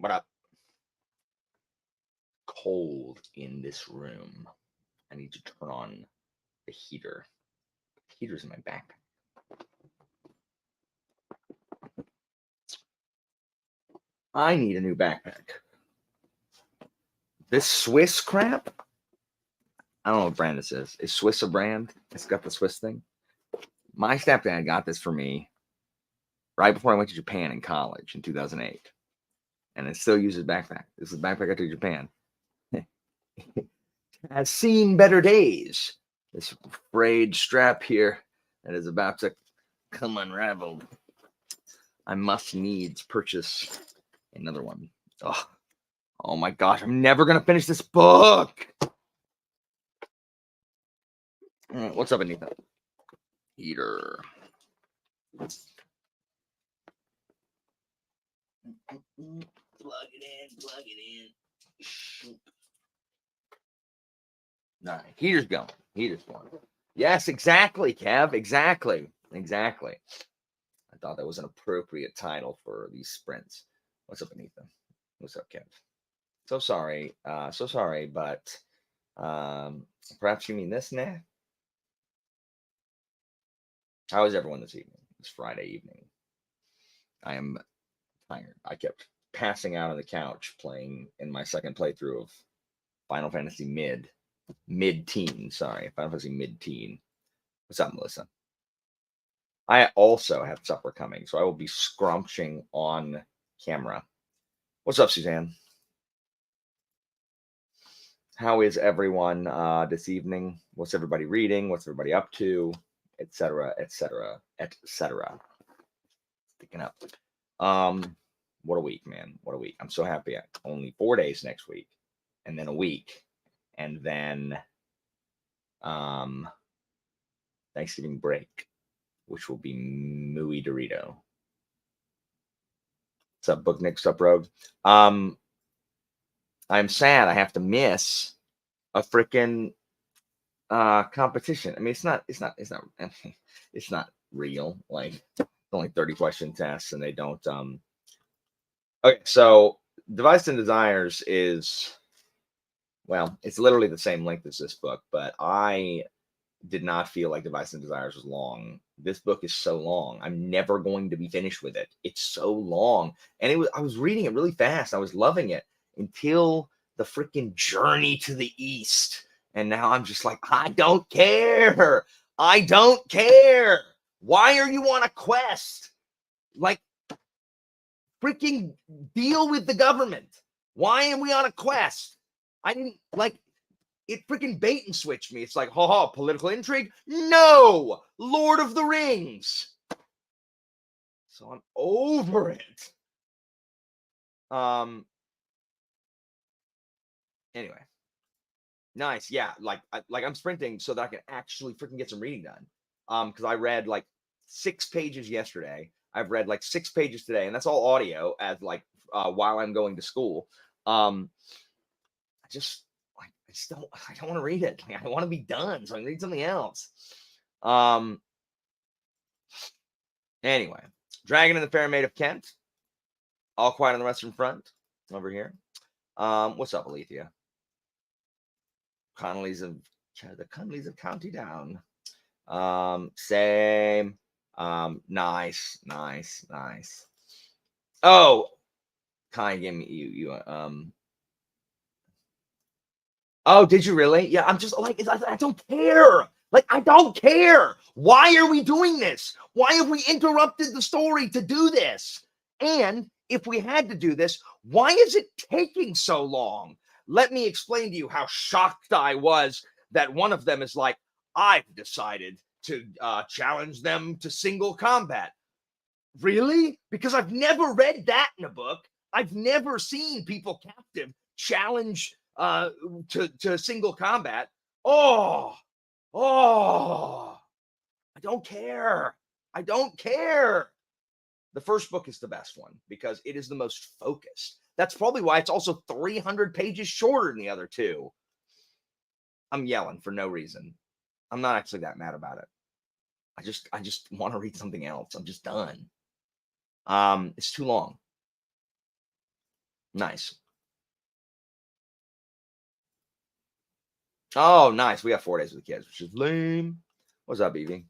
What up? Cold in this room. I need to turn on the heater. The heater's in my backpack. I need a new backpack. This Swiss crap? I don't know what brand this is. Is Swiss a brand? It's got the Swiss thing. My stepdad got this for me right before I went to Japan in college in 2008. And it still uses backpack. This is the backpack I took to Japan. Has seen better days. This frayed strap here that is about to come unraveled. I must needs purchase another one. Oh my gosh, I'm never going to finish this book. What's up, Anita? Heater. Plug it in. Nah, heater's going. Heater's going. Yes, exactly, Kev. Exactly. I thought that was an appropriate title for these sprints. What's up, Anita? What's up, Kev? So sorry, but perhaps you mean this, nah? How is everyone this evening? This Friday evening. I am tired. I kept passing out on the couch playing in my second playthrough of Final Fantasy mid-teen. Sorry, Final Fantasy mid-teen. What's up, Melissa? I also have supper coming, so I will be scrumptious on camera. What's up, Suzanne? How is everyone this evening? What's everybody reading? What's everybody up to? Etc. Sticking up. What a week, man. What a week. I'm so happy. Only 4 days next week, and then a week, and then Thanksgiving break, which will be Muy Dorito. What's up, Book Nick? What's up, Rogue? I'm sad I have to miss a freaking competition. I mean, it's not real. Like, it's only 30 question tests, and they don't. Okay, so Device and Desires is, well, it's literally the same length as this book, but I did not feel like Device and Desires was long. This book is so long. I'm never going to be finished with it. It's so long, and I was reading it really fast. I was loving it until the freaking Journey to the East. And now I'm just like, I don't care. I don't care. Why are you on a quest? Like, freaking deal with the government. Why are we on a quest? I didn't like it. Freaking bait and switch me. It's like, political intrigue. No, Lord of the Rings. So I'm over it. Anyway. Nice. Yeah. Like I'm sprinting so that I can actually freaking get some reading done. Because I read like 6 pages yesterday. I've read like 6 pages today, and that's all audio as like while I'm going to school. I don't want to read it. Like, I want to be done so I can read something else. Anyway, Dragon and the Fair Maid of Kent. All Quiet on the Western Front over here. What's up, Alethea? The Connollys of County Down. Same. Nice. Oh, Kai gave me you. Oh, did you really? Yeah, I'm just like, I don't care. Like, I don't care. Why are we doing this? Why have we interrupted the story to do this? And if we had to do this, why is it taking so long? Let me explain to you how shocked I was that one of them is like, I've decided to challenge them to single combat. Really? Because I've never read that in a book. I've never seen people captive challenge to single combat. I don't care. The first book is the best one because it is the most focused. That's probably why it's also 300 pages shorter than the other two. I'm yelling for no reason. I'm not actually that mad about it. I just want to read something else. I'm just done. It's too long. Nice. Oh, nice. We got 4 days with the kids, which is lame. What's up, Evie?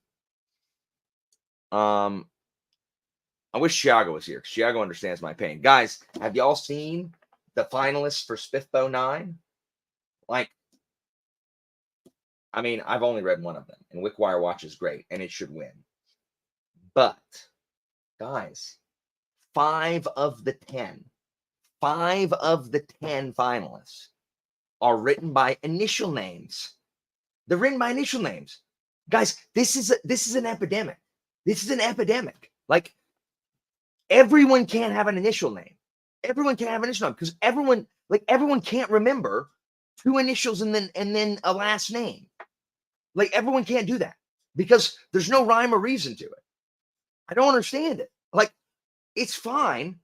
I wish Chiago was here. Chiago understands my pain. Guys, have y'all seen the finalists for Spiffbo 9? Like, I mean, I've only read one of them, and Wickwire Watch is great, and it should win. But, guys, 5 of the 10 finalists are written by initial names. They're written by initial names. Guys, this is an epidemic. This is an epidemic. Like, everyone can't have an initial name. Everyone can't have an initial name because everyone can't remember 2 initials and then a last name. Like, everyone can't do that because there's no rhyme or reason to it. I don't understand it. Like, it's fine,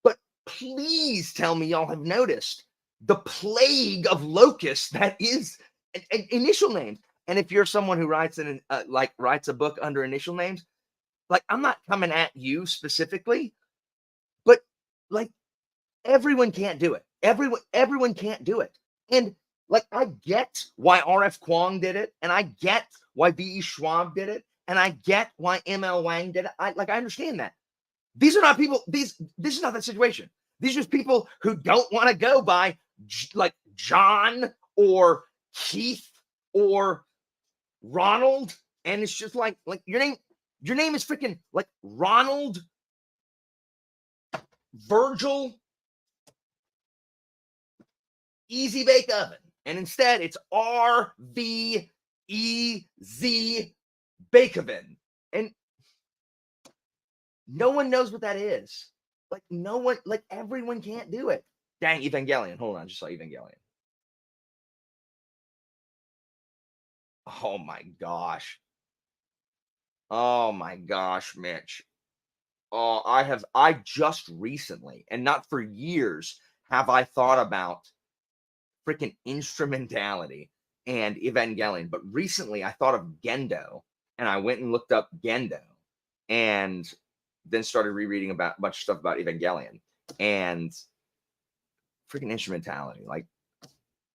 but please tell me y'all have noticed the plague of locusts that is an initial names. And if you're someone who writes writes a book under initial names, like, I'm not coming at you specifically, but like, everyone can't do it. Everyone can't do it. And like, I get why R.F. Kuang did it, and I get why V.E. Schwab did it, and I get why M.L. Wang did it. I understand that. These are not people. This is not that situation. These are just people who don't want to go by like John or Keith or Ronald, and it's just like your name is freaking like Ronald Virgil Easy Bake Oven, and instead it's RVEZ Bake Oven, and no one knows what that is. Like, no one, like, everyone can't do it. Dang, Evangelion. Hold on, I just saw Evangelion. Oh my gosh. Oh my gosh, Mitch. Oh, I just recently, and not for years, have I thought about freaking instrumentality and Evangelion. But recently I thought of Gendo, and I went and looked up Gendo and then started rereading about a bunch of stuff about Evangelion and freaking instrumentality. Like,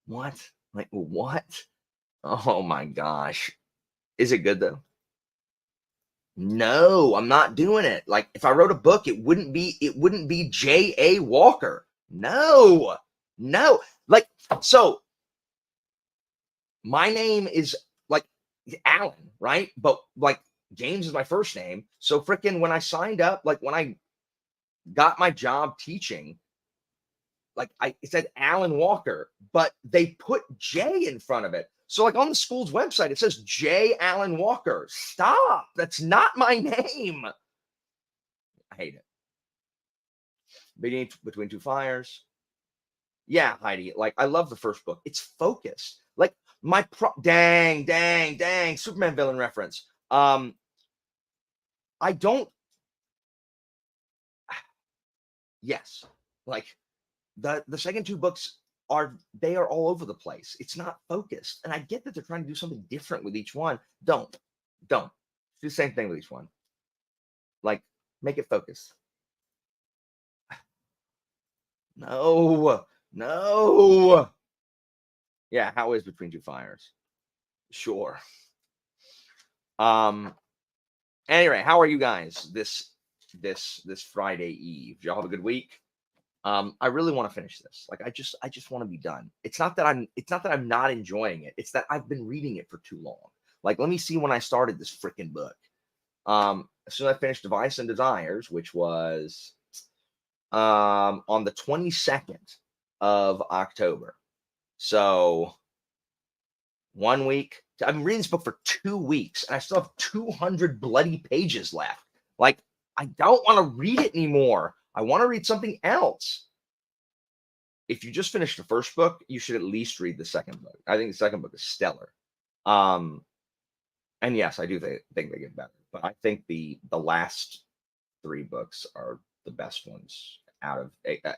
what? Like, what? Oh my gosh. Is it good though? No, I'm not doing it. Like, if I wrote a book, it wouldn't be J.A. Walker. No. Like, so my name is like Alan, right? But like, James is my first name. So freaking when I signed up, like when I got my job teaching, like it said Alan Walker, but they put J in front of it. So like on the school's website, it says J. Alan Walker. Stop. That's not my name. I hate it. Between Two Fires. Yeah, Heidi. Like, I love the first book. It's focused. Like, dang, Superman villain reference. I don't. Yes, like the second 2 books are all over the place. It's not focused, and I get that they're trying to do something different with each one. Don't do the same thing with each one. Like, make it focus. No. Yeah, how is Between Two Fires? Sure. Anyway, how are you guys this Friday Eve? Did y'all have a good week? I really want to finish this. Like, I just want to be done. It's not that I'm not enjoying it. It's that I've been reading it for too long. Like, let me see when I started this freaking book. As soon as I finished Device and Desires, which was on the 22nd of October. So 1 week. I've been reading this book for 2 weeks, and I still have 200 bloody pages left. Like, I don't want to read it anymore. I want to read something else. If you just finished the first book, you should at least read the second book. I think the second book is stellar. And yes, I do think they get better, but I think the last 3 books are the best ones out of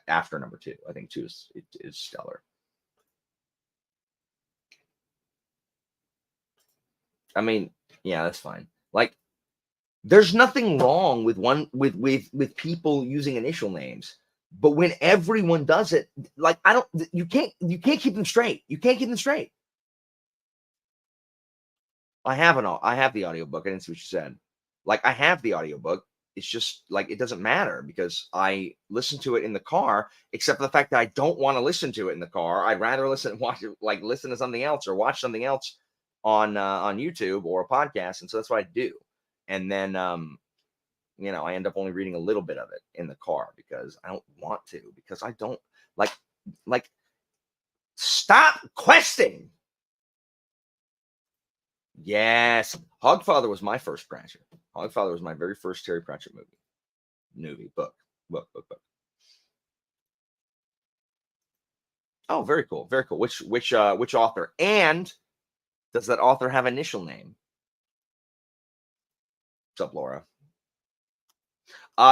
after number 2. I think 2 is stellar. I mean, yeah, that's fine. Like, there's nothing wrong with people using initial names. But when everyone does it, like you can't keep them straight. You can't keep them straight. I have the audiobook. I didn't see what you said. Like I have the audiobook. It's just like it doesn't matter because I listen to it in the car, except for the fact that I don't want to listen to it in the car. I'd rather listen to something else or watch something else on YouTube or a podcast. And so that's what I do. And then I end up only reading a little bit of it in the car because I don't want to, because I don't like stop questing. Yes, Hogfather was my first Pratchett. Hogfather was my very first Terry Pratchett book. Oh, very cool, very cool. Which author? And does that author have initial name? What's up, Laura?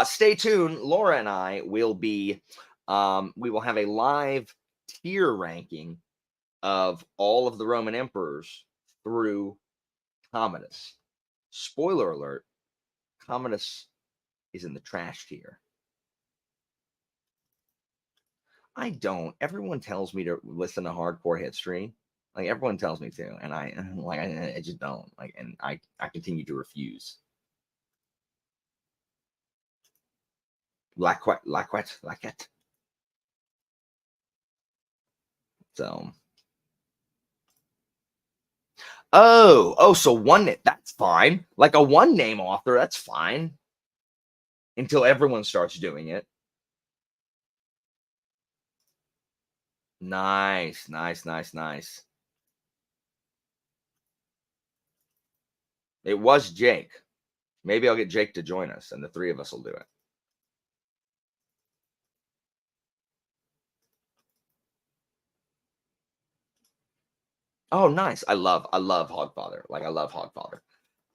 Stay tuned. Laura and I will be. We will have a live tier ranking of all of the Roman emperors through Commodus. Spoiler alert, Commodus is in the trash tier. I don't. Everyone tells me to listen to hardcore history. Like everyone tells me to, and I just don't. Like, and I continue to refuse. Like what? So. Oh, so that's fine. Like a one name author, that's fine. Until everyone starts doing it. Nice. It was Jake. Maybe I'll get Jake to join us and the three of us will do it. Oh, nice. I love Hogfather. Like I love Hogfather.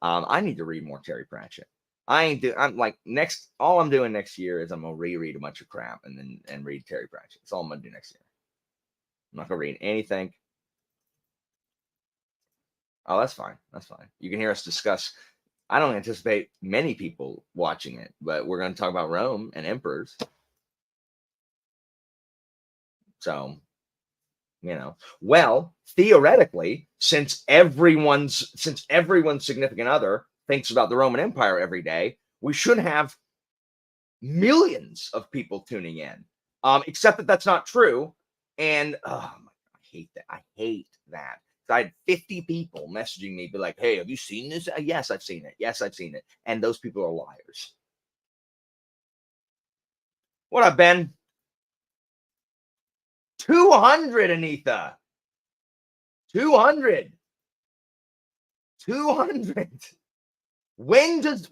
I need to read more Terry Pratchett. I'm like all I'm doing next year is I'm gonna reread a bunch of crap and read Terry Pratchett. That's all I'm gonna do next year. I'm not gonna read anything. Oh, that's fine. You can hear us discuss. I don't anticipate many people watching it, but we're going to talk about Rome and emperors. So, well, theoretically, since everyone's significant other thinks about the Roman Empire every day, we should have millions of people tuning in. Except that that's not true. And I hate that. I had 50 people messaging me, be like, "Hey, have you seen this?" Yes, I've seen it. Yes, I've seen it. And those people are liars. What up, Ben? 200, Anitha. 200. 200. When does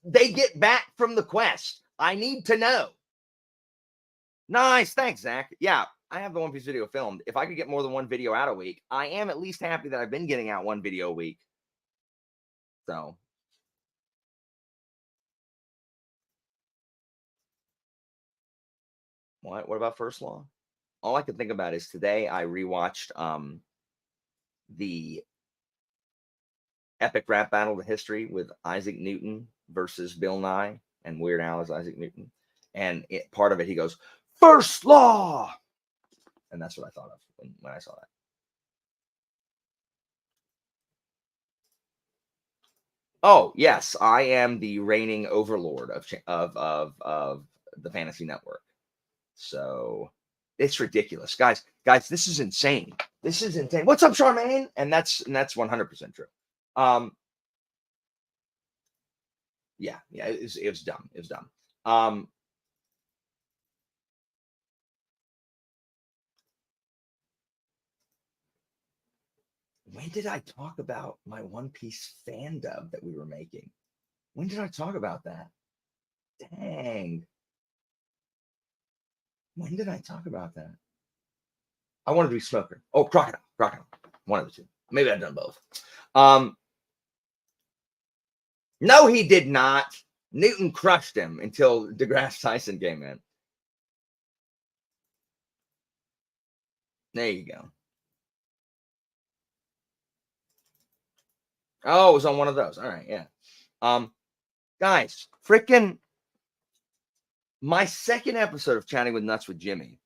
they get back from the quest? I need to know. Nice. Thanks, Zach. Yeah, I have the One Piece video filmed. If I could get more than one video out a week, I am at least happy that I've been getting out one video a week. So. What about First Law? All I can think about is today I rewatched the epic rap battle of history with Isaac Newton versus Bill Nye, and Weird Al is Isaac Newton. And part of it, he goes, "First Law," and that's what I thought of when I saw that. Oh yes, I am the reigning overlord of the Fantasy Network. So it's ridiculous, guys. This is insane. What's up, Charmaine? And that's 100% true. Yeah, it was dumb. It was dumb. When did I talk about my One Piece fan dub that we were making? When did I talk about that? Dang. When did I talk about that? I wanted to be Smoker. Oh, Crocodile. One of the two. Maybe I've done both. No, he did not. Newton crushed him until DeGrasse Tyson came in. There you go. Oh, it was on one of those. All right, yeah. Guys, freaking My second episode of Chatting with Nuts with Jimmy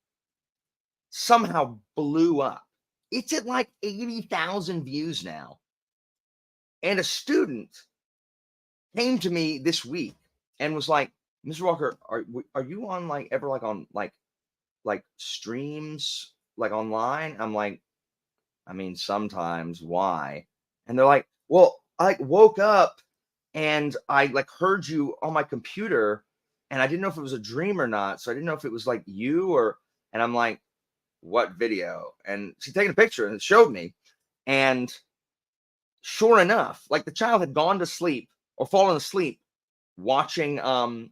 somehow blew up. It's at like 80,000 views now. And a student came to me this week and was like, Mr. Walker, are you on like ever like on like streams like online? I'm like, I mean, sometimes. Why? And they're like, well, I like woke up and I like heard you on my computer and I didn't know if it was a dream or not. So I didn't know if it was like you or, and I'm like, what video? And she's taking a picture and it showed me. And sure enough, like the child had gone to sleep or fallen asleep watching, fallen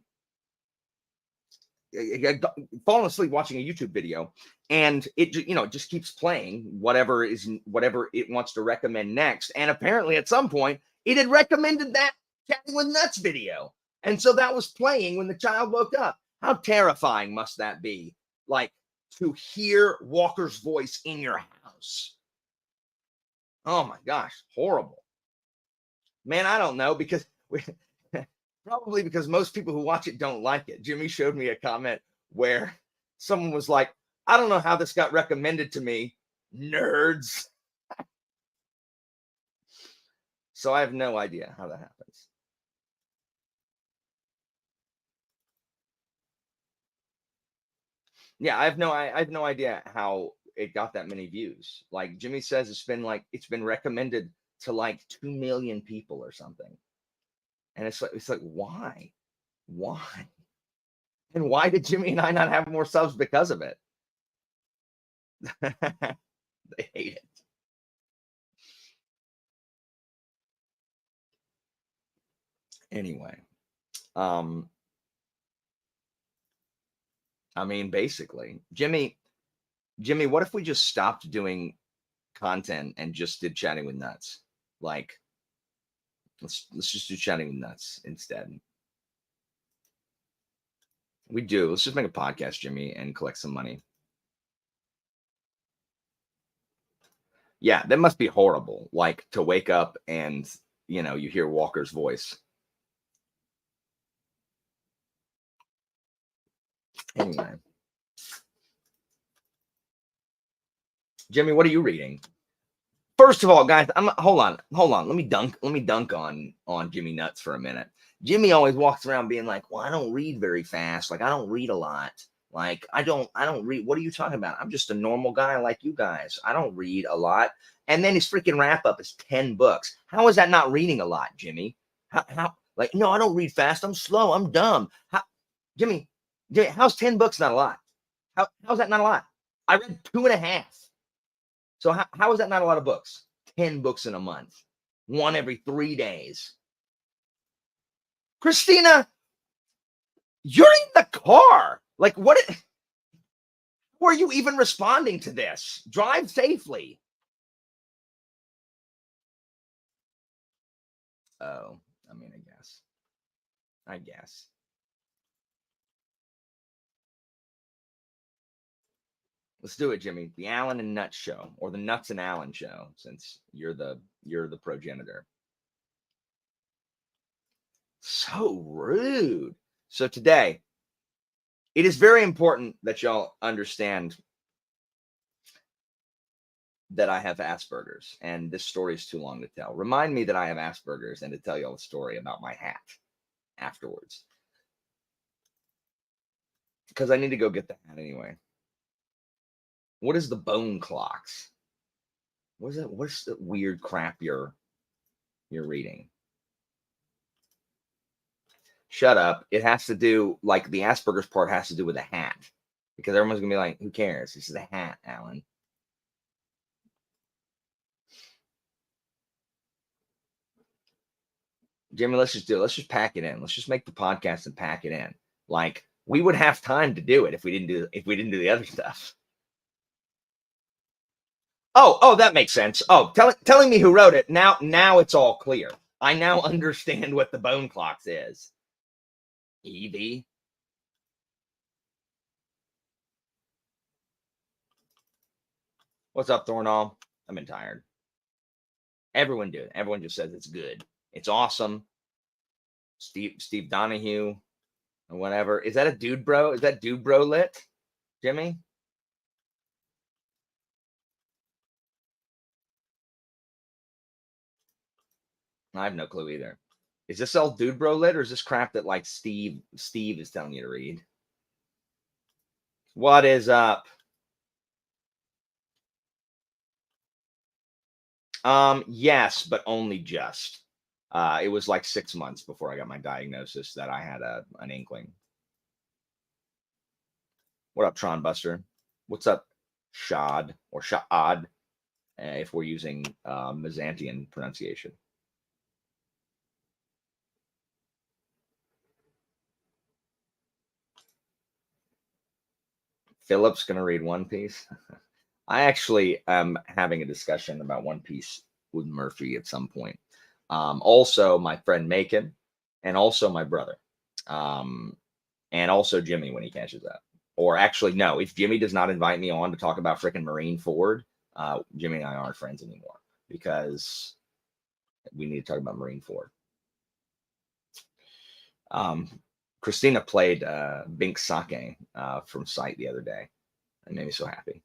asleep watching a YouTube video, and it just keeps playing whatever it wants to recommend next. And apparently at some point it had recommended that Chatting with Nuts video. And so that was playing when the child woke up. How terrifying must that be? Like to hear Walker's voice in your house. Oh my gosh, horrible. Man, I don't know, because probably because most people who watch it don't like it. Jimmy showed me a comment where someone was like, I don't know how this got recommended to me, nerds. So I have no idea how that happens. Yeah, I have no idea how it got that many views. Like Jimmy says, it's been recommended to like 2 million people or something. And it's like, why? And why did Jimmy and I not have more subs because of it? They hate it. Anyway, I mean, basically, Jimmy, what if we just stopped doing content and just did Chatting with Nuts? Like, let's just do Chatting with Nuts instead. Let's just make a podcast, Jimmy, and collect some money. Yeah, that must be horrible. Like to wake up and you hear Walker's voice. Anyway, Jimmy, what are you reading? First of all, guys, hold on. Let me dunk on Jimmy Nuts for a minute. Jimmy always walks around being like, "Well, I don't read very fast. Like I don't read a lot. Like I don't read. What are you talking about? I'm just a normal guy like you guys. I don't read a lot." And then his freaking wrap up is 10 books. How is that not reading a lot, Jimmy? How like, no, I don't read fast. I'm slow. I'm dumb. Jimmy, how's 10 books not a lot? How's that not a lot? I read 2.5. So how is that not a lot of books? 10 books in a month, one every 3 days. Christina, you're in the car. Like, what? How are you even responding to this? Drive safely. Oh, I mean, I guess. Let's do it, Jimmy. The Alan and Nuts show, or the Nuts and Alan show, since you're the progenitor. So rude. So today, it is very important that y'all understand that I have Asperger's, and this story is too long to tell. Remind me that I have Asperger's and to tell y'all a story about my hat afterwards, because I need to go get the hat anyway. What is the bone clocks? What is that? What's the weird crap you're reading? Shut up. It has to do, like, the Asperger's part has to do with a hat, because everyone's gonna be like, who cares? This is a hat, Alan. Jimmy, let's just do it. Let's just pack it in. Let's just make the podcast and pack it in. Like, we would have time to do it if we didn't do the other stuff. Oh, that makes sense. Oh, telling me who wrote it. Now it's all clear. I now understand what the bone clocks is. Evie. What's up, Thornall? I've been tired. Everyone do it. Everyone just says it's good. It's awesome. Steve Donahue. or whatever. Is that a dude bro? Is that dude bro lit, Jimmy? I have no clue either. Is this all dude bro lit, or is this crap that like Steve is telling you to read? What is up? Yes, but only just. It was like 6 months before I got my diagnosis that I had an inkling. What up, Tron Buster? What's up, Shad or Sha'ad, if we're using Mizantian pronunciation? Philip's gonna read One Piece. I actually am having a discussion about One Piece with Murphy at some point. Also, my friend Macon, and also my brother, and also Jimmy when he catches up. Or actually, no, if Jimmy does not invite me on to talk about freaking Marine Ford, Jimmy and I aren't friends anymore because we need to talk about Marine Ford. Christina played Bink Sake from Sight the other day. It made me so happy.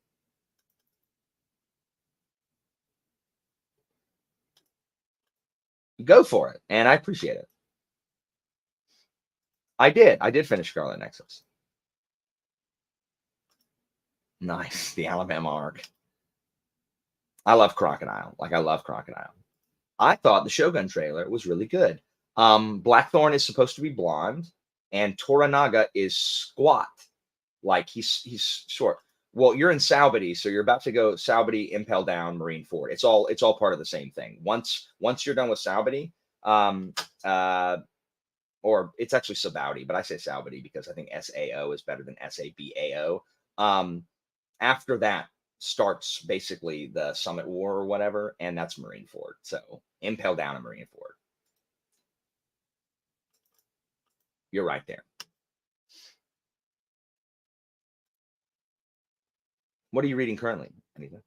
Go for it, and I appreciate it. I did finish Scarlet Nexus. Nice, the Alabama arc. I love Crocodile. Like I love Crocodile. I thought the Shogun trailer was really good. Blackthorn is supposed to be blonde, and Toranaga is squat. Like he's short. Well, you're in Sabaody, so you're about to go Sabaody, Impel Down, Marine Ford. It's all part of the same thing. Once you're done with Sabaody, or it's actually Sabaody, but I say Sabaody because I think SAO is better than SABAO. After that starts basically the Summit War or whatever, and that's Marine Ford. So Impel Down and Marine Ford. You're right there. What are you reading currently, Anita?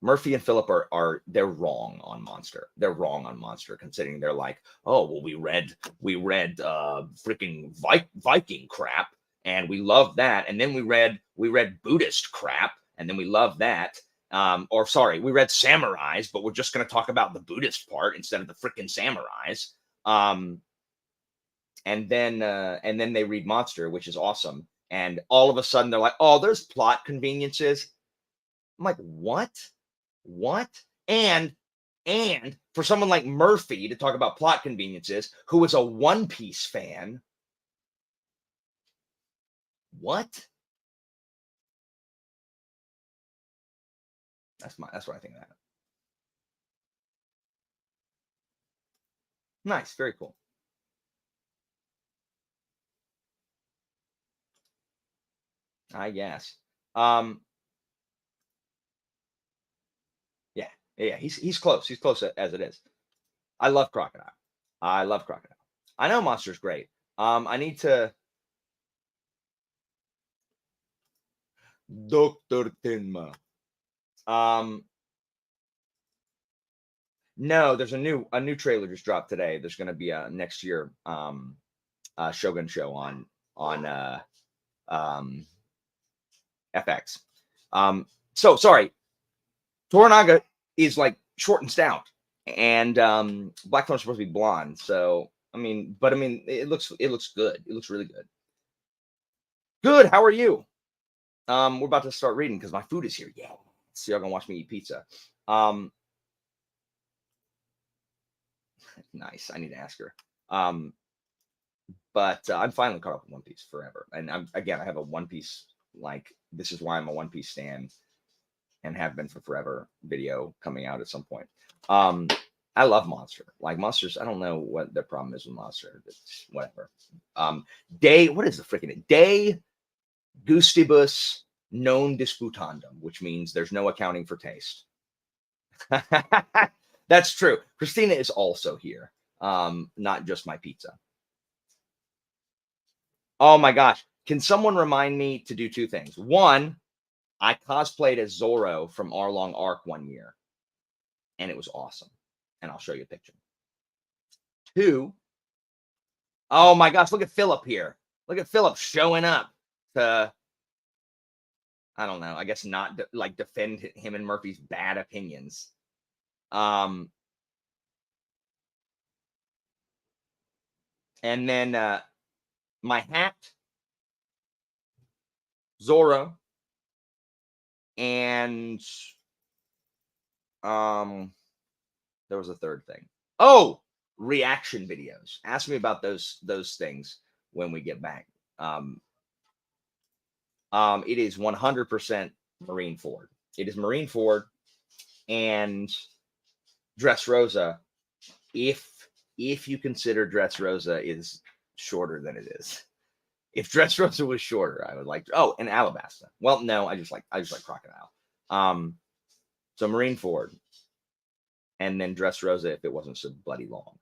Murphy and Philip are they're wrong on Monster. They're wrong on Monster, considering they're like, oh well, we read freaking Viking crap, and we love that, and then we read Buddhist crap, and then we love that. Or sorry, we read samurais, but we're just going to talk about the Buddhist part instead of the freaking samurais. And then they read Monster, which is awesome, and all of a sudden they're like, oh, there's plot conveniences. I'm like, what? And for someone like Murphy to talk about plot conveniences, who is a One Piece fan, what? That's what I think of that. Nice, very cool. I guess. Yeah, he's close. He's close as it is. I love Crocodile. I know Monster's great. I need to Dr. Tenma. No, there's a new trailer just dropped today. There's going to be a next year Shogun show on FX. So sorry, Toranaga is like short and stout, and Blackthorn's supposed to be blonde. So I mean, it looks good. It looks really good. Good. How are you? We're about to start reading because my food is here. Yeah. So y'all gonna watch me eat pizza. Nice. I need to ask her. But I'm finally caught up with One Piece forever. And I have a One Piece, like, this is why I'm a One Piece stan and have been for forever video coming out at some point. I love Monster. Like Monsters, I don't know what the problem is with Monster. It's whatever. What is the freaking De Gustibus Non Disputandum, which means there's no accounting for taste. That's true. Christina is also here. Not just my pizza. Oh my gosh. Can someone remind me to do two things? One, I cosplayed as Zoro from Arlong Arc one year, and it was awesome. And I'll show you a picture. Two, Oh my gosh, look at Philip here. Look at Philip showing up to, I don't know, I guess not like defend him and Murphy's bad opinions. And then my hat, Zorro, and there was a third thing. Oh, reaction videos. Ask me about those things when we get back. It is 100% Marine Ford. It is Marine Ford and Dressrosa. If you consider Dressrosa is shorter than it is. If Dressrosa was shorter, I would like to, oh, and Alabasta. Well, no, I just like Crocodile. So Marine Ford and then Dressrosa if it wasn't so bloody long.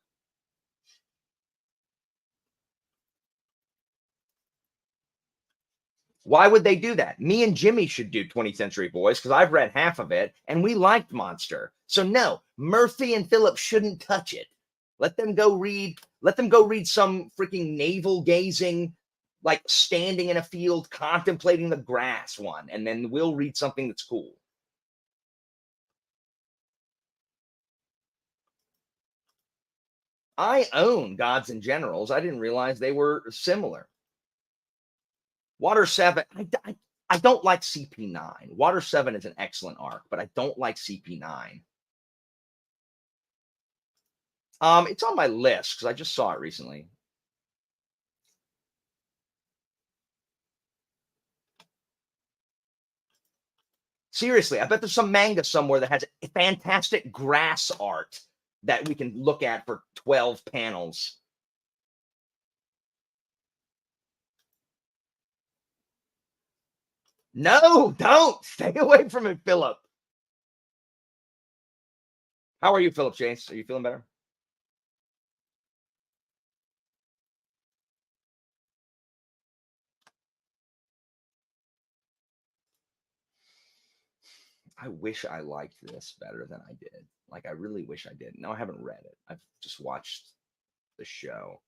Why would they do that? Me and Jimmy should do 20th Century Boys because I've read half of it and we liked Monster. So no, Murphy and Philip shouldn't touch it. Let them go read some freaking navel gazing, like standing in a field contemplating the grass one, and then we'll read something that's cool. I own Gods and Generals. I didn't realize they were similar. Water 7, I don't like CP9. Water 7 is an excellent arc, but I don't like CP9. It's on my list because I just saw it recently. Seriously, I bet there's some manga somewhere that has fantastic grass art that we can look at for 12 panels. No, don't. Stay away from it, Philip. How are you, Philip Chase? Are you feeling better? I wish I liked this better than I did. Like, I really wish I did. No, I haven't read it. I've just watched the show.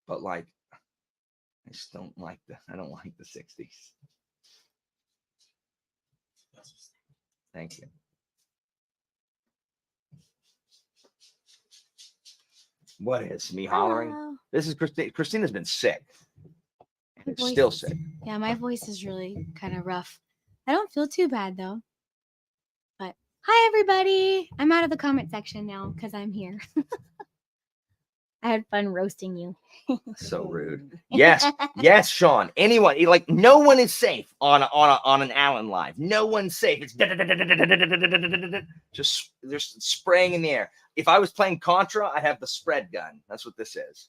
But like, I just don't like I don't like the 60s. Thank you. What is me hollering? Hello. This is Christine. Christina's been sick. And My still voice- sick. Yeah, my voice is really kind of rough. I don't feel too bad though. But hi everybody. I'm out of the comment section now because I'm here. I had fun roasting you. So rude. Yes, yes, Sean. Anyone, like, no one is safe on an Allen live. No one's safe. It's just there's spraying in the air. If I was playing Contra, I'd have the spread gun. That's what this is.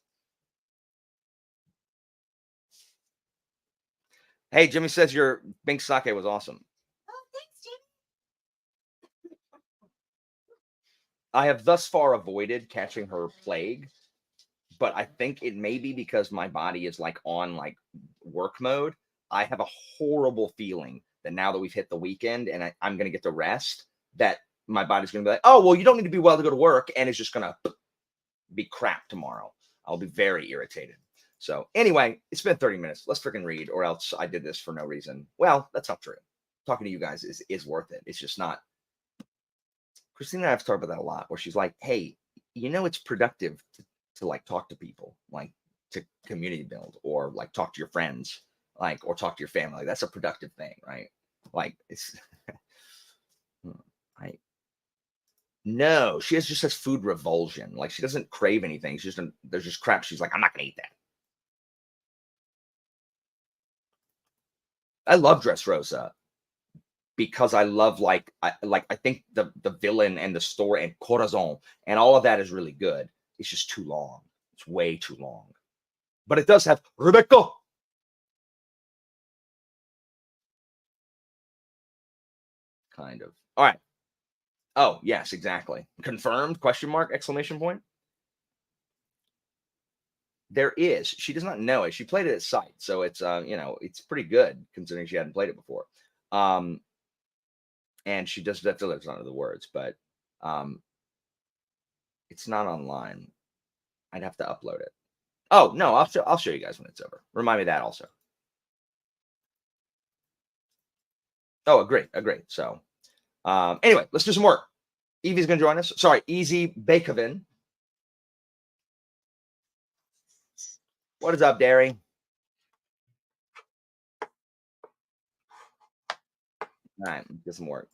Hey, Jimmy says your Bink Sake was awesome. Oh, thanks, Jimmy. I have thus far avoided catching her plague, but I think it may be because my body is like on like work mode. I have a horrible feeling that now that we've hit the weekend and I'm going to get to rest, that my body's going to be like, oh, well, you don't need to be well to go to work. And it's just going to be crap tomorrow. I'll be very irritated. So anyway, it's been 30 minutes. Let's freaking read, or else I did this for no reason. Well, that's not true. Talking to you guys is worth it. It's just not. Christina and I have talked about that a lot, where she's like, hey, it's productive to like talk to people, like to community build, or like talk to your friends, like, or talk to your family. Like, that's a productive thing, right? Like, it's no, she just has food revulsion. Like, she doesn't crave anything. She's just there's just crap. She's like, I'm not gonna eat that. I love Dressrosa because I love I think the villain and the story and Corazon and all of that is really good. It's just too long. It's way too long. But it does have Rebecca. Kind of. All right. Oh, yes, exactly. Confirmed? Question mark, exclamation point. There is. She does not know it. She played it at sight, so it's it's pretty good considering she hadn't played it before. And she just delivers none of the words, but it's not online. I'd have to upload it. Oh no, I'll show you guys when it's over. Remind me of that also. Oh, agree. So, anyway, let's do some work. Evie's going to join us. Sorry, Easy Bakovin. What is up, Derry? All right, let's get some work.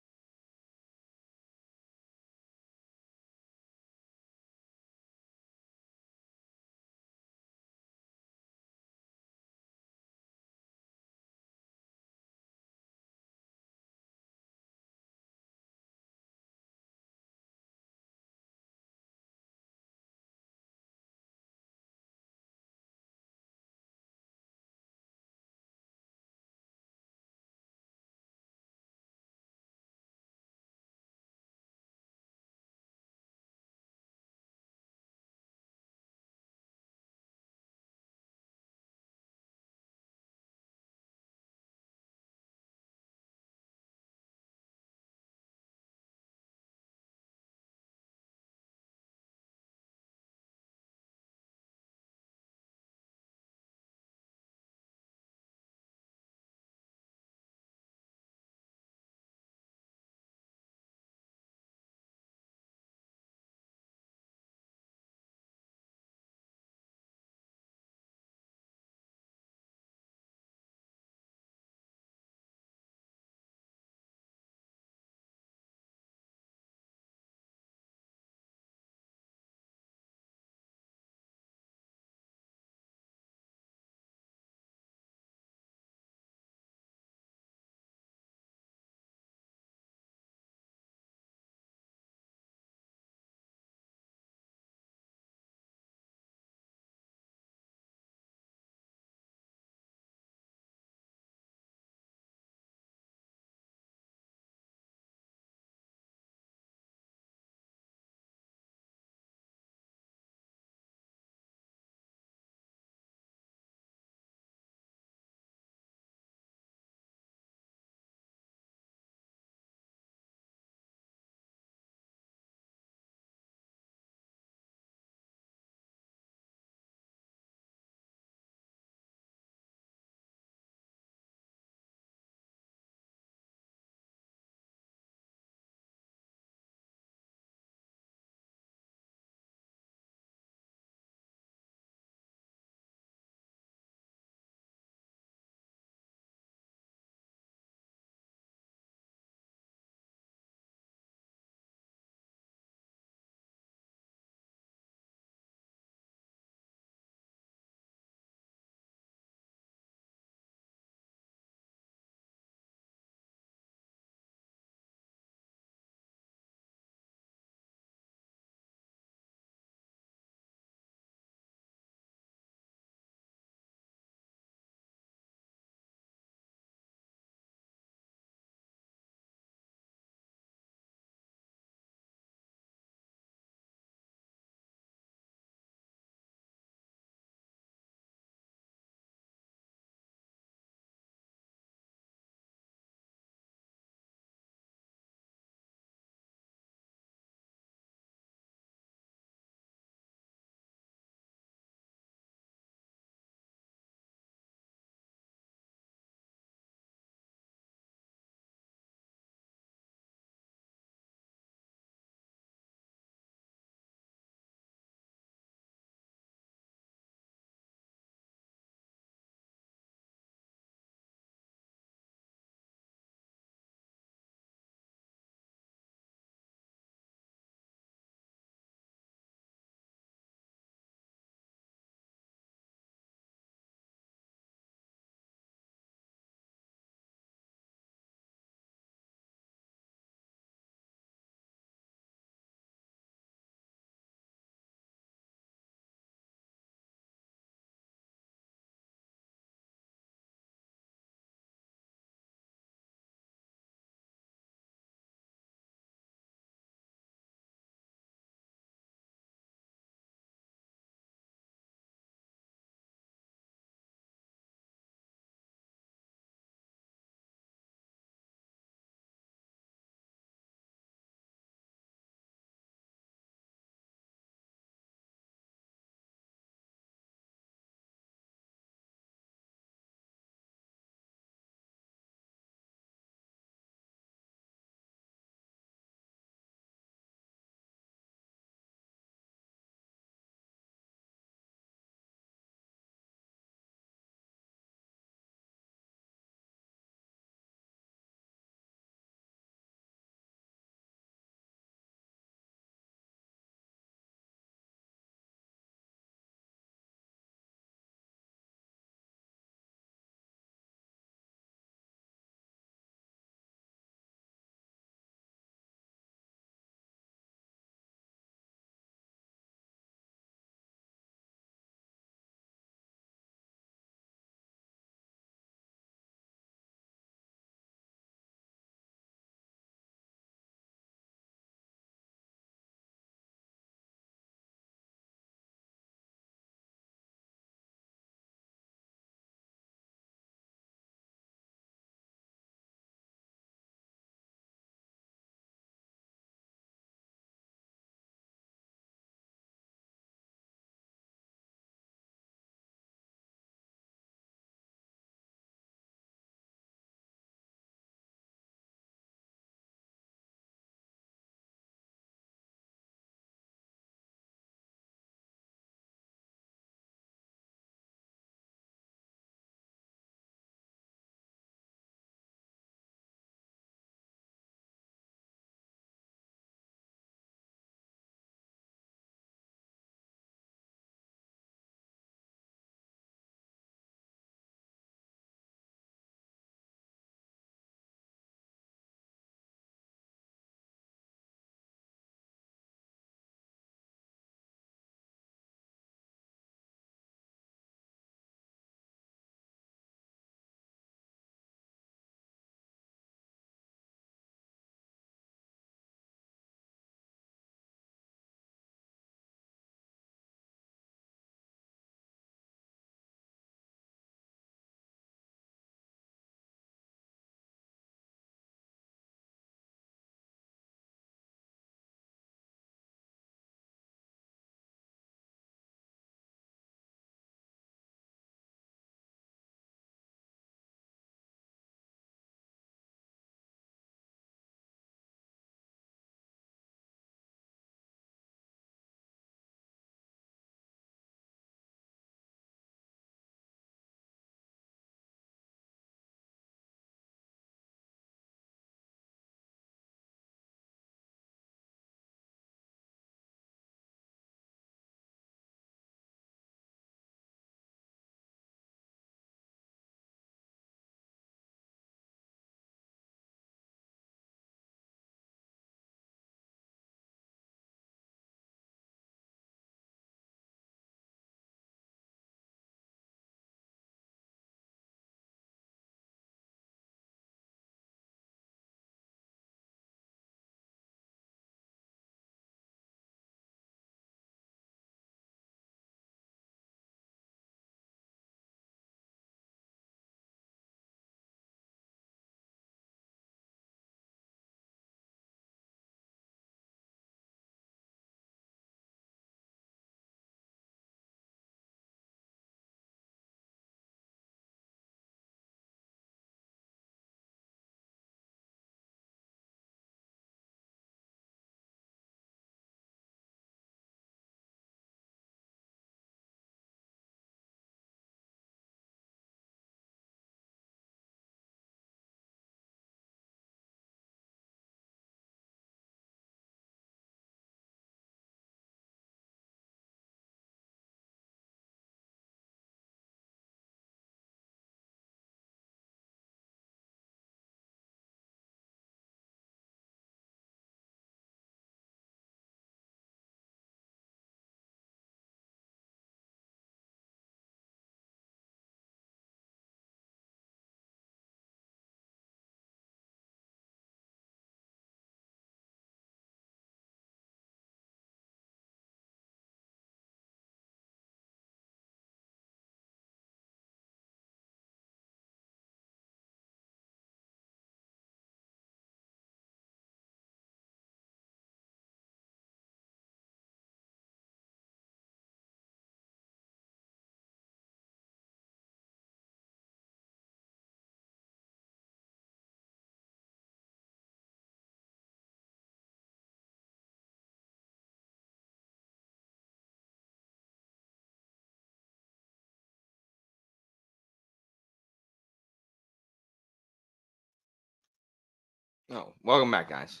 Oh, welcome back, guys.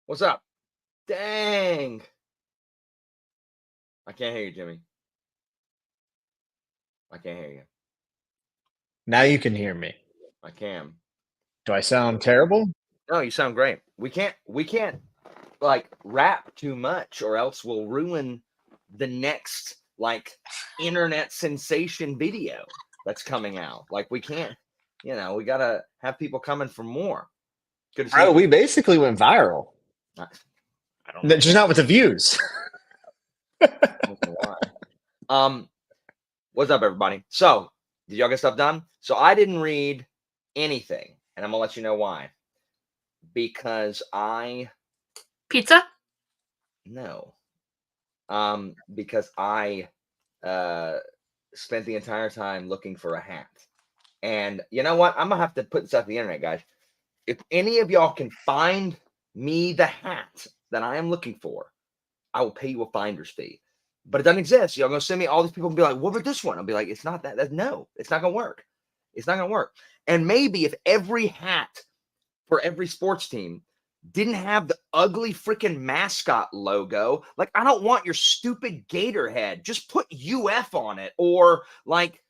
What's up? Dang. I can't hear you, Jimmy. I can't hear you. Now you can hear me. I can. Do I sound terrible? No, you sound great. We can't like rap too much or else we'll ruin the next like internet sensation video that's coming out. Like we can't, we gotta have people coming for more. Good to see Bro, you. we basically went viral. I don't know. Just not with the views. I don't know why. What's up, everybody? So, did y'all get stuff done? So I didn't read anything, and I'm gonna let you know why. Because Pizza? No. Because I spent the entire time looking for a hat. And you know what? I'm gonna have to put this out the internet, guys. If any of y'all can find me the hat that I am looking for, I will pay you a finder's fee. But it doesn't exist. Y'all gonna send me all these people and be like, what about this one? I'll be like, it's not that. No, it's not gonna work. It's not gonna work. And maybe if every hat for every sports team didn't have the ugly freaking mascot logo. Like, I don't want your stupid gator head. Just put UF on it, or like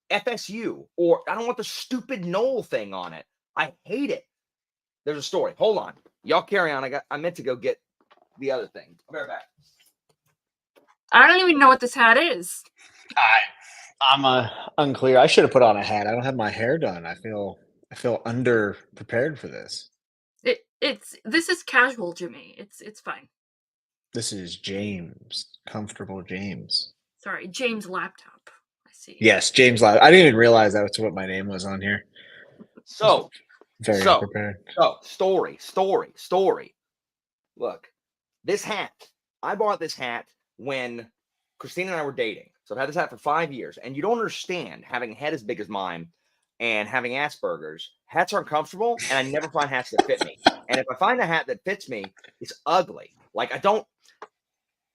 FSU, or I don't want the stupid Knoll thing on it. I hate it. There's a story. Hold on. Y'all carry on. I meant to go get the other thing. I'll be right back. I don't even know what this hat is. I'm unclear. I should have put on a hat. I don't have my hair done. I feel under prepared for this. This is casual, Jimmy. It's fine. This is James, comfortable James. Sorry, James Laptop. I see. Yes, James. I didn't even realize that's what my name was on here. So Very unprepared. So story. Look, this hat. I bought this hat when Christina and I were dating. So I've had this hat for 5 years, and you don't understand having a head as big as mine and having Asperger's. Hats aren't comfortable, and I never find hats that fit me. And if I find a hat that fits me, it's ugly. Like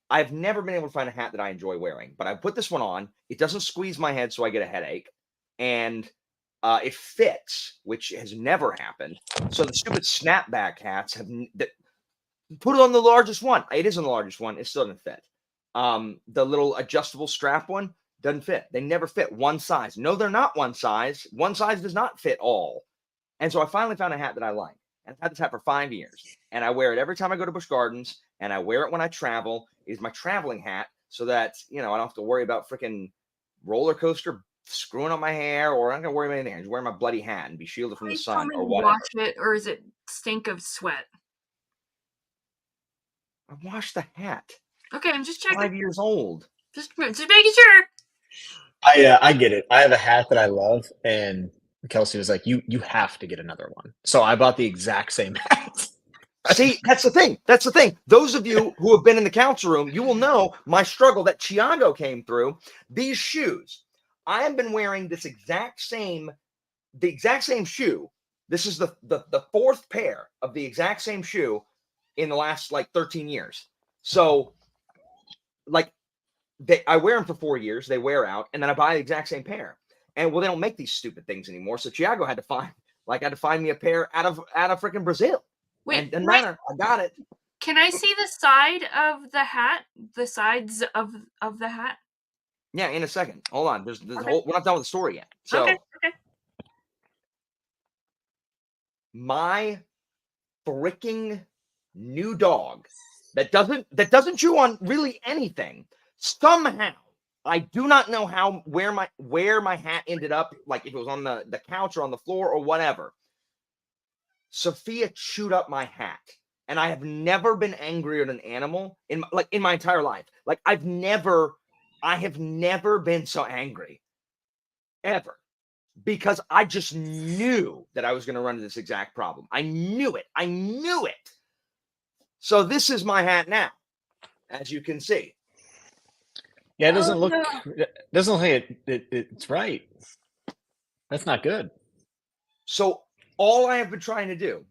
I've never been able to find a hat that I enjoy wearing. But I put this one on. It doesn't squeeze my head, so I get a headache, and it fits, which has never happened. So the stupid snapback hats put it on the largest one. It is on the largest one. It still doesn't fit. The little adjustable strap one doesn't fit. They never fit one size. No, they're not one size. One size does not fit all. And so I finally found a hat that I like. And I've had this hat for 5 years. And I wear it every time I go to Busch Gardens. And I wear it when I travel. It's my traveling hat so that, I don't have to worry about freaking roller coaster screwing up my hair, or I'm not going to worry about anything. I just wear my bloody hat and be shielded from the sun or whatever. Wash it, or is it stink of sweat? I washed the hat. Okay, I'm just checking. 5 years old. Just making sure. I get it. I have a hat that I love, and Kelsey was like, "You have to get another one." So I bought the exact same hat. See, that's the thing. That's the thing. Those of you who have been in the council room, you will know my struggle that Thiago came through. These shoes, I have been wearing the exact same shoe. This is the fourth pair of the exact same shoe in the last 13 years. So, I wear them for 4 years. They wear out, and then I buy the exact same pair. And they don't make these stupid things anymore. So Thiago had to find me a pair out of freaking Brazil. Wait, doesn't matter. I got it. Can I see the side of the hat? The sides of the hat? Yeah, in a second. Hold on. There's Okay. we're not done with the story yet. So Okay. my freaking new dog that doesn't chew on really anything. Somehow, I do not know where my hat ended up, like if it was on the couch or on the floor or whatever. Sophia chewed up my hat, and I have never been angrier at an animal in my entire life. I have never been so angry ever, because I just knew that I was going to run into this exact problem. I knew it. So this is my hat now, as you can see. Yeah, it doesn't look like it's right. That's not good. So all I have been trying to do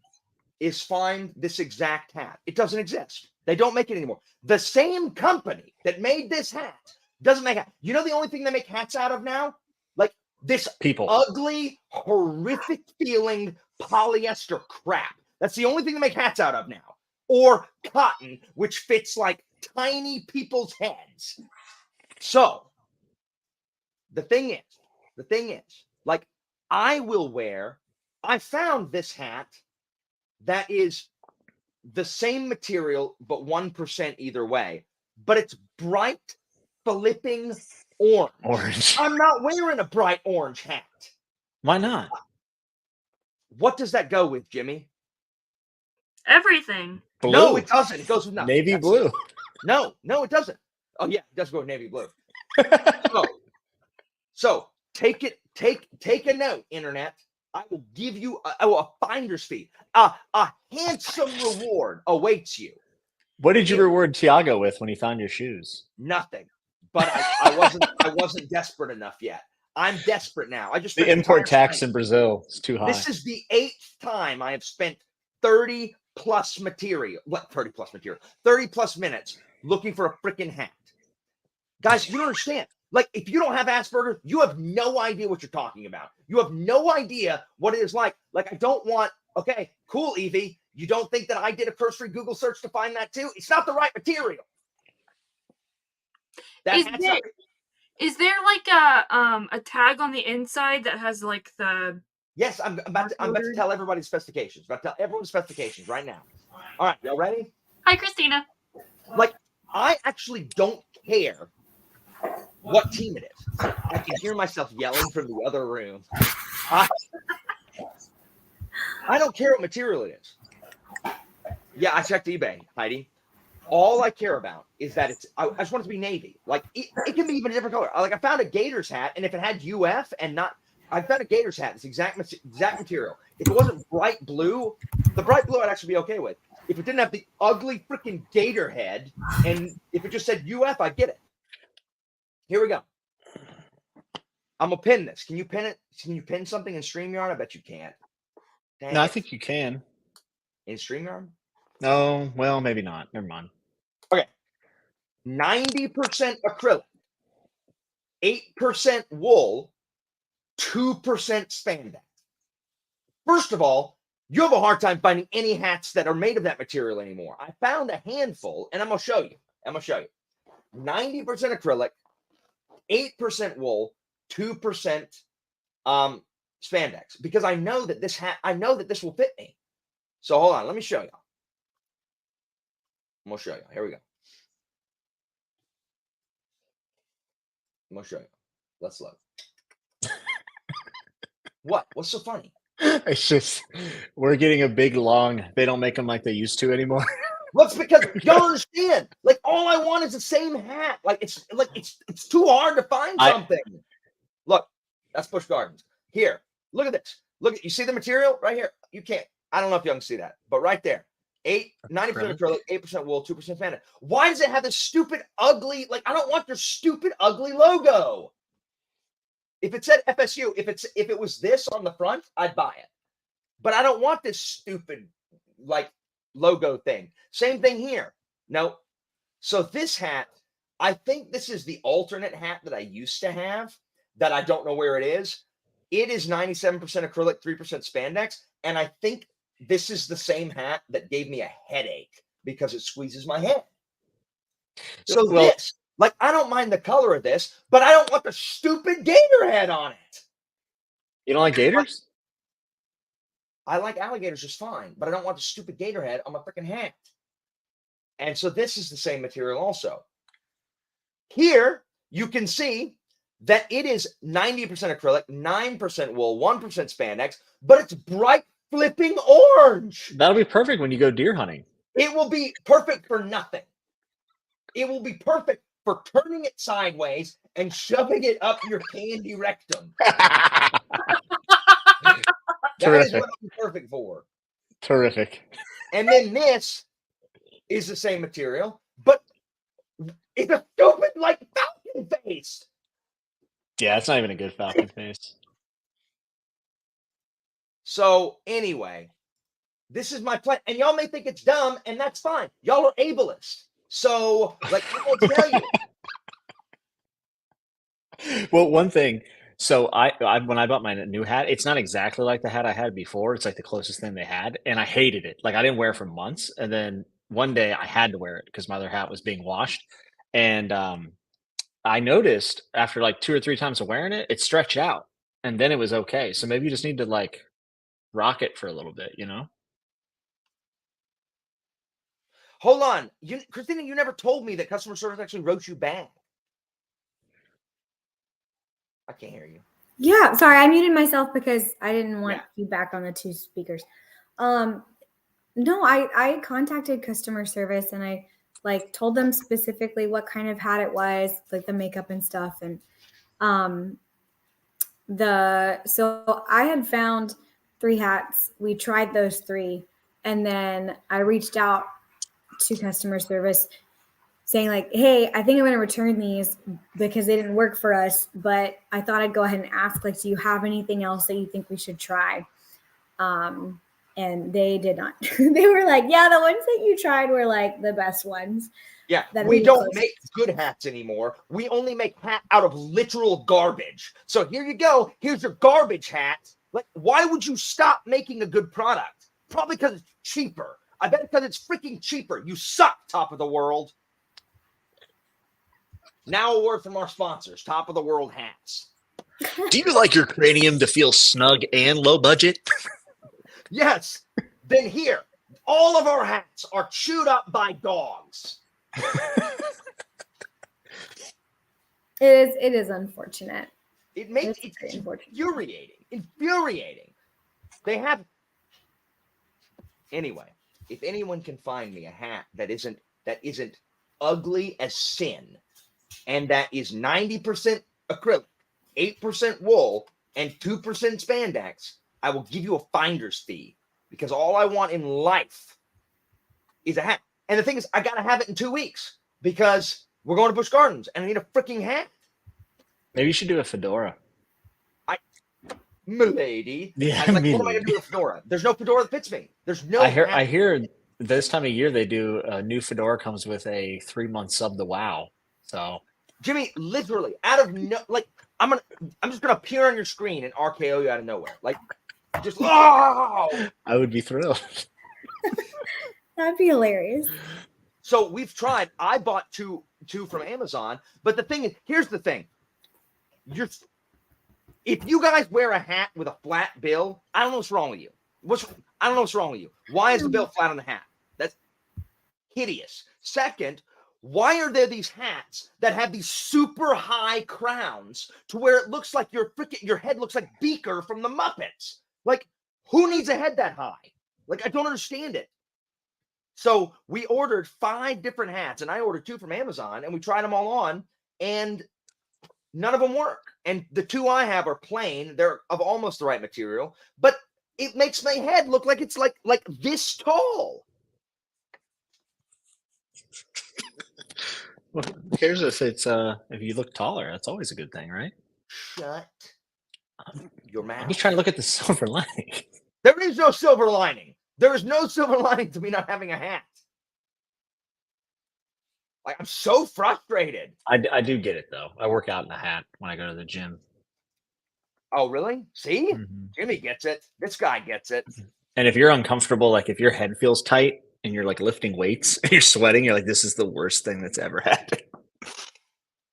is find this exact hat. It doesn't exist. They don't make it anymore. The same company that made this hat doesn't make it. You know the only thing they make hats out of now? this People. ugly, horrific feeling polyester crap. That's the only thing to make hats out of now. Or cotton, which fits like tiny people's heads. So the thing is, like, I found this hat that is the same material, but 1% either way, but it's bright flipping orange. I'm not wearing a bright orange hat. Why not? What does that go with, Jimmy? Everything. Blue. No, it doesn't. It goes with nothing. Navy That's blue. it. No, it doesn't. Oh yeah, it does go with navy blue. So take a note, internet. I will give you a finder's fee. A handsome reward awaits you. What did you reward Tiago with when he found your shoes? Nothing. But I wasn't desperate enough yet. I'm desperate now. I just The spent import entire tax time- in Brazil is too high. This is the 8th time I have spent 30 plus minutes looking for a freaking hat. Guys, you don't understand. Like, if you don't have Asperger's, you have no idea what you're talking about. You have no idea what it is like. Like, I don't want, okay, cool, Evie. You don't think that I did a cursory Google search to find that too? It's not the right material. Is there like a tag on the inside that has like the Yes, I'm about to tell everybody specifications. I'm about to tell everyone specifications right now. All right, y'all ready? Hi, Christina. Like, I actually don't care what team it is. I can hear myself yelling from the other room. I don't care what material it is. Yeah, I checked eBay, Heidi. All I care about is that I just want it to be navy. Like, it can be even a different color. Like, I found a Gators hat, and if it had UF and not, I found a Gators hat. It's exact material. If it wasn't bright blue, the bright blue I'd actually be okay with. If it didn't have the ugly freaking gator head, and if it just said UF, I'd get it. Here we go. I'm gonna pin this. Can you pin it? Can you pin something in StreamYard? I bet you can't. Dang No, I it. think you can. In StreamYard? No, well, maybe not. Never mind. Okay. 90% acrylic, 8% wool, 2% spandex. First of all, you have a hard time finding any hats that are made of that material anymore. I found a handful, and I'm going to show you. 90% acrylic, 8% wool, 2% spandex. Because I know that this will fit me. So hold on, let me show you. I'm going to show you. Here we go. I'm going to show you. Let's load. What? What's so funny? It's just we're getting a big long. They don't make them like they used to anymore. What's because you don't understand? Like, all I want is the same hat. It's too hard to find something. Look, that's Busch Gardens. Here, look at this. You see the material right here? You can't. I don't know if you can see that, but right there. 90% acrylic, 8% wool, 2% spandex. Why does it have this stupid, ugly, I don't want your stupid, ugly logo. If it said FSU, if it was this on the front, I'd buy it. But I don't want this stupid, logo thing. Same thing here. No. So this hat, I think this is the alternate hat that I used to have that I don't know where it is. It is 97% acrylic, 3% spandex. And I think this is the same hat that gave me a headache because it squeezes my head. So this, I don't mind the color of this, but I don't want the stupid gator head on it. You don't like gators? I like alligators just fine, but I don't want the stupid gator head on my freaking hat. And so this is the same material also. Here, you can see that it is 90% acrylic, 9% wool, 1% spandex, but it's bright flipping orange. That'll be perfect when you go deer hunting. It will be perfect for nothing. It will be perfect for turning it sideways and shoving it up your candy rectum. That is what it's perfect for. Terrific. And then this is the same material, but it's a stupid, falcon face. Yeah, it's not even a good falcon face. So anyway, this is my plan. And y'all may think it's dumb, and that's fine. Y'all are ableist. So, I will tell you. Well, one thing. So I when I bought my new hat, it's not exactly like the hat I had before. It's like the closest thing they had, and I hated it. Like I didn't wear it for months, and then one day I had to wear it because my other hat was being washed, and I noticed after like 2 or 3 times of wearing it, it stretched out, and then it was okay. So maybe you just need to like rock it for a little bit, you know? Hold on. Christina, you never told me that customer service actually wrote you back. I can't hear you. Yeah, sorry, I muted myself because I didn't want Yeah. feedback on the 2 speakers. No, I contacted customer service and I like told them specifically what kind of hat it was, like the makeup and stuff. And so I had found 3 hats. We tried those 3, and then I reached out to customer service saying like, hey, I think I'm going to return these because they didn't work for us, but I thought I'd go ahead and ask, like, do you have anything else that you think we should try? And they did not. They were like, yeah, the ones that you tried were like the best ones. Yeah, That'd we be don't close. make good hats anymore. We only make hat out of literal garbage. So here you go. Here's your garbage hat. Like, why would you stop making a good product? Probably because it's cheaper. I bet because it's freaking cheaper. You suck, Top of the World. Now a word from our sponsors, Top of the World Hats. Do you like your cranium to feel snug and low budget? Yes, then here, all of our hats are chewed up by dogs. It is unfortunate. It makes It's very it unfortunate. infuriating. They have anyway. If anyone can find me a hat that isn't ugly as sin, and that is 90% acrylic, 8% wool, and 2% spandex, I will give you a finder's fee because all I want in life is a hat. And the thing is, I gotta have it in 2 weeks because we're going to Busch Gardens and I need a freaking hat. Maybe you should do a fedora. Milady. Yeah, What am I gonna milady. do with a fedora? There's no fedora that fits me. There's no I hat. hear this time of year they do a new fedora comes with a 3-month sub to WoW. So Jimmy, literally, out of no, like, I'm just gonna appear on your screen and RKO you out of nowhere. Like, just oh! I would be thrilled. That'd be hilarious. So we've tried. I bought two from Amazon, but the thing is, here's the thing. If you guys wear a hat with a flat bill, I don't know what's wrong with you. I don't know what's wrong with you. Why is the bill flat on the hat? That's hideous. Second, why are there these hats that have these super high crowns to where it looks like your head looks like Beaker from the Muppets? Like, who needs a head that high? Like, I don't understand it. So we ordered 5 different hats, and I ordered 2 from Amazon, and we tried them all on, and none of them work. And the 2 I have are plain. They're of almost the right material, but it makes my head look like it's like this tall. Well, who cares if it's if you look taller? That's always a good thing, right? Shut your mouth. I'm just trying to look at the silver lining. There is no silver lining. There is no silver lining to me not having a hat. Like, I'm so frustrated. I do get it though. I work out in a hat when I go to the gym. Oh, really? See? Mhm. Jimmy gets it. This guy gets it. And if you're uncomfortable, like if your head feels tight and you're like lifting weights and you're sweating, you're like, this is the worst thing that's ever happened.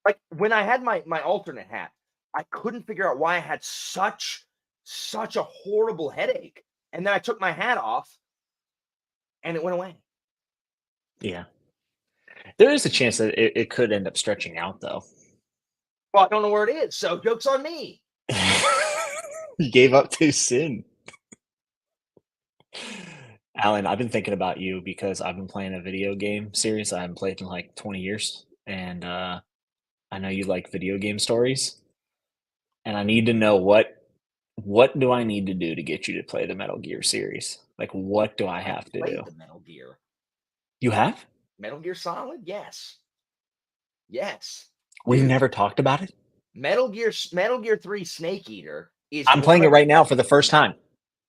Like, when I had my alternate hat, I couldn't figure out why I had such a horrible headache. And then I took my hat off and it went away. Yeah. There is a chance that it could end up stretching out though. Well, I don't know where it is. So joke's on me. You gave up too soon. Alan, I've been thinking about you because I've been playing a video game series I haven't played in like 20 years. And I know you like video game stories. And I need to know what do I need to do to get you to play the Metal Gear series? Like, what do I have to Played do? the Metal Gear. You have? Metal Gear Solid? Yes. Yes. We've Dude. never talked about it? Metal Gear 3 Snake Eater is I'm playing it one of- right now for the first time.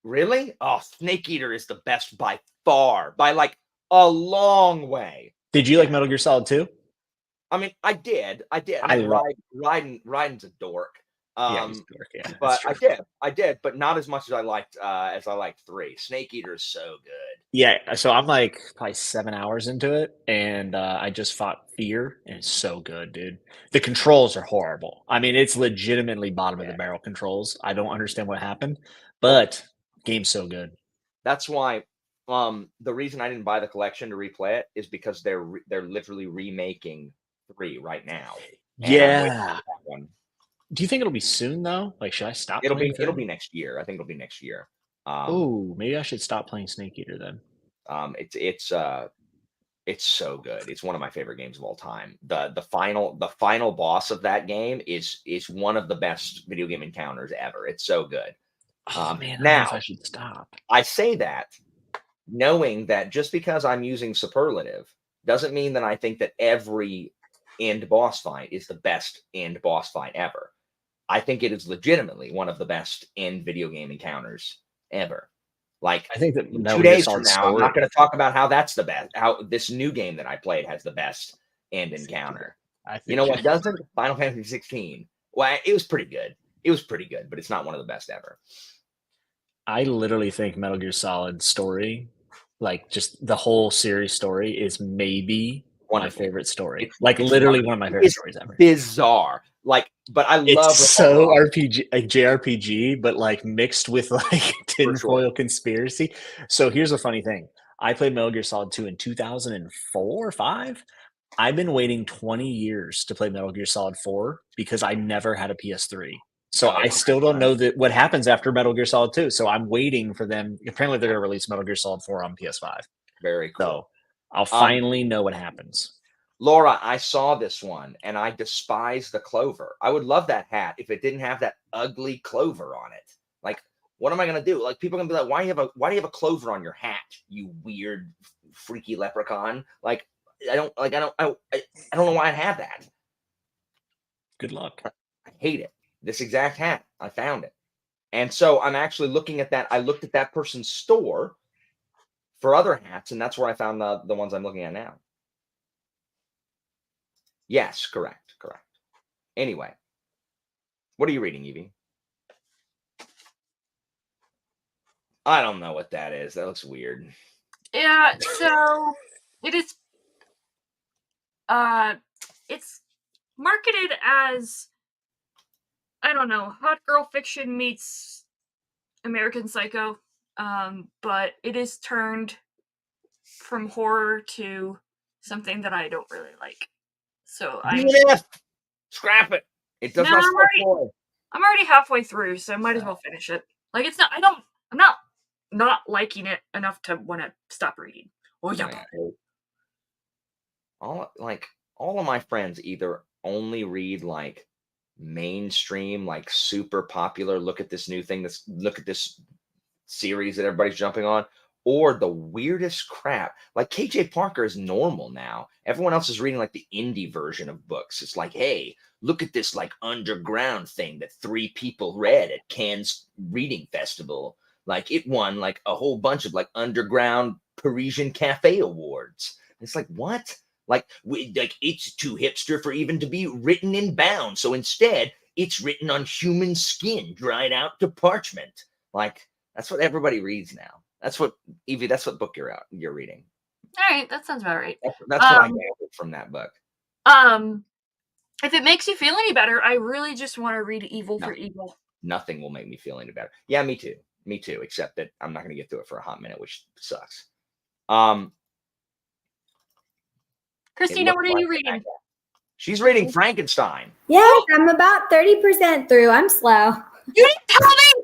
Really? Oh, Snake Eater is the best by far, by like a long way. Did you like Metal Gear Solid 2? I mean, I did. I love- Raiden's a dork. Yeah, he's a dork. Yeah, that's But true. I did, but not as much as I liked 3. Snake Eater is so good. Yeah, so I'm like probably 7 hours into it, and I just fought Fear, and it's so good, dude. The controls are horrible. I mean, it's legitimately bottom of the Yeah. barrel controls. I don't understand what happened, Well, but game's so good. that's why the reason I didn't buy the collection to replay it is because they're literally remaking 3 right now, and I'm waiting Yeah. for that one. Do you think it'll be soon though? Like, should I stop playing It'll 3? be next year. I think it'll be next year. Oh, maybe I should stop playing Snake Eater then. It's so good. It's one of my favorite games of all time. The final boss of that game is one of the best video game encounters ever. It's so good. Oh man, I don't know Now if I should stop. I say that knowing that just because I'm using superlative doesn't mean that I think that every end boss fight is the best end boss fight ever. I think it is legitimately one of the best end video game encounters ever. Like I think that in Metal 2 Gear days from Solid now, I'm not Story. going to talk about how that's the best. How this new game that I played has the best end encounter. I think You know what doesn't? Final Fantasy 16. Well, it was pretty good. It was pretty good, but it's not one of the best ever. I literally think Metal Gear Solid Story, like just the whole series story, is maybe my Wonderful. favorite story. It's Like it's literally wonderful. one of my favorite It's stories ever. bizarre. Like, but I love It's so Revolver. RPG, like JRPG, but like mixed with like tinfoil conspiracy. So here's a funny thing. I played Metal Gear Solid 2 in 2004 or 5. I've been waiting 20 years to play Metal Gear Solid 4 because I never had a PS3. So Oh, I yeah. still don't know that what happens after Metal Gear Solid 2. So I'm waiting for them. Apparently, they're going to release Metal Gear Solid 4 on PS5. Very cool. So I'll finally know what happens. Laura, I saw this one and I despise the clover. I would love that hat if it didn't have that ugly clover on it. Like, what am I gonna do? Like, people are gonna be like, why do you have a clover on your hat, you weird, freaky leprechaun? Like, I don't know why I have that. Good luck. I hate it. This exact hat. I found it. And so I'm actually looking at that. I looked at that person's store for other hats, and that's where I found the ones I'm looking at now. Yes, correct. Anyway, what are you reading, Evie? I don't know what that is. That looks weird. Yeah, so it is it's marketed as, I don't know, hot girl fiction meets American Psycho. But it is turned from horror to something that I don't really like. So DNF! Scrap it. It does No, not I'm score already- joy. I'm already halfway through, so I might as well finish it. Like, it's not, I'm not liking it enough to want to stop reading. Oh yeah. Man. All of my friends either only read like mainstream, like super popular, look at this new thing, look at this series that everybody's jumping on, or the weirdest crap. Like KJ Parker is normal now. Everyone else is reading like the indie version of books. It's like, hey, look at this like underground thing that 3 people read at Cannes Reading Festival. Like it won like a whole bunch of like underground Parisian cafe awards. It's like, what? Like it's too hipster for even to be written in bound. So instead, it's written on human skin, dried out to parchment. Like that's what everybody reads now. That's what Evie. That's what book you're reading. All right, that sounds about right. That's what I gathered from that book. If it makes you feel any better, I really just want to read Evil for Evil. Nothing will make me feel any better. Yeah, me too. Me too. Except that I'm not going to get through it for a hot minute, which sucks. Christina, what are you reading? She's reading Frankenstein. Yes, I'm about 30% through. I'm slow. You didn't tell me.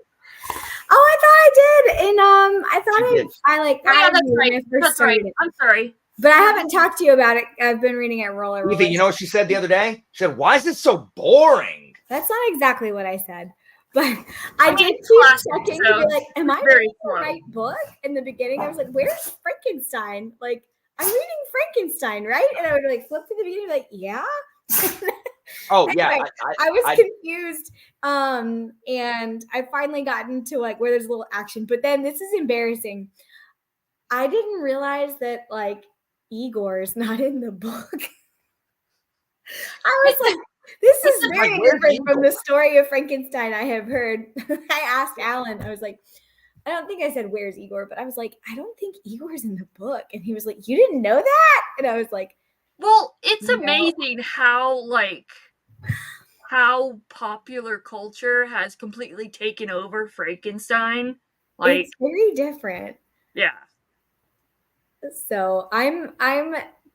Oh, I thought I did. And I thought She did. I like Oh, yeah, added that's you when right. I first That's right. started it. I'm sorry. But I haven't talked to you about it. I've been reading it roller. Evie, you know what she said the other day? She said, "Why is this so boring?" That's not exactly what I said. But I mean, did it's keep classic, checking so to be like, am I very reading the slow. right book? In the beginning, I was like, where's Frankenstein? Like, I'm reading Frankenstein, right? And I would like flip to the beginning, like, yeah. Oh yeah, Anyway, I was confused. And I finally gotten to like where there's a little action. But then this is embarrassing. I didn't realize that like Igor is not in the book. I was like, This It's is like, very where's different from the Igor? story of Frankenstein I have heard. I asked Alan, I was like, I don't think I said, where's Igor? But I was like, I don't think Igor's in the book. And he was like, you didn't know that? And I was like, well, it's No. amazing how popular culture has completely taken over Frankenstein. Like, it's very different. yeah. So I'm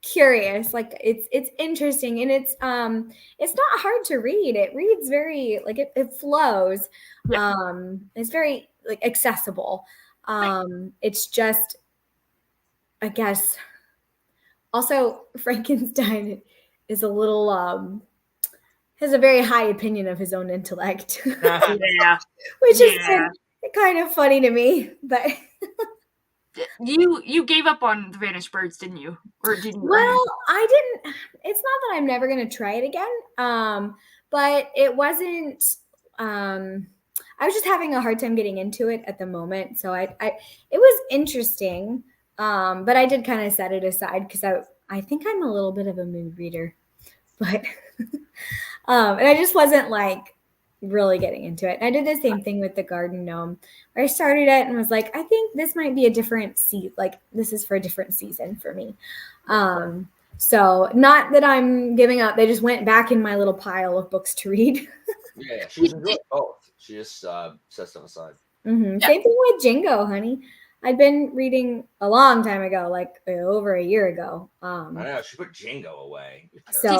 curious. Like it's interesting and it's not hard to read. It reads very like it flows. Yeah. It's very like accessible. It's just I guess also Frankenstein is a little has a very high opinion of his own intellect. Yeah. Which is Yeah. kind of funny to me, but You gave up on the Vanished Birds, didn't you? Or did you? well, I didn't. It's not that I'm never going to try it again. But it wasn't. I was just having a hard time getting into it at the moment. So it was interesting. But I did kind of set it aside because I think I'm a little bit of a mood reader, but and I just wasn't like really getting into it. And I did the same thing with the Garden Gnome, where I started it and was like, I think this might be a different like this is for a different season for me. So not that I'm giving up. They just went back in my little pile of books to read. Yeah, she's enjoying both. She just sets them aside. Same thing with Jingo, honey. I'd been reading a long time ago, like over a year ago. I know she put Jingo away. So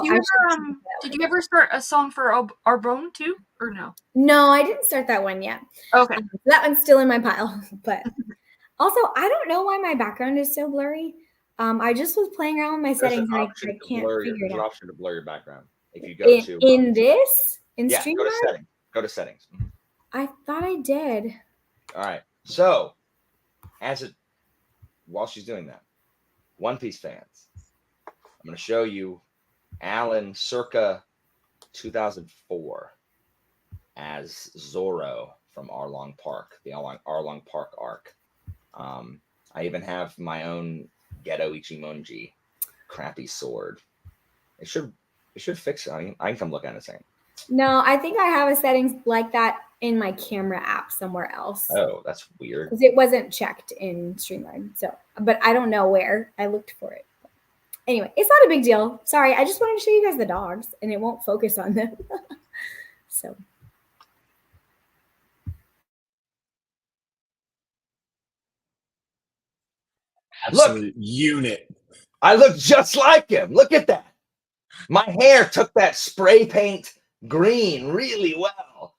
Did you ever start a song for Arbonne too, or no? No, I didn't start that one yet. Okay. That one's still in my pile. But also, I don't know why my background is so blurry. I just was playing around with my settings and I can't figure it There's an out. option to blur your background if you go to in this in yeah, StreamYard. go to settings. Go to settings. I thought I did. All right. So, while she's doing that, One Piece fans, I'm going to show you Alan circa 2004 as Zoro from Arlong Park, the Arlong Park arc. I even have my own Geto Ichimonji crappy sword. It should fix it. I can come look at it a second. No, I think I have a settings like that in my camera app somewhere else. Oh, that's weird. Because it wasn't checked in StreamYard. So, but I don't know where. I looked for it. Anyway, it's not a big deal. Sorry, I just wanted to show you guys the dogs, and it won't focus on them. So. Absolute unit. I look just like him. Look at that. My hair took that spray paint green really well.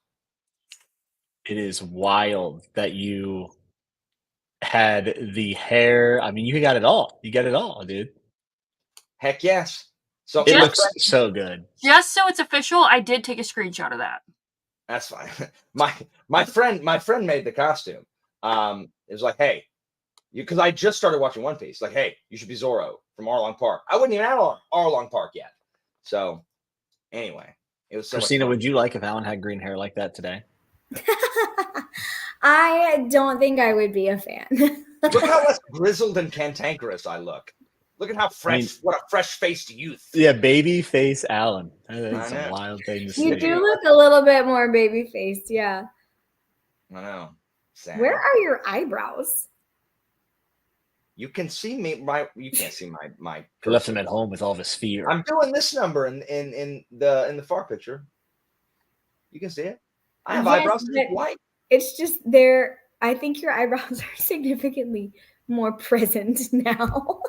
It is wild that you had the hair. I mean, you got it all. You got it all, dude. Heck yes. So It looks so good. Just so it's official, I did take a screenshot of that. that's fine. My friend made the costume. It was like, hey, because I just started watching One Piece. Like, hey, you should be Zoro from Arlong Park. I wouldn't even have Arlong Park yet. So anyway, it was so Christina, would you like if Alan had green hair like that today? I don't think I would be a fan. Look how less grizzled and cantankerous I look. Look at how fresh, what a fresh-faced youth. Yeah, baby face Alan. That's I a know. wild thing to You say. do look a little bit more baby faced, yeah. I know. Sad. Where are your eyebrows? You can see me. You can't see my. He left him at home with all of his fear. I'm doing this number in the far picture. You can see it. I have Yes, eyebrows that are but- white. It's just there. I think your eyebrows are significantly more present now.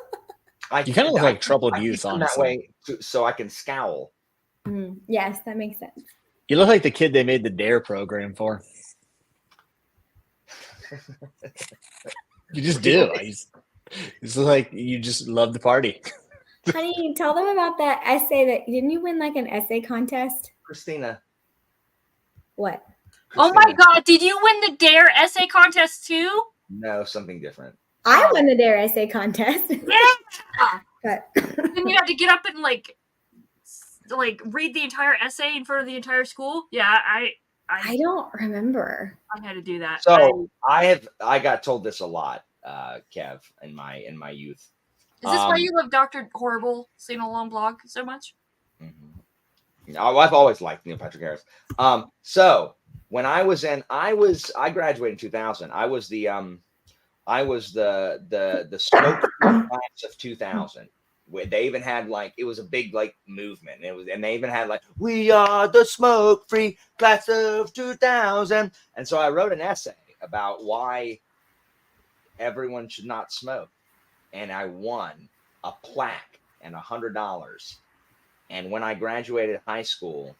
You kind of look like troubled I keep youth, them that honestly. way so I can scowl. Yes, that makes sense. You look like the kid they made the Dare program for. You just do. It's like you just love the party. Honey, tell them about that essay that didn't you win like an essay contest? Christina. What? Oh my Christina. god, did you win the Dare essay contest too? No, something different. I won the Dare essay contest. Yeah. But Then you had to get up and like read the entire essay in front of the entire school. Yeah, I don't remember. I had to do that. So I got told this a lot, Kev, in my youth. Is this why you love Dr. Horrible Sing Along blog so much? Mhm. I've always liked Neil Patrick Harris. So when I graduated in 2000. I was the smoke class of 2000. They even had like, it was a big like movement. And they even had like, we are the smoke free class of 2000. And so I wrote an essay about why everyone should not smoke. And I won a plaque and $100. And when I graduated high school,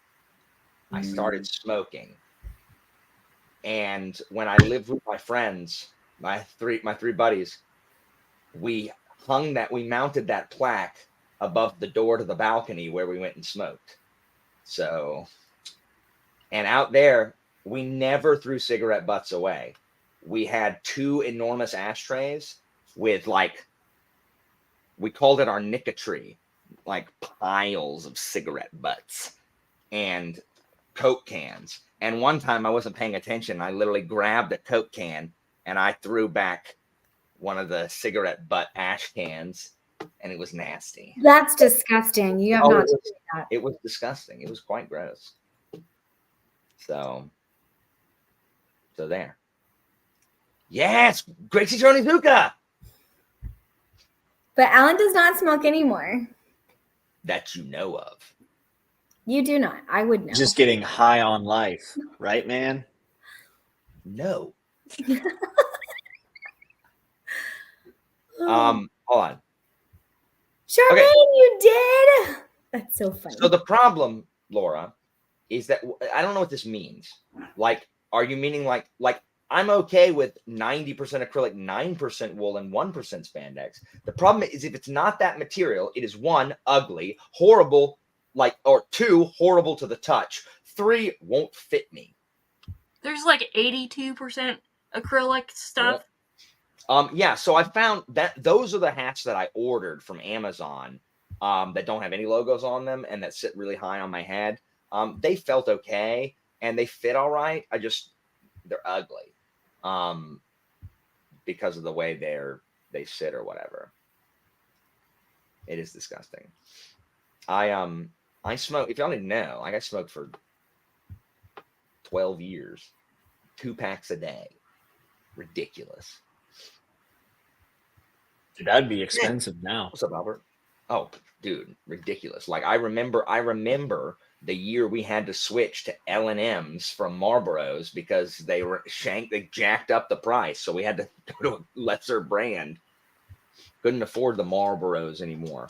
I started smoking. And when I lived with my friends, my three buddies, we mounted that plaque above the door to the balcony where we went and smoked. So, and out there, we never threw cigarette butts away. We had 2 enormous ashtrays with like, we called it our nicotry, like piles of cigarette butts and Coke cans. And one time I wasn't paying attention. I literally grabbed a Coke can and I threw back one of the cigarette butt ash cans, and it was nasty. That's disgusting. You have not to do that. It was disgusting. It was quite gross. So there. Yes, Gracie Tronizuka. But Alan does not smoke anymore. That you know of. You do not. I would know. Just getting high on life, right, man? No. Hold on. Charmaine, Okay. you did. That's so funny. So the problem, Laura, is that I don't know what this means. Like, are you meaning like I'm okay with 90% acrylic, 9% wool, and 1% spandex. The problem is if it's not that material, it is 1, ugly, horrible, or 2, horrible to the touch. 3, won't fit me. There's like 82% acrylic stuff. Yeah, so I found that those are the hats that I ordered from Amazon that don't have any logos on them and that sit really high on my head. They felt okay and they fit all right. They're ugly because of the way they sit or whatever. It is disgusting. I smoke, if y'all didn't know, I smoked for 12 years, 2 packs a day. Ridiculous. Dude, that'd be expensive now. What's up, Albert? Oh, dude, ridiculous. Like I remember the year we had to switch to L&M's from Marlboro's because they jacked up the price. So we had to go to a lesser brand. Couldn't afford the Marlboro's anymore.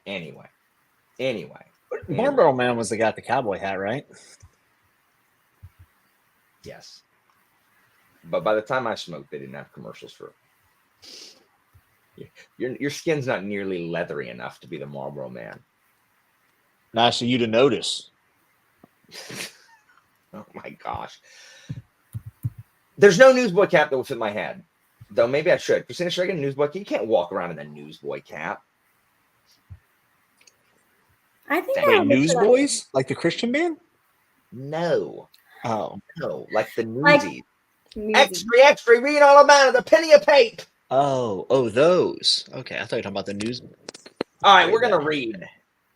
Anyway. Marlboro Man was the guy with the cowboy hat, right? Yes. But by the time I smoked, they didn't have commercials for it. Your skin's not nearly leathery enough to be the Marlboro Man. Nice of you to notice. Oh my gosh. There's no newsboy cap that will fit my head. Though maybe I should. Christina, should I get a newsboy cap? You can't walk around in a newsboy cap. I think Wait, I would Newsboys? Like the Christian band? No. Oh. No. Like the Like- newsies. Music. Extra, read all about it. The penny of pape. Oh, those. Okay, I thought you were talking about the news. All right, we're gonna read.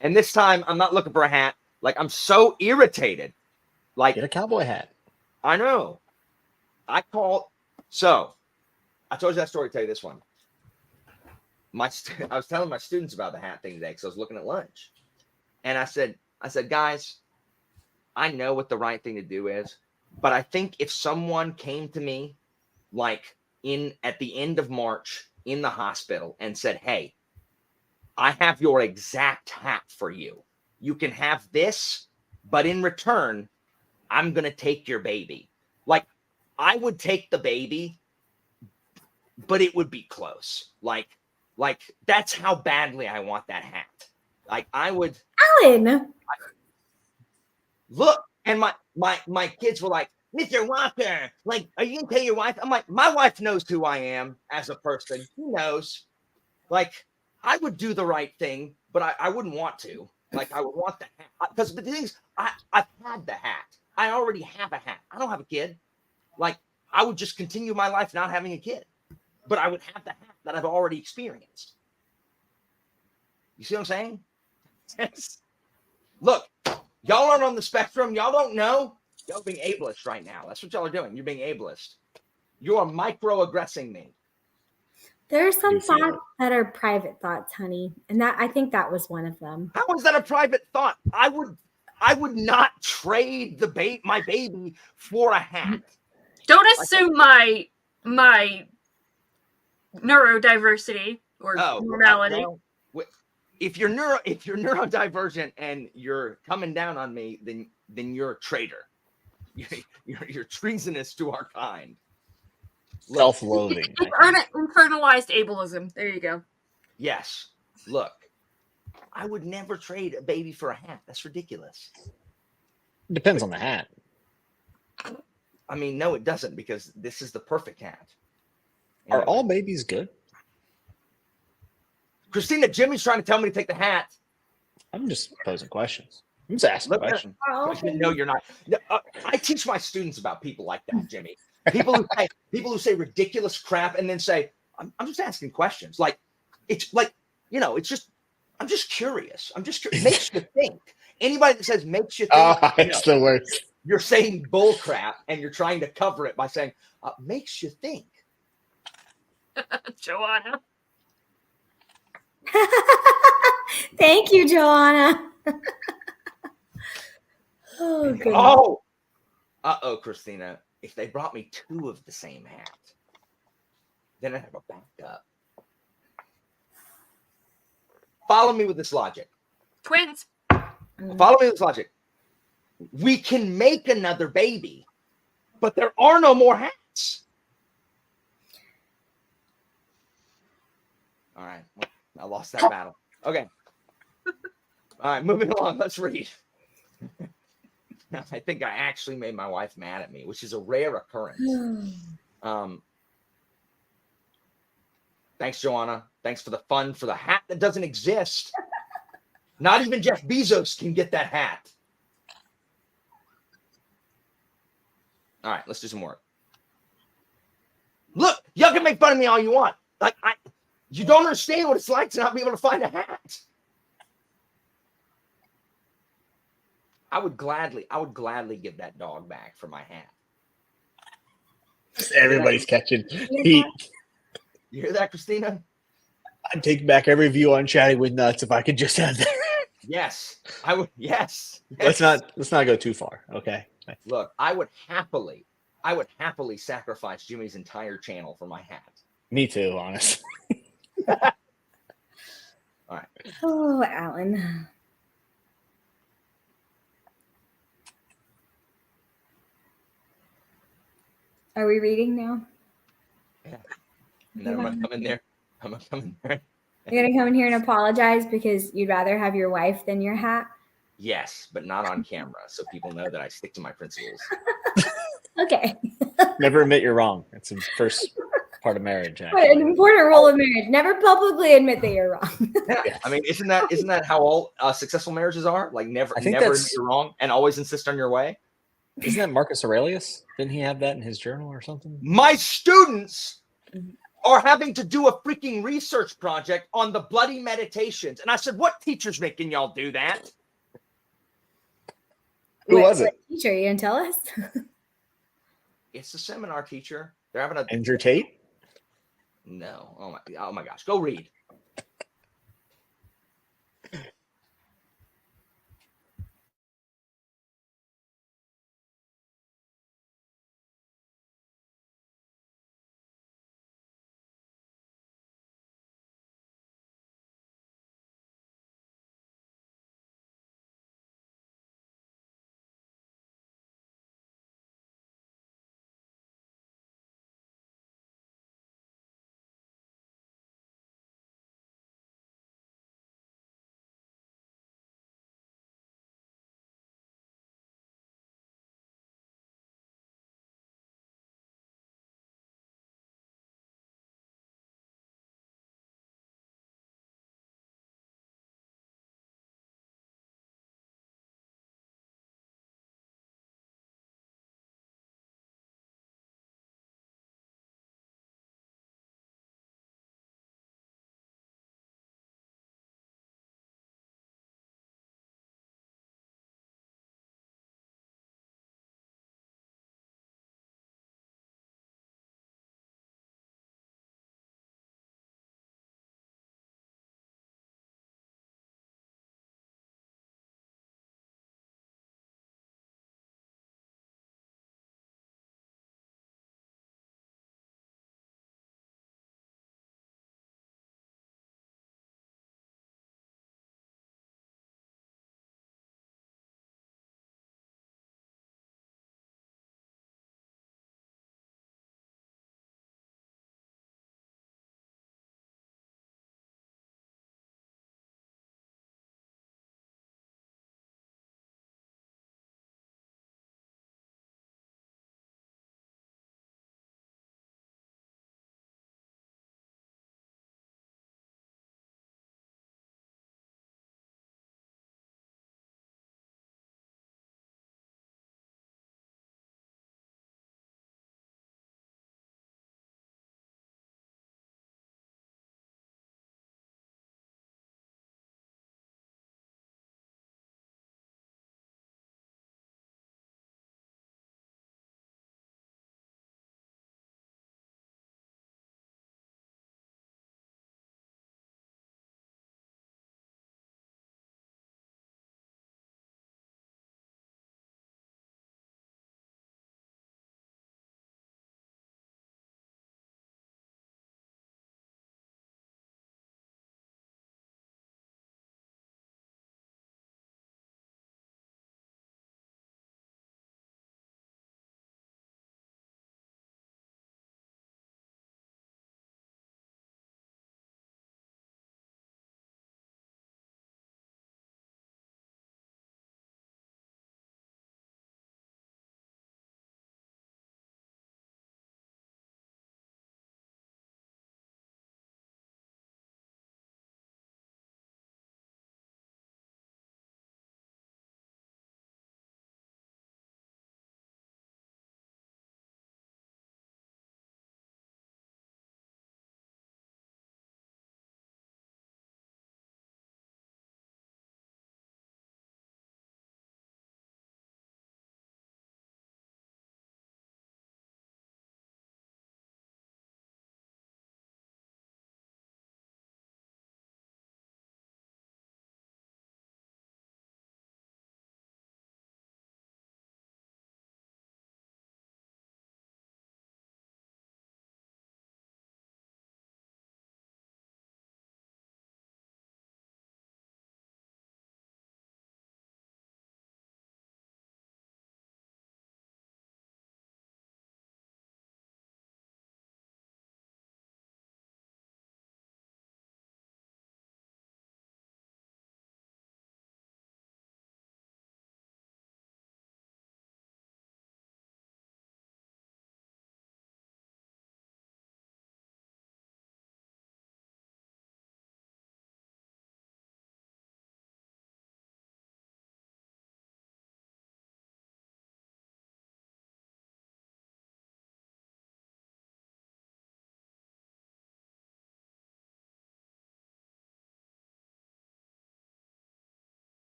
And this time I'm not looking for a hat. Like I'm so irritated. Like Get a cowboy hat. I know. So I told you that story, tell you this one. I was telling my students about the hat thing today because I was looking at lunch. And I said, guys, I know what the right thing to do is, but I think if someone came to me like at the end of March in the hospital and said, hey, I have your exact hat for you. You can have this, but in return, I'm going to take your baby. Like, I would take the baby, but it would be close. Like that's how badly I want that hat. Like, I would Alan. look, and my kids were like, Mr. Walker, like, are you going to tell your wife? I'm like, my wife knows who I am as a person. She knows. Like, I would do the right thing, but I wouldn't want to. Like, I would want the hat. Because the thing is, I've had the hat. I already have a hat. I don't have a kid. Like, I would just continue my life not having a kid. But I would have the hat that I've already experienced. You see what I'm saying? Yes. Look, y'all aren't on the spectrum. Y'all don't know. Y'all are being ableist right now. That's what y'all are doing. You're being ableist. You are microaggressing me. There are some You feel thoughts it. that are private thoughts, honey, and I think that was one of them. How is that a private thought? I would not trade my baby for a hat. Don't assume my neurodiversity or normality. Well, if you're neurodivergent and you're coming down on me, then you're a traitor. You're treasonous to our kind. Look, Self-loathing. Internalized ableism. There you go. yes. Look, I would never trade a baby for a hat. That's ridiculous. Depends on the hat. I mean, no, it doesn't, because this is the perfect hat. Are Anyway. all babies good? Christina, Jimmy's trying to tell me to take the hat. I'm just posing questions. I'm just asking Look, questions. no, you're not. No, I teach my students about people like that, Jimmy. People who say ridiculous crap and then say, "I'm just asking questions." Like, it's like, it's just. I'm just curious. Makes you think. Anybody that says makes you think, Oh, it's the worst. you're saying bull crap and you're trying to cover it by saying makes you think. Joanna. Thank you, Joanna. Oh, And goodness. Oh, Christina. If they brought me two of the same hat, then I'd have a backup. Follow me with this logic. Twins. Follow me with this logic. We can make another baby, but there are no more hats. All right. I lost that battle. Okay. All right, moving along. Let's read. I think I actually made my wife mad at me, which is a rare occurrence. Thanks, Joanna. Thanks for the fun for the hat that doesn't exist. Not even Jeff Bezos can get that hat. All right, let's do some work. Look, y'all can make fun of me all you want. You don't understand what it's like to not be able to find a hat. I would gladly give that dog back for my hat. Everybody's catching heat. You hear that, Christina? I'd take back every view on Chatting with Nuts if I could just have that. Yes, I would. Yes. Let's not go too far. Okay. Look, I would happily sacrifice Jimmy's entire channel for my hat. Me too, honestly. All right. Oh, Alan. Are we reading now? Yeah. And then I'm gonna come in there. You're gonna come in here and apologize because you'd rather have your wife than your hat? Yes, but not on camera, so people know that I stick to my principles. Okay. Never admit you're wrong. It's the first part of marriage. But Actually. an important rule of marriage: never publicly admit that you're wrong. Yeah, I mean, isn't that how all successful marriages are? Like never admit you're wrong and always insist on your way. Isn't that Marcus Aurelius? Didn't he have that in his journal or something? My students are having to do a freaking research project on the bloody meditations, and I said, "What teacher's making y'all do that?" Who was it? Teacher, you didn't tell us? It's the seminar teacher. They're having a Andrew Tate? No. Oh my gosh. Go read.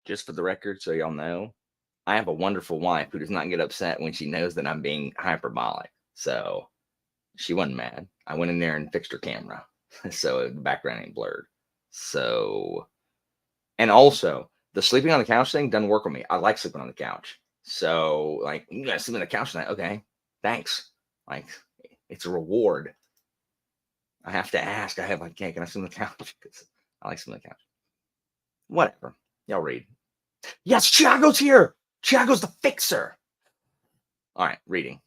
just for the record, so y'all know, I have a wonderful wife who does not get upset when she knows that I'm being hyperbolic. So she wasn't mad. I went in there and fixed her camera, so the background ain't blurred. So, and also the sleeping on the couch thing doesn't work with me. I like sleeping on the couch. So, like, you gotta sleep on the couch tonight. Okay, thanks. Like, it's a reward. I have to ask. I have like, hey, can I sleep on the couch? Because I like sleeping on the couch. Whatever. Y'all read. Yes, Chiago's here. Chiago's the fixer. All right, reading.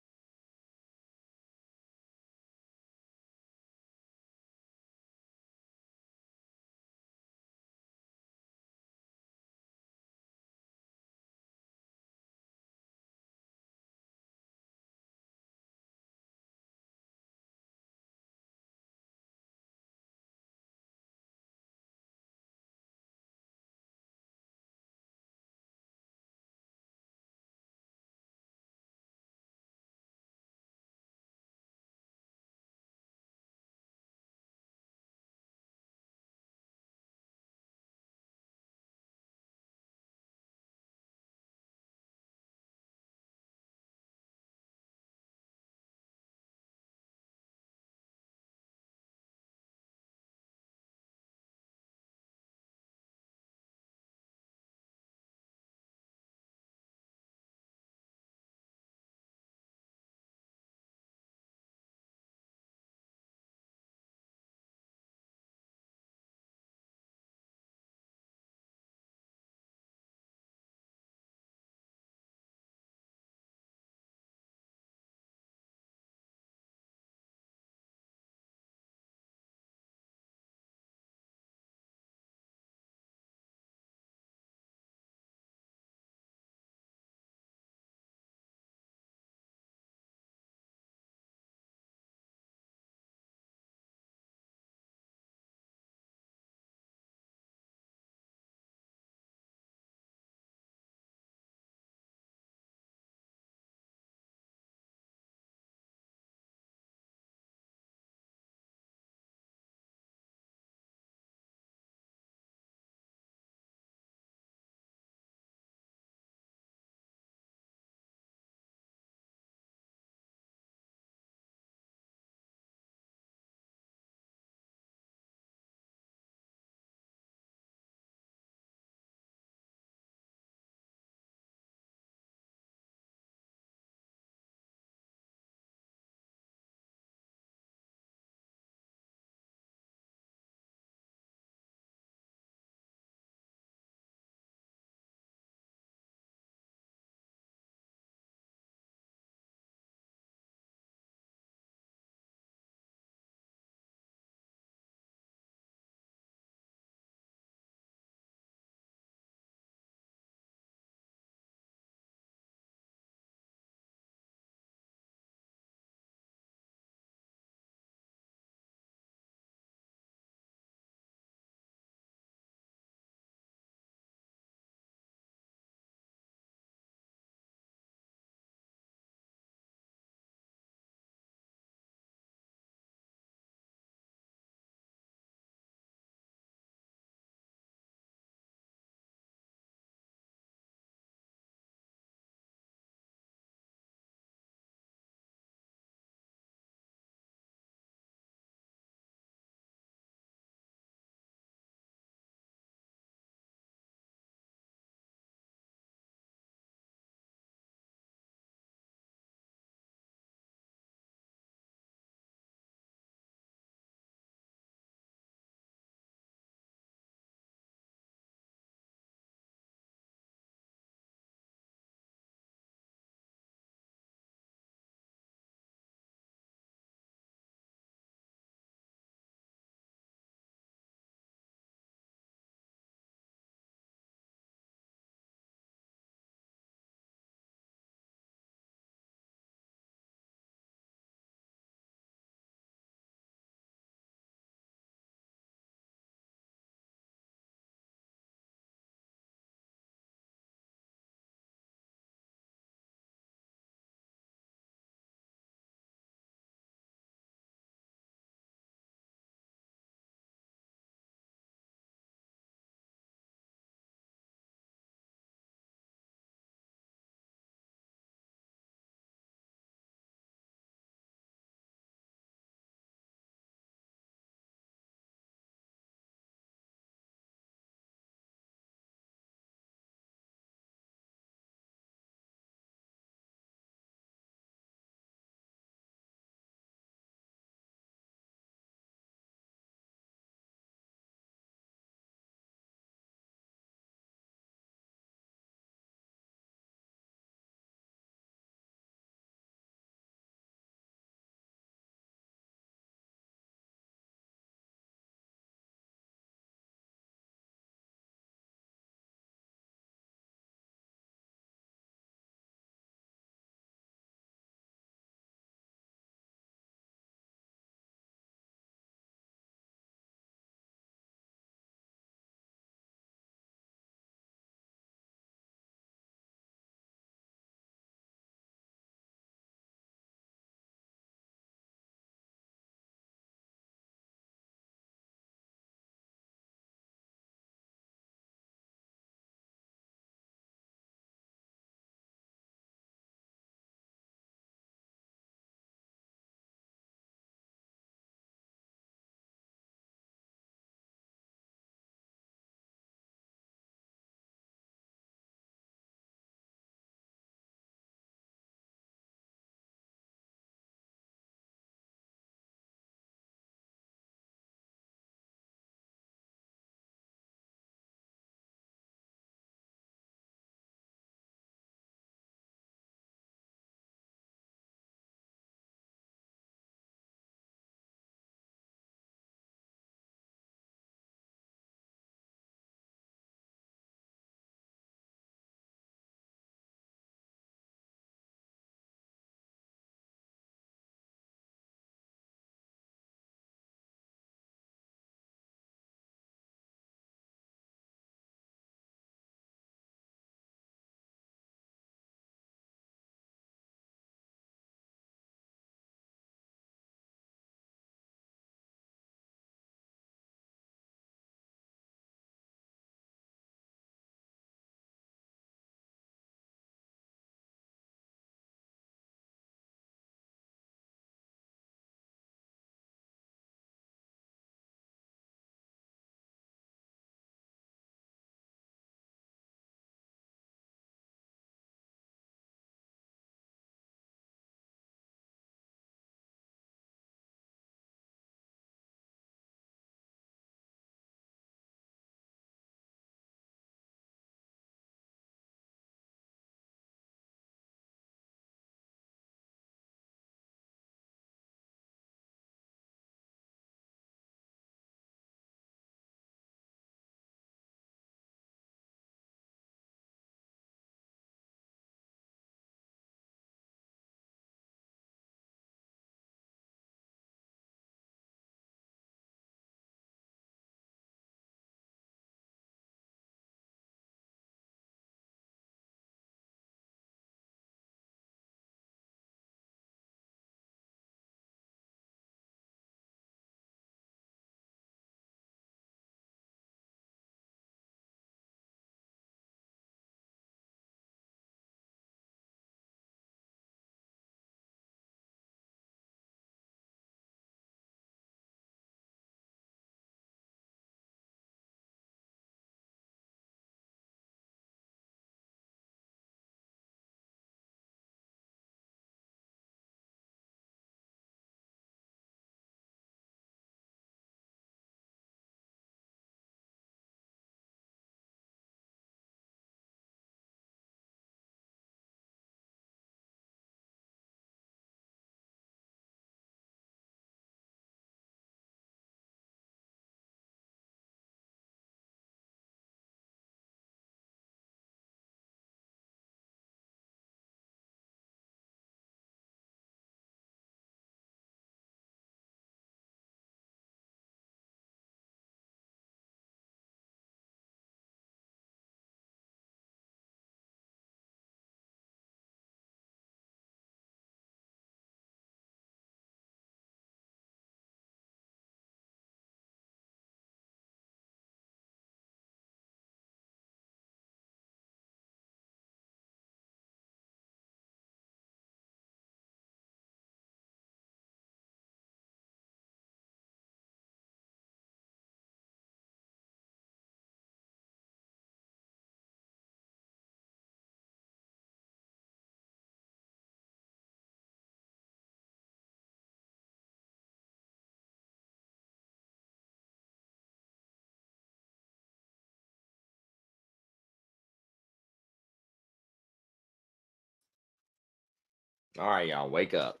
All right, y'all, wake up.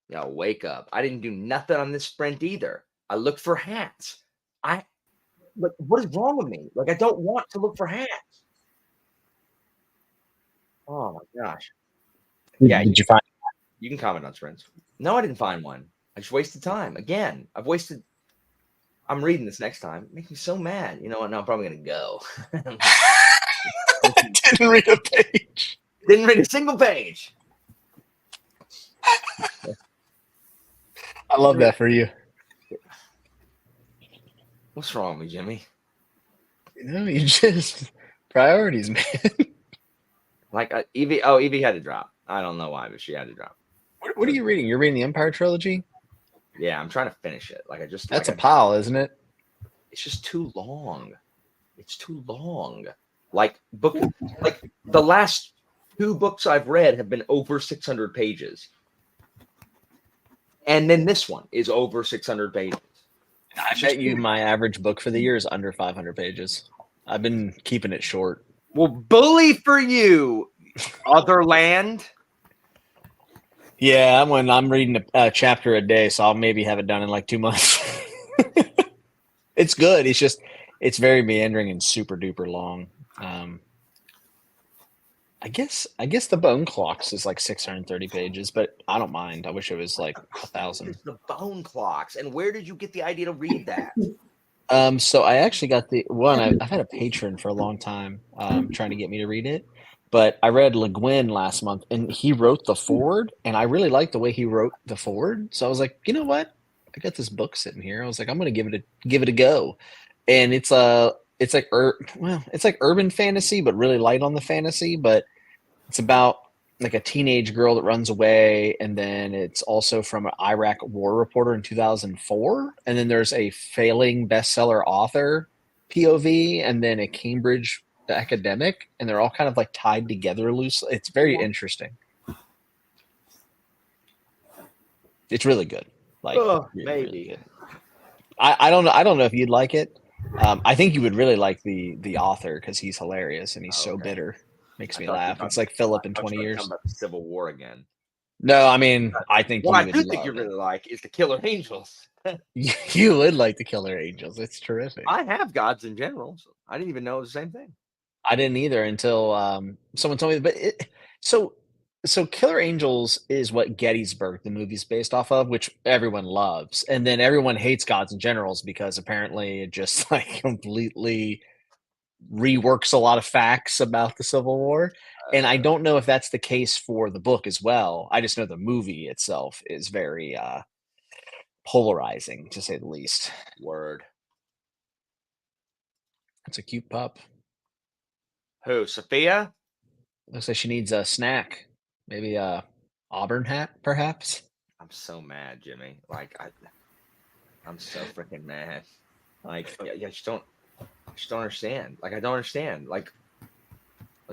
Y'all, wake up. I didn't do nothing on this sprint either. I looked for hats. Like, what is wrong with me? Like, I don't want to look for hats. Oh my gosh. Yeah, Did you find? you can comment on sprints. No, I didn't find one. I just wasted time. Again, I'm reading this next time. It makes me so mad. You know what? Now I'm probably going to go. Didn't read a page. Didn't read a single page. I love that for you. What's wrong with me, Jimmy? You know, you just priorities, man. Like, Evie had to drop. I don't know why, but she had to drop. What are you reading? You're reading the Empire trilogy? Yeah, I'm trying to finish it. That's a pile, isn't it? It's just too long. It's too long. Like the last 2 books I've read have been over 600 pages. And then this one is over 600 pages. I bet you my average book for the year is under 500 pages. I've been keeping it short. Well, bully for you, Otherland. Yeah, I'm reading a chapter a day, so I'll maybe have it done in like 2 months. It's good. It's very meandering and super duper long. I guess the Bone Clocks is like 630 pages, but I don't mind. I wish it was like 1,000. It's the Bone Clocks. And where did you get the idea to read that? So I actually got the one. I've had a patron for a long time, trying to get me to read it. But I read Le Guin last month, and he wrote the forward, and I really liked the way he wrote the forward. So I was like, you know what? I got this book sitting here. I was like, I'm gonna give it a go. And it's like urban fantasy, but really light on the fantasy. But it's about like a teenage girl that runs away, and then it's also from an Iraq war reporter in 2004, and then there's a failing bestseller author POV, and then a Cambridge academic, and they're all kind of like tied together loosely. It's very interesting. It's really good. Like really, maybe. really good. I don't know if you'd like it. I think you would really like the author because he's hilarious and he's so Okay. bitter. Makes I me thought you laugh. were It's like Philip in I thought 20 you were years. talking about the Civil War again. No, I mean, I think What you I would do think you love it. really like is the Killer Angels. You would like the Killer Angels. It's terrific. I have Gods in General. So I didn't even know it was the same thing. I didn't either until someone told me. But so Killer Angels is what Gettysburg, the movie's based off of, which everyone loves, and then everyone hates Gods and Generals because apparently it just like completely reworks a lot of facts about the Civil War. And I don't know if that's the case for the book as well. I just know the movie itself is very polarizing, to say the least. Word. It's a cute pup. Who? Sophia? Looks like she needs a snack. Maybe a Auburn hat, perhaps. I'm so mad, Jimmy. Like I'm so freaking mad. Like I just don't understand. Like I don't understand. Like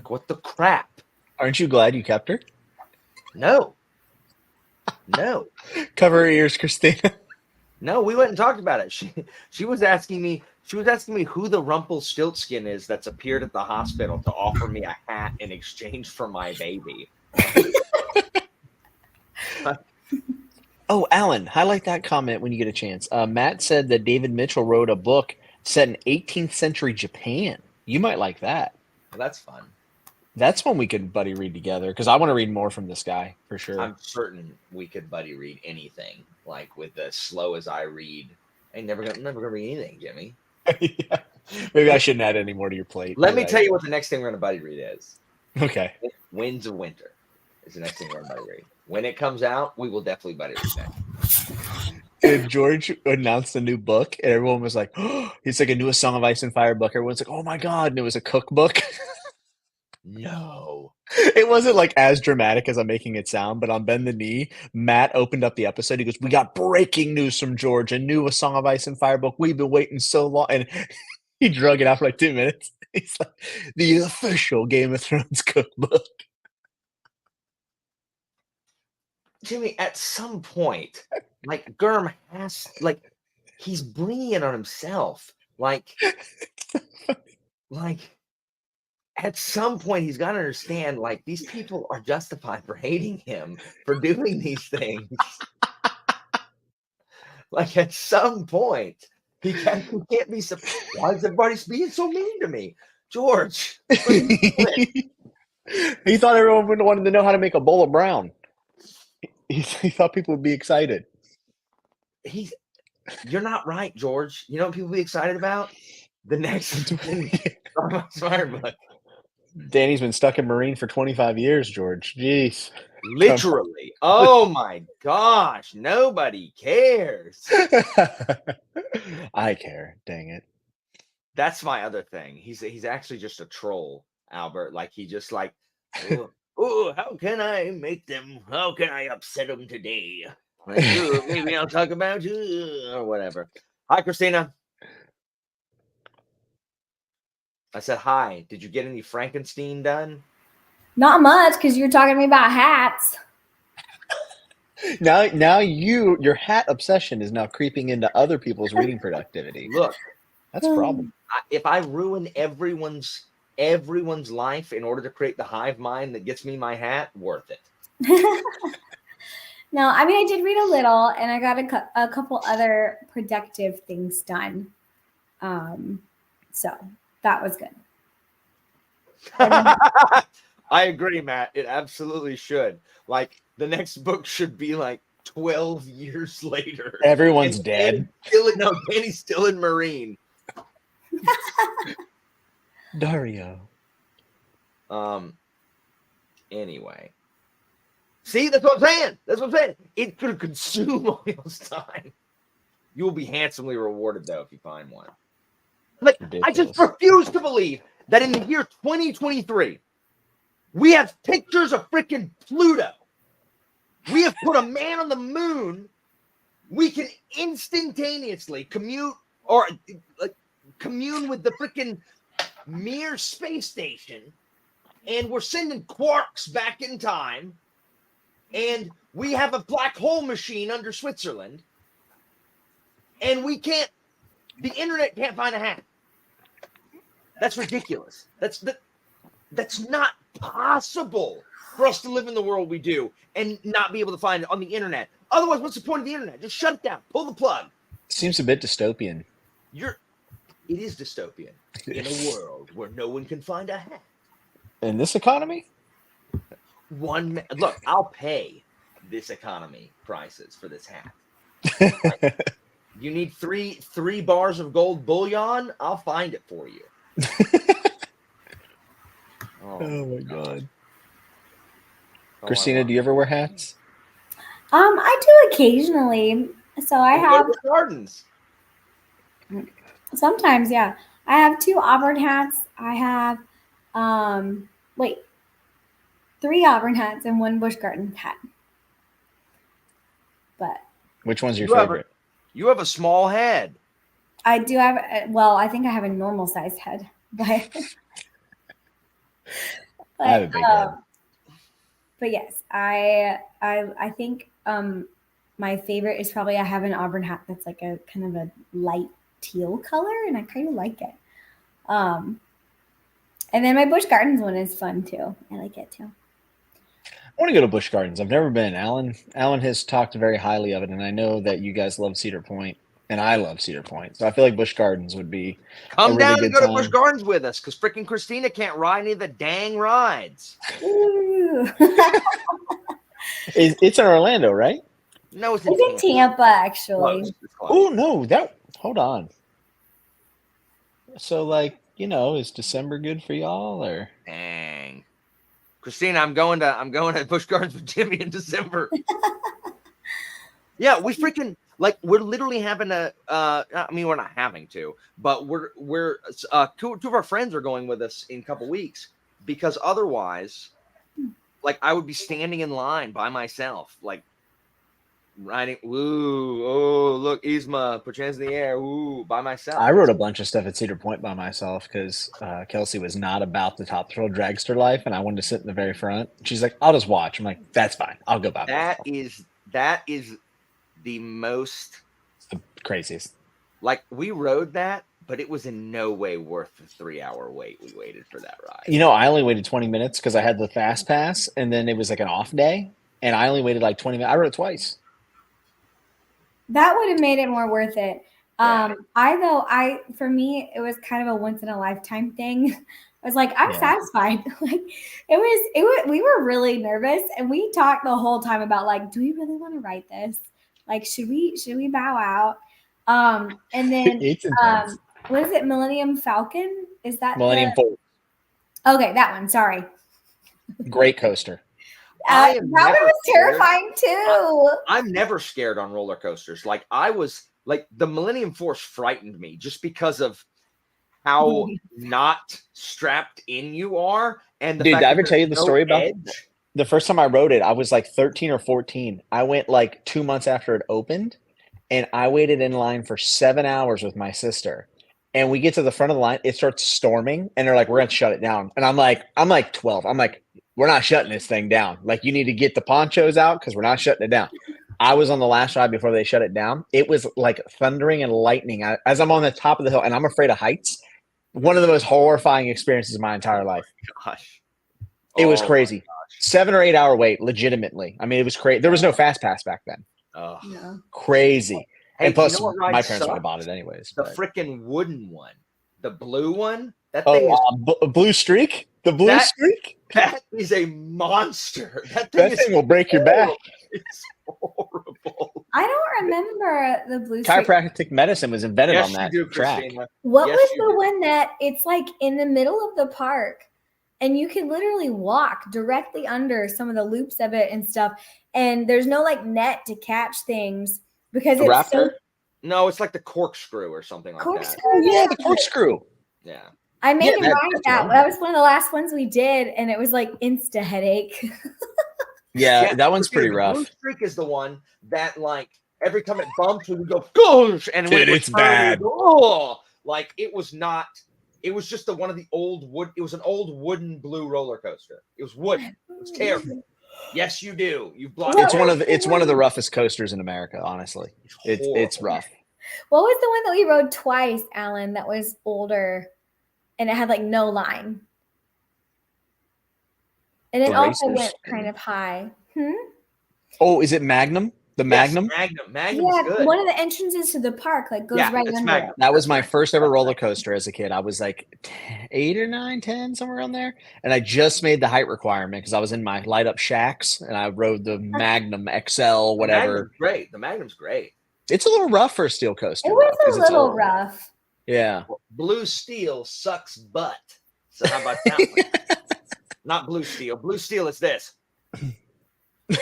what the crap? Aren't you glad you kept her? No. No. Cover her ears, Christina. No, we went and talked about it. She was asking me who the Rumpelstiltskin is that's appeared at the hospital to offer me a hat in exchange for my baby. Oh, Alan, highlight that comment when you get a chance. Matt said that David Mitchell wrote a book set in 18th century Japan. You might like that. Well, that's fun. That's one we could buddy read together because I want to read more from this guy for sure. I'm certain we could buddy read anything. Like with as slow as I read, I'm never gonna read anything, Jimmy. Yeah. Maybe I shouldn't add any more to your plate. Let me tell you what the next thing we're gonna buddy read is. Okay. Winds of Winter is the next thing we're gonna buddy read. When it comes out, we will definitely buddy read that. Dude, George announced a new book, and everyone was like, oh, it's like a new Song of Ice and Fire book. Everyone's like, oh my God. And it was a cookbook. No. It wasn't like as dramatic as I'm making it sound, but on Bend the Knee, Matt opened up the episode. He goes, we got breaking news from George, a new A Song of Ice and Fire book. We've been waiting so long. And he drug it out for like 2 minutes. He's like, the official Game of Thrones cookbook. Jimmy, at some point, like Gurm has, like, he's bringing it on himself. Like, at some point he's got to understand, like, these people are justified for hating him for doing these things. Like, at some point, he can't be surprised. Why is everybody being so mean to me? George, what are you doing? He thought everyone would wanted to know how to make a bowl of brown. He thought people would be excited. You're not right, George. You know what people be excited about? The next Starbucks book. Danny's been stuck in Marine for 25 years, George. Jeez. Literally. Oh my gosh. Nobody cares. I care. Dang it. That's my other thing. He's actually just a troll, Albert. Like, he just like, oh, how can I upset them today? Like, maybe I'll talk about you or whatever. Hi, Christina. I said hi. Did you get any Frankenstein done? Not much, because you're talking to me about hats. Now your hat obsession is now creeping into other people's reading productivity. Look, That's a problem. if I ruin everyone's life in order to create the hive mind that gets me my hat, worth it. No, I mean, I did read a little, and I got a couple other productive things done. So that was good. I agree, Matt. It absolutely should. Like, the next book should be like 12 years later. Everyone's dead. Danny's still in Marine. Dario. Anyway. See, that's what I'm saying. It could consume all your time. You will be handsomely rewarded, though, if you find one. Like, I just refuse to believe that in the year 2023, we have pictures of freaking Pluto. We have put a man on the moon. We can instantaneously commune with the freaking Mir space station, and we're sending quarks back in time, and we have a black hole machine under Switzerland, and the internet can't find a hat. That's ridiculous. That's not possible for us to live in the world we do and not be able to find it on the internet. Otherwise, what's the point of the internet? Just shut it down. Pull the plug. Seems a bit dystopian. It is dystopian in a world where no one can find a hat. In this economy? Look, I'll pay this economy prices for this hat. You need three bars of gold bullion? I'll find it for you. Oh my god. Christina, do you ever wear hats? I do occasionally. So I have gardens. sometimes, yeah. I have 2 Auburn hats. I have 3 Auburn hats and 1 Busch Garden hat. But Which one's your favorite? You have a small head. I do have, I think I have a normal sized head, but I have a big head. But yes, I think my favorite is probably I have an Auburn hat that's like a kind of a light teal color, and I kind of like it. And then my Busch Gardens one is fun too. I like it too. I want to go to Busch Gardens. I've never been. Alan has talked very highly of it, and I know that you guys love Cedar Point, and I love Cedar Point. So I feel like Busch Gardens would be Come a really down and good go to time. Busch Gardens with us, because freaking Christina can't ride any of the dang rides. Ooh. It's in Orlando, right? No, it's It's in Tampa, actually. Close. It's close. Oh no, hold on. So is December good for y'all or? Dang. Christina, I'm going to Busch Gardens with Jimmy in December. Yeah, we freaking we're literally having we're not having to, but we're two of our friends are going with us in a couple weeks, because otherwise, I would be standing in line by myself, riding. Woo! Oh, look, Yzma, put your hands in the air. Woo! By myself. I wrote a bunch of stuff at Cedar Point by myself because Kelsey was not about the Top Thrill dragster life, and I wanted to sit in the very front. She's like, "I'll just watch." I'm like, "That's fine. I'll go by myself." That is the most The craziest. Like we rode that, but it was in no way worth the 3-hour wait we waited for that ride. You know, I only waited 20 minutes because I had the fast pass, and then it was like an off day, and I only waited like 20 minutes. I rode it twice. That would have made it more worth it. Yeah. For me, it was kind of a once in a lifetime thing. I was like, I'm Yeah. satisfied. Like we were really nervous, and we talked the whole time about like, do we really want to write this? Like, should we bow out? And then It's intense. what is it? Millennium Falcon? Is that Millennium Falcon, Okay, that one. Sorry. great coaster. I That am one never was scared. terrifying too. I'm never scared on roller coasters. Like I was like the Millennium Force frightened me just because of how not strapped in you are. And the Dude, fact did I that ever there's tell you the no story about edge. the first time I rode it? I was like 13 or 14. I went like 2 months after it opened, and I waited in line for 7 hours with my sister. And we get to the front of the line, it starts storming, and they're like, "We're gonna shut it down." And I'm like 12. I'm like, "We're not shutting this thing down. Like, you need to get the ponchos out because we're not shutting it down." I was on the last ride before they shut it down. It was like thundering and lightning as I'm on the top of the hill, and I'm afraid of heights. One of the most horrifying experiences of my entire life. Gosh. It was Oh my crazy. 7 or 8 hour wait, legitimately. I mean, it was crazy. There was no fast pass back then. Ugh. No. Crazy. Hey, And plus, you know what ride my parents would have sucked? bought it anyways. The but- freaking wooden one, the blue one. That thing Blue Streak? The Blue That- Streak? that is a monster. That thing That is thing will break your back. It's horrible. I don't remember the blue streak. Chiropractic medicine was invented Yes, on you that do, track. Christina. What Yes, was you the do. one that it's like in the middle of the park and you can literally walk directly under some of the loops of it and stuff, and there's no like net to catch things because The it's so Raptor? No, it's like the corkscrew or something like that. corkscrew. Oh, yeah, the corkscrew. Yeah. I made him Yeah, ride that's that. one. That was one of the last ones we did, and it was like insta headache. Yeah, that one's Christina, pretty the rough. Blue Streak is the one that like every time it bumps, we would go gosh, and when Dude, it would it's turn, we would bad. go, oh, like it was not. It was just one of the old wood. It was an old wooden blue roller coaster. It was wooden. It was terrible. Yes, you do. You blocked. What It's was one of the it's one of the one- roughest coasters in America, honestly. It's horrible. rough. What was the one that we rode twice, Alan? That was older, and it had like no line, and it The also racers? went kind of high. Oh, is it Magnum? The Yes, Magnum? Magnum's Yeah, good. one of the entrances to the park like goes Yeah, right it's under Magnum. it. That was my That's first ever Magnum. roller coaster as a kid. I was like 8 or 9, 10, somewhere around there. And I just made the height requirement because I was in my light up shacks and I rode the Magnum XL, The whatever. Magnum's great. The Magnum's great. It's a little rough for a steel coaster. It though, was 'cause a it's little old. rough. Yeah. Blue Steel sucks butt. So how about that one? Not Blue Steel. Blue Steel is this.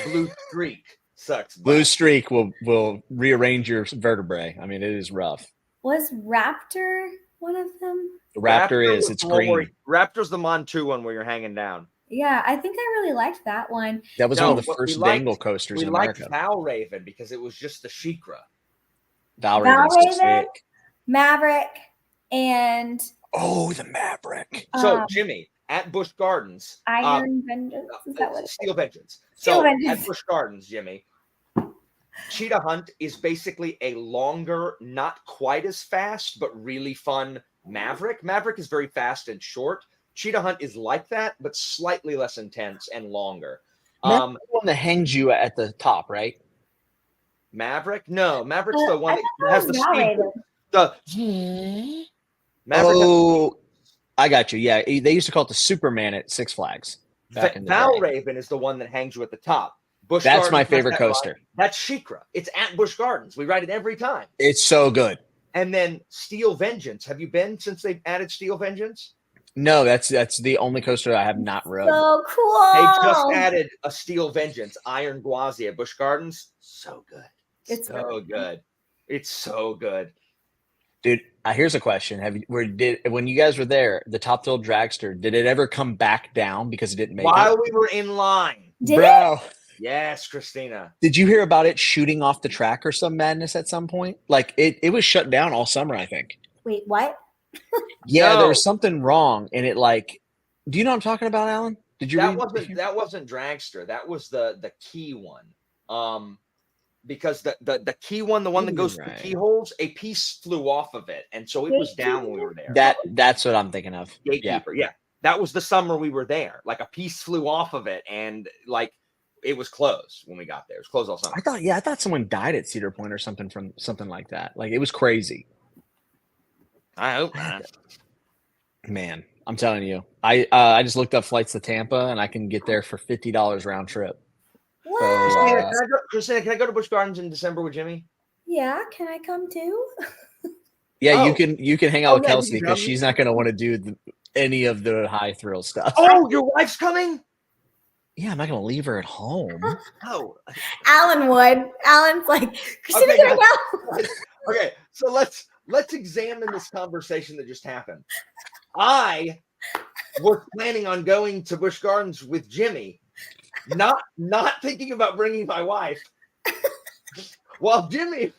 Blue Streak sucks butt. Blue Streak will rearrange your vertebrae. I mean, it is rough. Was Raptor one of them? The Raptor is, was it's the one where- green. Raptor's the Montu one where you're hanging down. Yeah, I think I really liked that one. That was No, one of the what we first liked- dangle coasters We in liked America. Val Raven because it was just the Shikra. Valraven's Valraven? sick. Maverick and Oh, the Maverick. So Jimmy at Busch Gardens, Iron Vengeance. Is that what it's Steel Vengeance. Steel So Vengeance. at Busch Gardens, Jimmy, Cheetah Hunt is basically a longer, not quite as fast, but really fun Maverick. Maverick is very fast and short. Cheetah Hunt is like that, but slightly less intense and longer. That's the one that hangs you at the top, right? Maverick? No, Maverick's the one I that thought has that the was speed. Valraven. The Maverick. Oh, I got you. Yeah, they used to call it the Superman at Six Flags. back in the Val day. Raven is the one that hangs you at the top. Busch That's Gardens my has favorite that coaster. ride. That's Shikra. It's at Busch Gardens. We ride it every time. It's so good. And then Steel Vengeance. Have you been since they've added Steel Vengeance? No, that's the only coaster I have not rode. So cool. They just added a Steel Vengeance, Iron Gwazi at Busch Gardens. So good. It's so really good. It's so good. Dude, here's a question: when you guys were there, the Top Thrill Dragster, did it ever come back down because it didn't make While it? we were in line. Did Bro, Yes, Christina. did you hear about it shooting off the track or some madness at some point? Like it was shut down all summer, I think. Wait, what? Yeah, there No. was something wrong, and it like. Do you know what I'm talking about, Alan? Did you? That read- wasn't Dragster. That was the key one. because the key one, the one that goes through Right. the keyholes, a piece flew off of it, and so it was down when we were there. That's what I'm thinking of. Yeah. Gatekeeper, yeah. That was the summer we were there. Like a piece flew off of it, and like it was closed when we got there. It was closed all summer. I thought someone died at Cedar Point or something from something like that. Like it was crazy. I hope not. Man, I'm telling you. I just looked up flights to Tampa and I can get there for $50 round trip. What? Christina, can I go to Busch Gardens in December with Jimmy? Yeah, can I come too? Yeah, Oh. you can hang out with Yeah, you Kelsey can because come. she's not going to want to do any of the high thrill stuff. Oh, your wife's coming? Yeah, I'm not going to leave her at home. Oh. Alan would. Alan's like, Christina, Okay, can I go? Okay, so let's examine this conversation that just happened. I was planning on going to Busch Gardens with Jimmy, not thinking about bringing my wife. While Jimmy,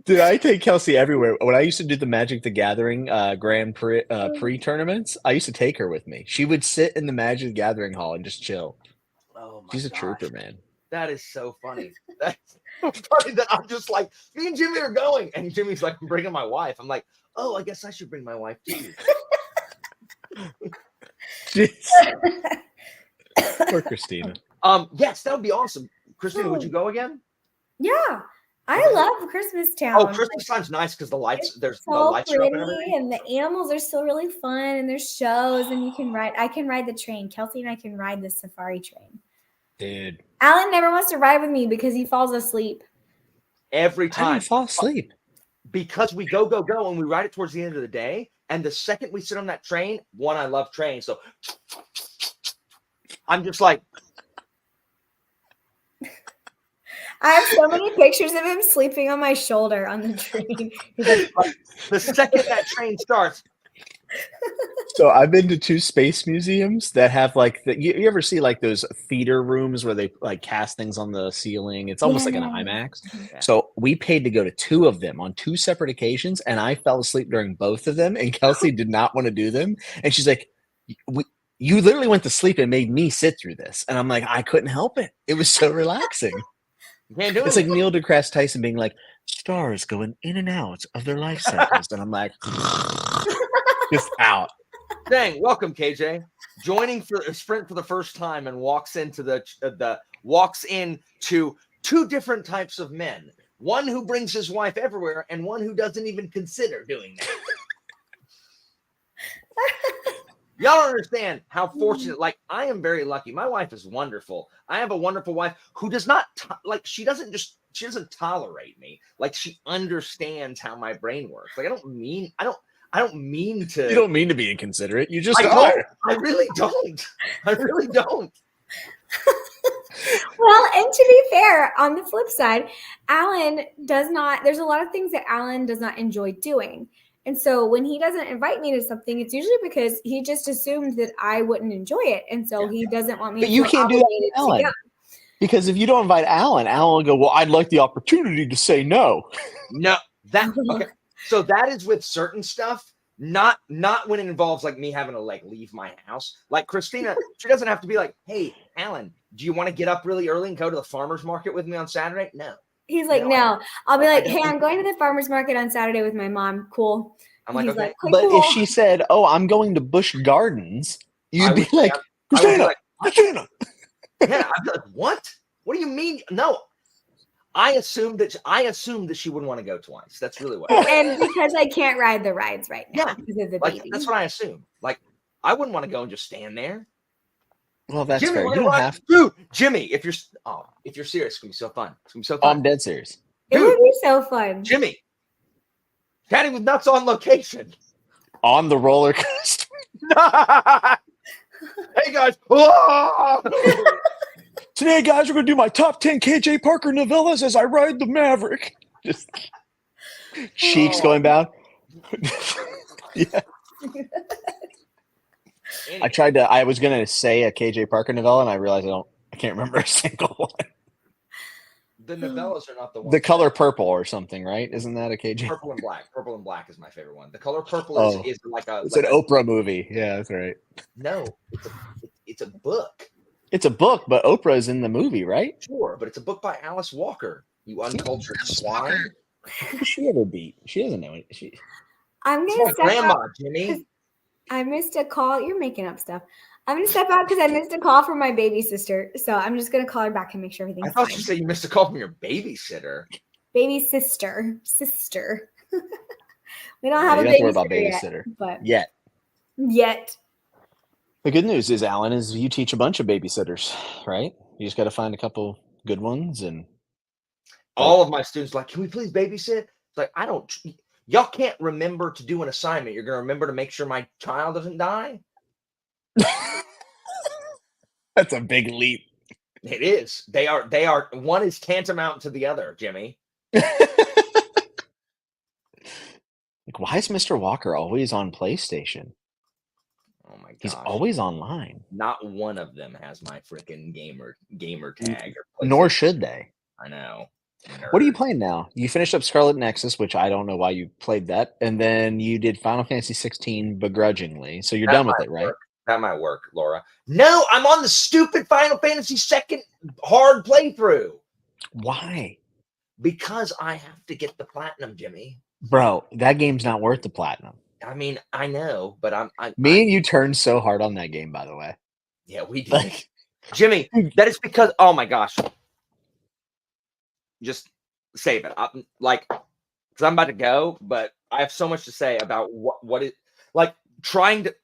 Dude, I take Kelsey everywhere. When I used to do the Magic the Gathering Grand Prix tournaments, I used to take her with me. She would sit in the Magic the Gathering hall and just chill. oh my She's a gosh, trooper, man. that is so funny. That's so funny that I'm just like, me and Jimmy are going, and Jimmy's like, I'm bringing my wife. I'm like, oh, I guess I should bring my wife too. Jeez. Poor Christina. Yes, that would be awesome. Christina, would you go again? Yeah, I love Christmas Town. Oh, Christmas time's nice because the lights, It's there's the so lights are up and pretty, everything. and the animals are still really fun, and there's shows, and you can ride. I can ride the train. Kelsey and I can ride the safari train. Dude. Alan never wants to ride with me because he falls asleep. Every I time didn't fall asleep. because we go and we ride it towards the end of the day. And the second we sit on that train, one, I love trains, so I'm just like, I have so many pictures of him sleeping on my shoulder on the train. He's like, the second that train starts, So I've been to 2 space museums that have like you ever see like those theater rooms where they like cast things on the ceiling? It's almost like an Yeah. IMAX. Yeah. So we paid to go to 2 of them on 2 separate occasions, and I fell asleep during both of them. And Kelsey did not want to do them, and she's like, "You literally went to sleep and made me sit through this." And I'm like, "I couldn't help it. It was so relaxing." you can't do It's it. like Neil deGrasse Tyson being like, "Stars going in and out of their life cycles," and I'm like, just out. Dang, welcome, KJ. Joining for a sprint for the first time and walks into into 2 different types of men. One who brings his wife everywhere, and one who doesn't even consider doing that. Y'all don't understand how fortunate. Like, I am very lucky. My wife is wonderful. I have a wonderful wife who does not she doesn't tolerate me. Like, she understands how my brain works. Like, I don't mean to. You don't mean to be inconsiderate. You just I are. don't. I really don't. I really don't. well, and to be fair, on the flip side, Alan does not. There's a lot of things that Alan does not enjoy doing. And so when he doesn't invite me to something, it's usually because he just assumed that I wouldn't enjoy it. And so he doesn't want me But to you feel can't do that obligated with to Alan. go. Because if you don't invite Alan will go, "Well, I'd like the opportunity to say no." No, that okay. So that is with certain stuff, not when it involves like me having to like leave my house. Like Christina, she doesn't have to be like, "Hey, Alan, do you want to get up really early and go to the farmer's market with me on Saturday?" No. He's like, No, no. I'll be I like, don't hey, I'm think- going to the farmer's market on Saturday with my mom. Cool. I'm like, He's okay. "Okay, But cool." if she said, "Oh, I'm going to Busch Gardens," I you'd be would- like, I would be "Christina, like, Christina." yeah, I'd be like, what? What do you mean? No. I assumed that she wouldn't want to go twice. That's really what. And because I can't ride the rides right now Yeah, because of the Like, baby. that's what I assumed. Like, I wouldn't want to go and just stand there. Well, that's Jimmy, fair. we're You gonna don't ride- have. Dude, Jimmy, if you're serious, it's gonna be so fun. It's gonna be so Oh, fun. I'm dead serious. It would be so fun. Jimmy, Caddy with nuts on location. On the roller coaster. Hey guys. Oh! Today, guys, we're going to do my top 10 KJ Parker novellas as I ride the Maverick. Just cheeks Oh. going down. Yeah. I was going to say a KJ Parker novella, and I realized I can't remember a single one. The novellas are not the ones. The Color Purple or something, right? Isn't that a KJ? Purple and Black. Purple and Black is my favorite one. The Color Purple Oh. is like a. It's like an Oprah movie. Yeah, that's right. No, it's a book. It's a book, but Oprah's in the movie, right? Sure, but it's a book by Alice Walker. You uncultured Alice swine. Walker. Who's she ever beat? She doesn't know it. I'm It's gonna my step grandma, out. Jimmy. I missed a call. You're making up stuff. I'm gonna step out because I missed a call from my baby sister. So I'm just gonna call her back and make sure I everything's thought fine. you said you missed a call from your babysitter. Baby sister. We don't Yeah, have you a don't have to worry about babysitter babysitter. but Yet. The good news is, Alan, is you teach a bunch of babysitters, right? You just got to find a couple good ones, and All of my students are like, can we please babysit? It's like, I don't. Y'all can't remember to do an assignment. You're gonna remember to make sure my child doesn't die. that's a big leap. It is. They are. One is tantamount to the other, Jimmy. Like, why is Mr. Walker always on PlayStation? Oh my gosh. He's always online. Not one of them has my freaking gamer tag. Or Nor PlayStation. should they. I know. What are you Nerd. playing now? You finished up Scarlet Nexus, which I don't know why you played that, and then you did Final Fantasy 16 begrudgingly. So you're That done with might it, right? work. That might work, Laura. No, I'm on the stupid Final Fantasy second hard playthrough Why? because I have to get the platinum, Jimmy. Bro, that game's not worth the platinum. I mean, I know, but Me and you turned so hard on that game, by the way. yeah, we did. Like, Jimmy, that is because, oh my gosh. Just save it. Because I'm about to go, but I have so much to say about what it, like, trying to,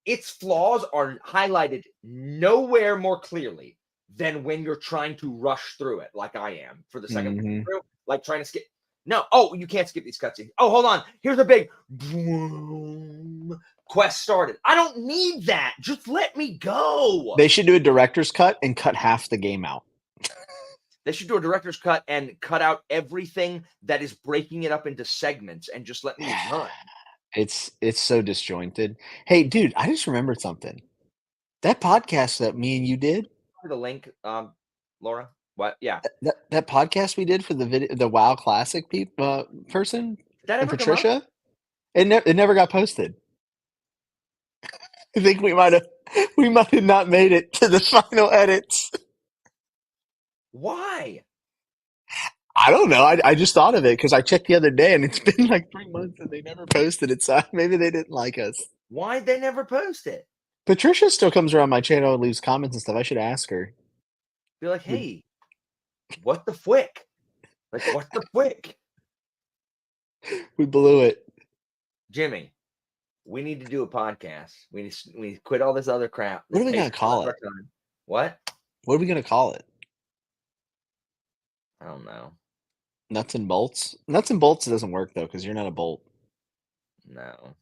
its flaws are highlighted nowhere more clearly than when you're trying to rush through it, like I am for the second Mhm. through, like trying to skip. No, oh, you can't skip these cutscenes. Oh, hold on. Here's a big boom, quest started. I don't need that. Just let me go. They should do a director's cut and cut half the game out. They should do a director's cut and cut out everything that is breaking it up into segments and just let me run. It's so disjointed. Hey, dude, I just remembered something. That podcast that me and you did, The link, Laura. What? Yeah. Did that podcast we did for the WoW Classic person that and ever come up? Patricia, it never got posted. I think we might have not made it to the final edits. Why? I don't know. I just thought of it because I checked the other day and it's been like 3 months and they never posted it. So maybe they didn't like us. Why'd they never post it? Patricia still comes around my channel and leaves comments and stuff. I should ask her. Be like, hey, what the fwick? Like, what the fwick? We blew it. Jimmy, we need to do a podcast. We need to quit all this other crap. What are we This gonna takes call up our it? time. What? What are we gonna call it? I don't know. Nuts and bolts. Nuts and bolts doesn't work though because you're not a bolt. No.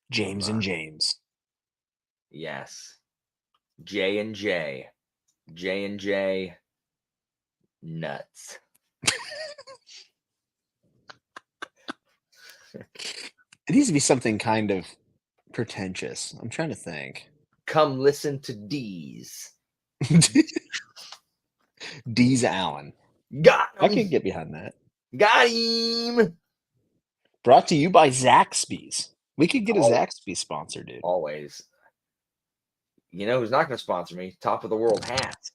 James Hold on. and James. Yes. J and J. J and J. Nuts. It needs to be something kind of pretentious. I'm trying to think. Come listen to D's. D's Allen. Got I him. could get behind that. Got him. Brought to you by Zaxby's. We could get a Oh. Zaxby's sponsor, dude. Always. You know who's not going to sponsor me? Top of the World hats.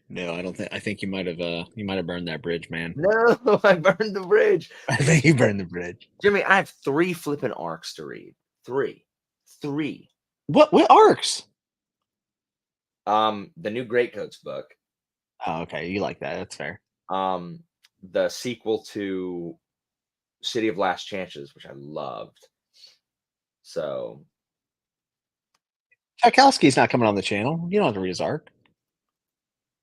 No, I don't think. I think you might have burned that bridge, man. No, I burned the bridge. I think you burned the bridge. Jimmy, I have 3 flipping arcs to read. 3. What arcs? The new Greatcoats book. Oh, okay. You like that? That's fair. The sequel to City of Last Chances, which I loved. So Tarkowski's not coming on the channel. You don't have to read his arc.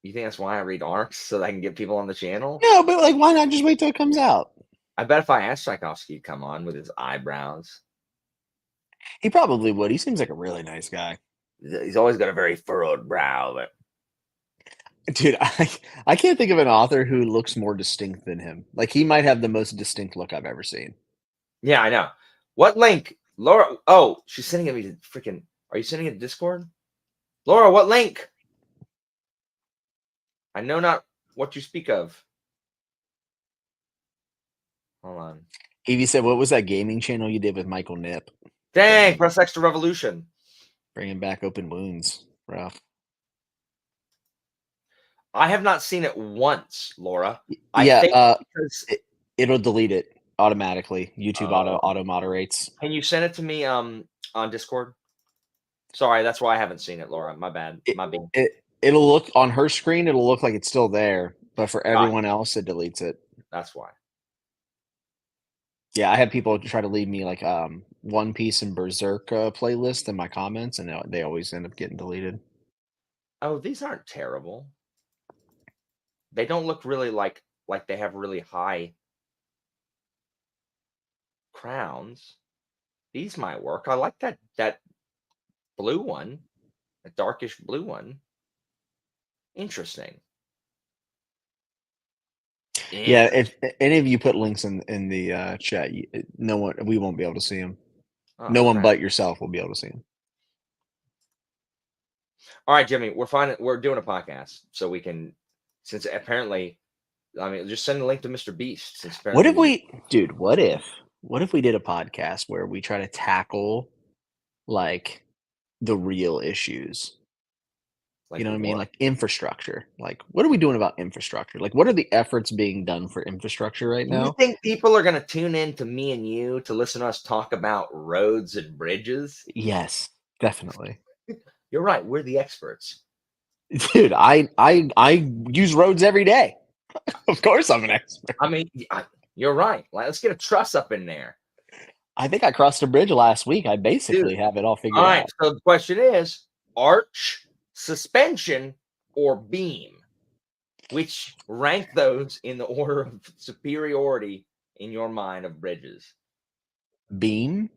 you think that's why I read arcs so that I can get people on the channel? No, but like, why not just wait till it comes out? I bet if I asked Tchaikovsky to come on with his eyebrows, He probably would. He seems like a really nice guy. he's always got a very furrowed brow. But Dude, I can't think of an author who looks more distinct than him. Like, he might have the most distinct look I've ever seen. yeah, I know. What link? Laura. Oh, she's sending it me to freaking. Are you sending it to Discord? Laura, what link? I know not what you speak of. Hold on. Evie said, what was that gaming channel you did with Michael Nip? Dang, press X to Revolution. Bringing back open wounds. Rough. I have not seen it once, Laura. I Yeah, think because it'll delete it automatically. YouTube Oh. auto moderates. can you send it to me on Discord? Sorry, that's why I haven't seen it, Laura. My bad. My bad. It'll look on her screen. It'll look like it's still there, but for everyone else, it deletes it. That's why. Yeah, I had people try to leave me like One Piece and Berserk playlist in my comments, and they always end up getting deleted. Oh, these aren't terrible. They don't look really like they have really high crowns. These might work. I like that blue one, a darkish blue one. Interesting. Yeah, if any of you put links in the chat, we won't be able to see them. Oh, No one crap. but yourself will be able to see them. All right, Jimmy, we're doing a podcast, so we can, since apparently, I mean, just send a link to Mr. Beast. Since What if apparently what if we did a podcast where we try to tackle like the real issues? like You know what I mean? what? Like infrastructure. Like, what are we doing about infrastructure? Like, what are the efforts being done for infrastructure right Do you now? think people are going to tune in to me and you to listen to us talk about roads and bridges? Yes, definitely. You're right. We're the experts. Dude, I use roads every day. Of course I'm an expert. I mean, you're right. Let's get a truss up in there. I think I crossed a bridge last week. I basically have it all figured All right. out. So the question is arch, suspension, or beam? Which rank those in the order of superiority in your mind of bridges? Beam,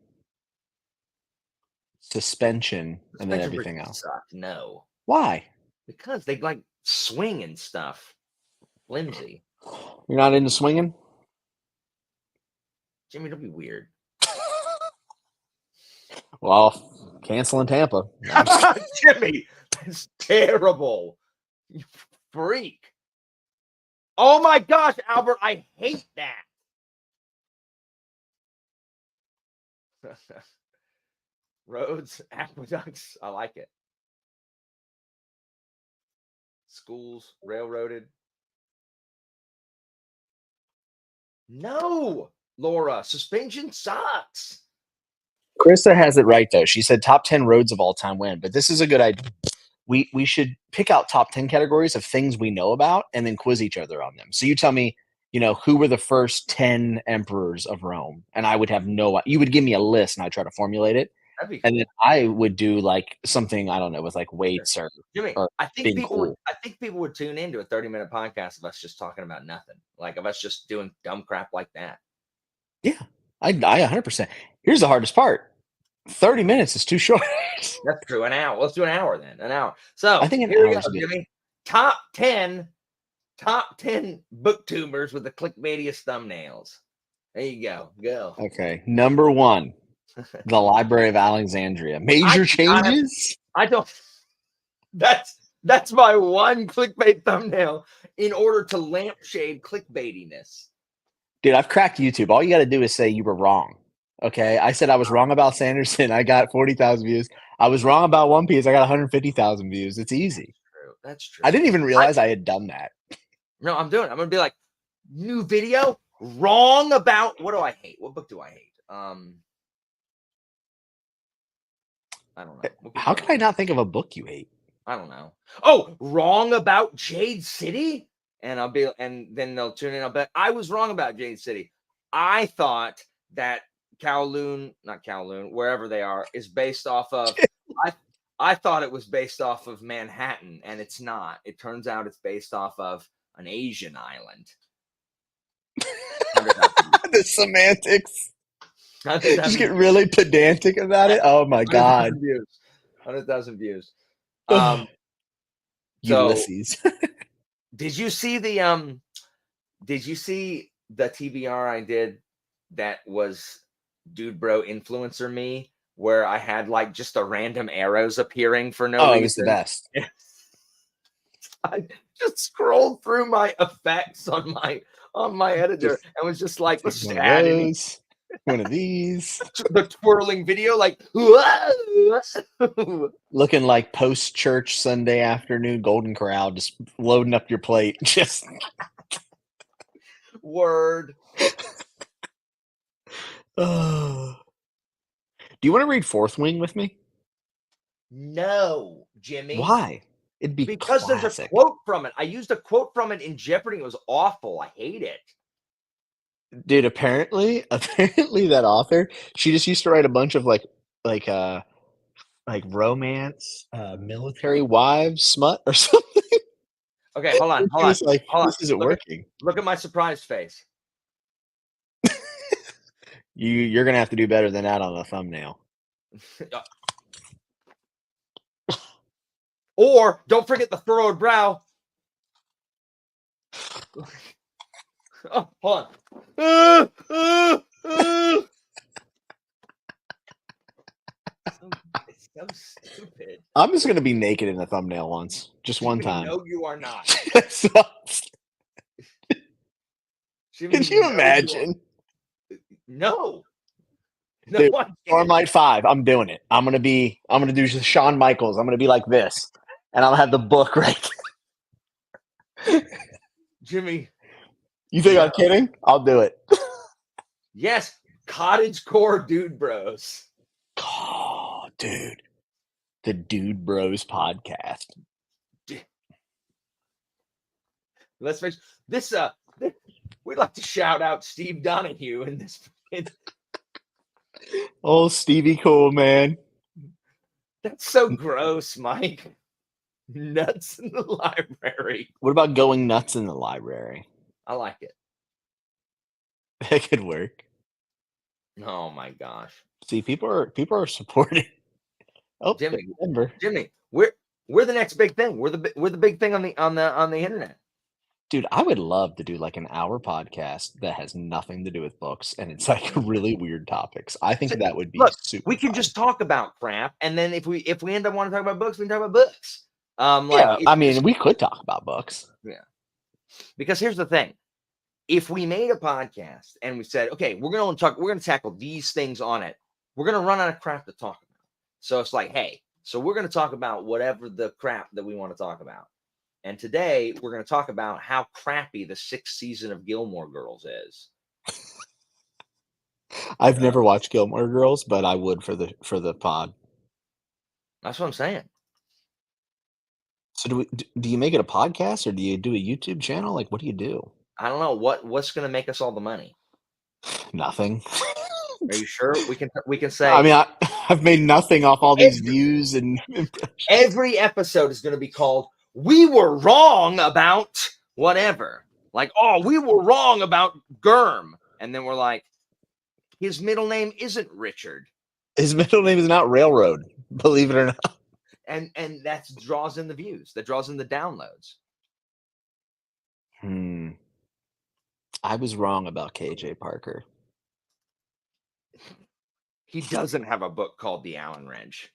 suspension, and then Suspension everything bridges else. suck. No, Why? because they like swing and stuff. Flimsy. You're not into swinging? Jimmy, don't be weird. Well, canceling Tampa. I'm just- Jimmy, that's terrible. You freak. Oh my gosh, Albert, I hate that. Roads, aqueducts, I like it. Schools, railroaded. No, Laura, suspension sucks. Krista has it right though. She said top 10 roads of all time win, but this is a good idea. We should pick out top 10 categories of things we know about and then quiz each other on them. So you tell me, who were the first 10 emperors of Rome? And I would have you would give me a list and I'd try to formulate it. That'd be cool. And then I would do like something, I don't know, with like weights or Jimmy, or I think being people cool. I think people would tune into a 30-minute podcast of us just talking about nothing. Like of us just doing dumb crap like that. I 100%. Here's the hardest part. 30 minutes is too short. That's true. An hour. Let's do an hour then. An hour. So I think an here we hour's go, good. Jimmy. Top 10 booktubers with the clickbaitiest thumbnails. There you go. Go. Okay. Number 1, the Library of Alexandria. Major changes? I don't. That's my one clickbait thumbnail in order to lampshade clickbaitiness. Dude, I've cracked YouTube. All you got to do is say you were wrong. Okay. I said I was wrong about Sanderson. I got 40,000 views. I was wrong about One Piece. I got 150,000 views. It's easy. True. That's true. I didn't even realize I had done that. No, I'm doing it. I'm gonna be like, new video, wrong about what do I hate? What book do I hate? I don't know. What book How do can I not think of a book you hate? I don't know. Oh, wrong about Jade City? And then they'll tune in. I'll bet I was wrong about Jade City. I thought that not Kowloon, wherever they are, is based off of I thought it was based off of Manhattan, and it's not. It turns out it's based off of an Asian island. The semantics. 100,000 Just get really pedantic about it. Oh my God. 100,000 views. So Ulysses. did you see the TBR I did that was Dude Bro Influencer Me, where I had like just a random arrows appeering for no reason? It was the best. I just scrolled through my effects on my editor and was just like, let's just add any. One of these. The twirling video, like Looking like post-church Sunday afternoon Golden Corral, just loading up your plate. Just word. Do you want to read Fourth Wing with me? No, Jimmy. Why? It'd be Because there's a classic. quote from it. I used a quote from it in Jeopardy. It was awful. I hate it. Dude, apparently that author, she just used to write a bunch of like romance, military wives smut or something. Okay, hold on. She was like, hold on. this isn't Look at- working. Look at my surprised face. You're gonna have to do better than that on the thumbnail. Or don't forget the furrowed brow. Oh, hold on. It's so stupid. I'm just gonna be naked in a thumbnail once, just one Jimmy, time. No, you are not. Jimmy, Can you no, imagine? No. No, Dude, I can't. Stormlight 5, I'm doing it. I'm gonna do Shawn Michaels. I'm gonna be like this, and I'll have the book right. Jimmy. You think I'm No. kidding? I'll do it. Yes, cottage core dude bros. Oh, dude. The Dude Bros podcast. Let's face this. We'd like to shout out Steve Donahue in this. Oh, Stevie Cool, man. That's so gross, Mike. Nuts in the library. What about going nuts in the library? I like it. That could work. Oh my gosh, See, people are supporting. Oh, Jimmy. Denver. Jimmy, we're the next big thing. We're the big thing on the internet. Dude, I would love to do like an hour podcast that has nothing to do with books and it's like really weird topics. I think So, that would be look, super We can fun. just talk about crap, and then if we end up wanting to talk about books, we can talk about books. Yeah, I mean, we could talk about books. because here's the thing: if we made a podcast and we said, okay, we're going to tackle these things on it, we're going to run out of crap to talk about. So it's like, hey, so we're going to talk about whatever the crap that we want to talk about. And today we're going to talk about how crappy the 6th season of Gilmore Girls is. I've never watched Gilmore Girls, but I would for the pod. That's what I'm saying. So do you make it a podcast or do you do a YouTube channel? Like, what do you do? I don't know what's going to make us all the money. Nothing. Are you sure we can say? I mean, I've made nothing off all these views and every episode is going to be called "We Were Wrong About Whatever." Like, oh, we were wrong about Germ, and then we're like, his middle name isn't Richard, his middle name is not Railroad. Believe it or not. and that draws in the views, that draws in the downloads. I was wrong about KJ Parker. He doesn't have a book called The Allen Wrench.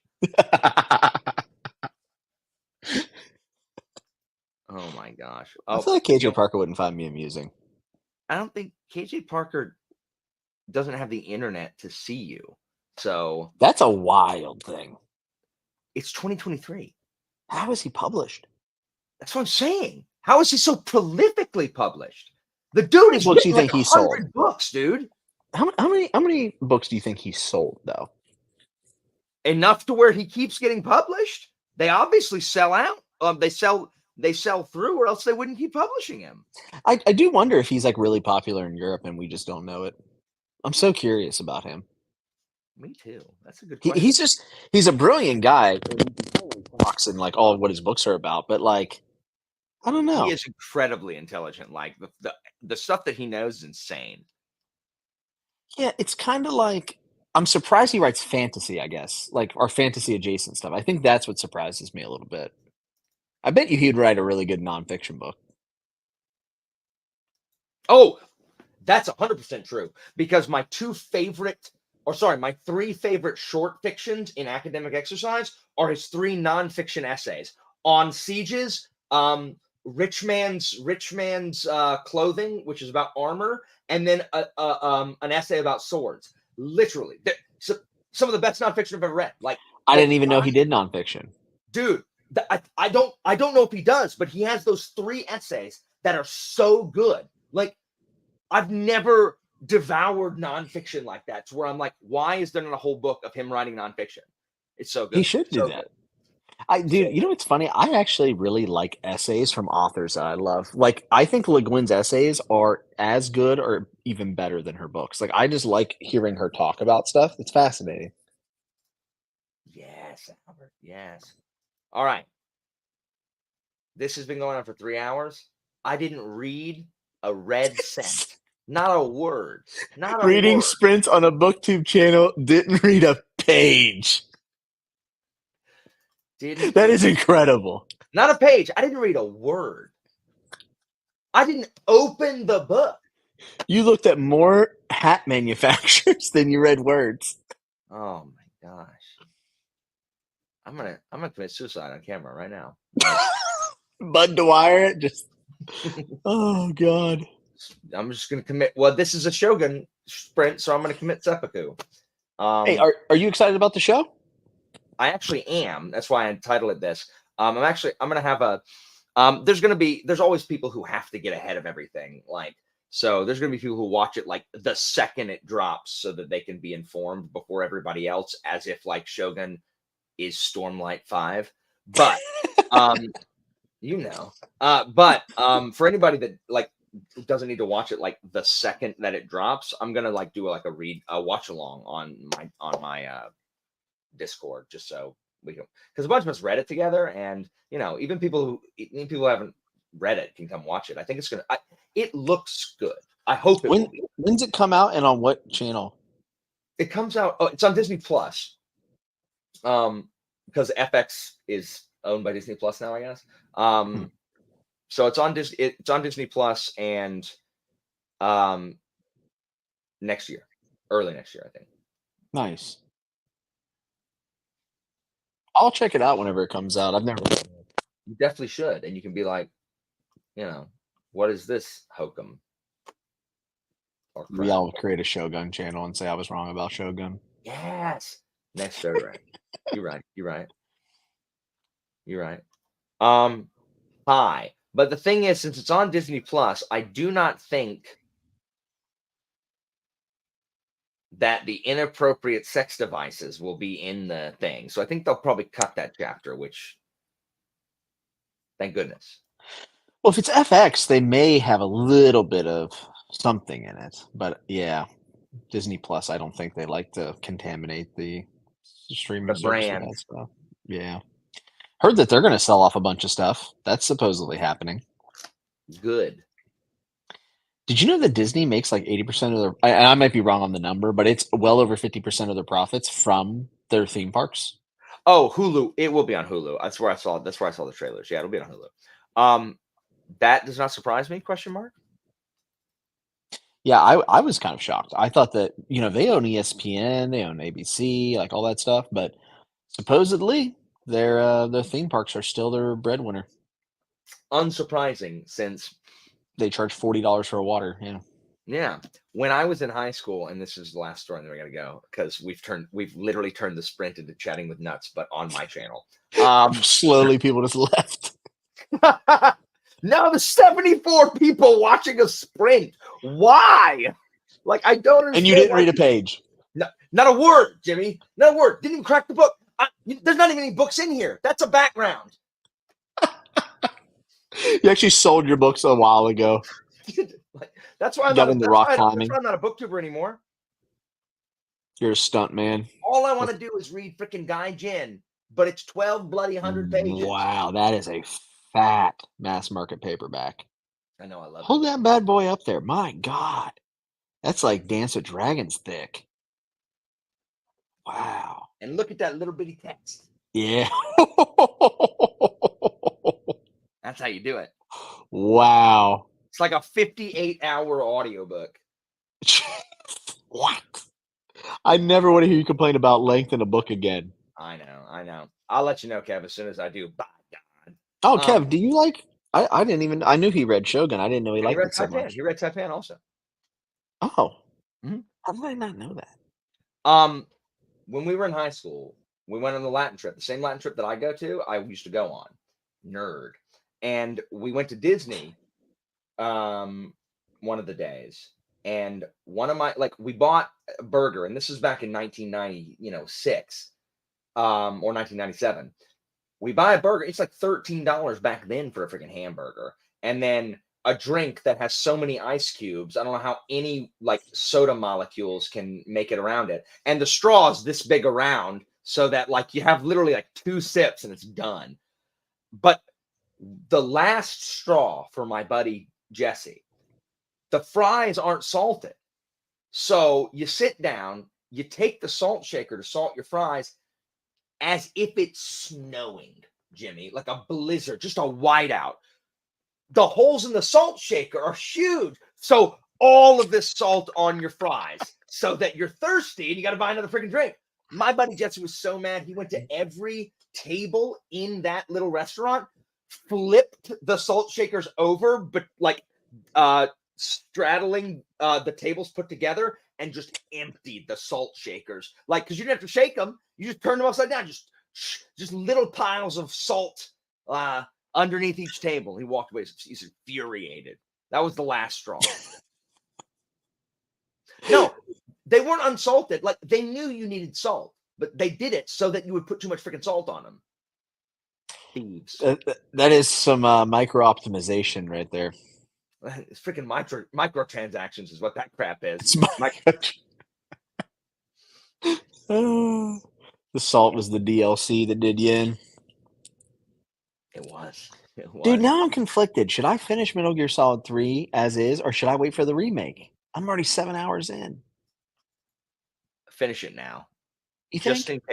Oh my gosh! I feel like KJ Parker wouldn't find me amusing. I don't think KJ Parker doesn't have the internet to see you. So That's a wild thing. it's 2023. How is he published? That's what I'm saying. How is he so prolifically published? The dude is Books do you written think like he sold? 100 books, dude. How many books do you think he sold though? Enough to where he keeps getting published. They obviously sell out. They sell through, or else they wouldn't keep publishing him. I do wonder if he's like really popular in Europe and we just don't know it. I'm so curious about him. Me too. That's a good question. He's a brilliant guy. Talks and like all of what his books are about, but like I don't know. He is incredibly intelligent. Like the stuff that he knows is insane. Yeah, it's kind of like I'm surprised he writes fantasy, I guess, like or fantasy adjacent stuff. I think that's what surprises me a little bit. I bet you he'd write a really good nonfiction book. Oh, that's 100% true. Because my three favorite short fictions in academic exercise are his 3 nonfiction essays on sieges, Rich Man's Clothing, which is about armor, and then an essay about swords. literally. Some of the best nonfiction I've ever read. Like, I the didn't even know he guy- did nonfiction. dude. I don't know if he does, but he has those 3 essays that are so good. Like, I've never devoured nonfiction like that, to where I'm like, why is there not a whole book of him writing nonfiction? It's so good. He should do So that. good. Dude, you know what's funny? I actually really like essays from authors that I love. Like, I think Le Guin's essays are as good or even better than her books. Like, I just like hearing her talk about stuff. It's fascinating. Yes, Albert. Yes. All right. This has been going on for 3 hours. I didn't read a red cent. Not a word. Not a Reading word. sprints on a booktube channel, didn't read a page. Didn't That read- is incredible. not a page. I didn't read a word. I didn't open the book. You looked at more hat manufacturers than you read words. Oh my gosh. I'm gonna commit suicide on camera right now. Bud Dwyer, just oh god. I'm just gonna commit. Well, this is a Shogun sprint, so I'm gonna commit seppuku. Hey, are you excited about the show? I actually am. That's why I entitled it this. I'm gonna have a. There's always people who have to get ahead of everything. Like, so there's gonna be people who watch it like the second it drops, so that they can be informed before everybody else, as if like Shogun is Stormlight 5. But for anybody that like doesn't need to watch it like the second that it drops, I'm gonna like do like a watch along on my Discord, just so we can, because a bunch of us read it together, and even people who haven't read it can come watch it. I think it looks good. I hope it will be. When's it come out and on what channel? It comes out. Oh, it's on Disney Plus. Because FX is owned by Disney Plus now, I guess. So it's on Disney Plus, and next year, early next year, I think. Nice. I'll check it out whenever it comes out. I've never. You definitely should, and you can be like, what is this hokum? Or We all create a Shogun channel and say I was wrong about Shogun. yes. Next Saturday. You're right. Hi. But the thing is, since it's on Disney Plus, I do not think that the inappropriate sex devices will be in the thing. So I think they'll probably cut that chapter, which, thank goodness. Well, if it's FX, they may have a little bit of something in it. But yeah, Disney Plus, I don't think they like to contaminate the streaming service with brand. that stuff. Yeah. Heard that they're going to sell off a bunch of stuff. That's supposedly happening. Good. Did you know that Disney makes like 80% of their, I might be wrong on the number, but it's well over 50% of their profits from their theme parks? Oh, Hulu. It will be on Hulu. That's where I saw the trailers. Yeah, it'll be on Hulu. That does not surprise me, question mark. Yeah, I was kind of shocked. I thought that, they own ESPN, they own ABC, like all that stuff, but supposedly their theme parks are still their breadwinner. Unsurprising, since they charge $40 for a water. Yeah. Yeah. When I was in high school, and this is the last story, and then we gotta go, because we've literally turned the sprint into chatting with nuts, but on my channel. Slowly people just left. No, there's 74 people watching a sprint. Why? Like, I don't understand. And you didn't read a page. No, not a word, Jimmy. Not a word. Didn't even crack the book. There's not even any books in here. That's a background. You actually sold your books a while ago. That's why I'm Got into rock climbing. That's why I'm not a booktuber anymore. You're a stunt man. All I want to do is read freaking Guy Jin, but it's 12 bloody 100 pages. Wow, that is a fat mass market paperback. I know, I love Hold it. that bad boy up there. My God. That's like Dance with Dragons thick. Wow. And look at that little bitty text. Yeah. That's how you do it. Wow. It's like a 58-hour audiobook. What? I never want to hear you complain about length in a book again. I know. I'll let you know, Kev, as soon as I do. By God. Oh, Kev, do you like? I didn't even. I knew he read Shogun. I didn't know he liked read it so Taipan. much. He read Taipan also. Oh, Mhm. how did I not know that? When we were in high school, we went on the Latin trip, the same Latin trip that I go to, I used to go on. Nerd. And we went to Disney one of the days. And one of my we bought a burger, and this is back in 1996, or 1997. We buy a burger, it's like $13 back then for a freaking hamburger. And then a drink that has so many ice cubes. I don't know how any soda molecules can make it around it. And the straw is this big around so that you have literally 2 sips and it's done. But the last straw for my buddy Jesse, the fries aren't salted. So you sit down, you take the salt shaker to salt your fries as if it's snowing, Jimmy, like a blizzard, just a whiteout. The holes in the salt shaker are huge. So all of this salt on your fries so that you're thirsty and you got to buy another freaking drink. My buddy Jesse was so mad. He went to every table in that little restaurant, flipped the salt shakers over, but straddling the tables put together, and just emptied the salt shakers. Because you didn't have to shake them. You just turn them upside down. Just little piles of salt underneath each table. He walked away. He's infuriated. That was the last straw. No, they weren't unsalted. They knew you needed salt, but they did it so that you would put too much freaking salt on them. Thieves. That is some micro optimization right there. It's freaking microtransactions is what that crap is. The salt was the DLC that did you in. It was. Dude, now I'm conflicted. Should I finish Metal Gear Solid 3 as is, or should I wait for the remake? I'm already 7 hours in. Finish it now. You Just think?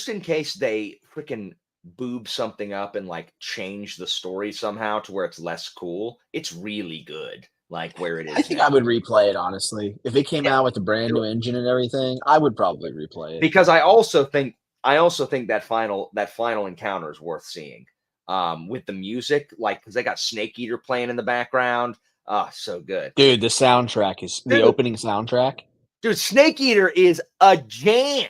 in case they freaking boob something up and change the story somehow to where it's less cool. It's really good. Where it is. I think I would replay it, honestly. If it came out with a brand new engine and everything, I would probably replay it. Because I also think that final encounter is worth seeing. With the music, because they got Snake Eater playing in the background. Oh, so good. Dude, the soundtrack is the opening soundtrack. Dude, Snake Eater is a jam.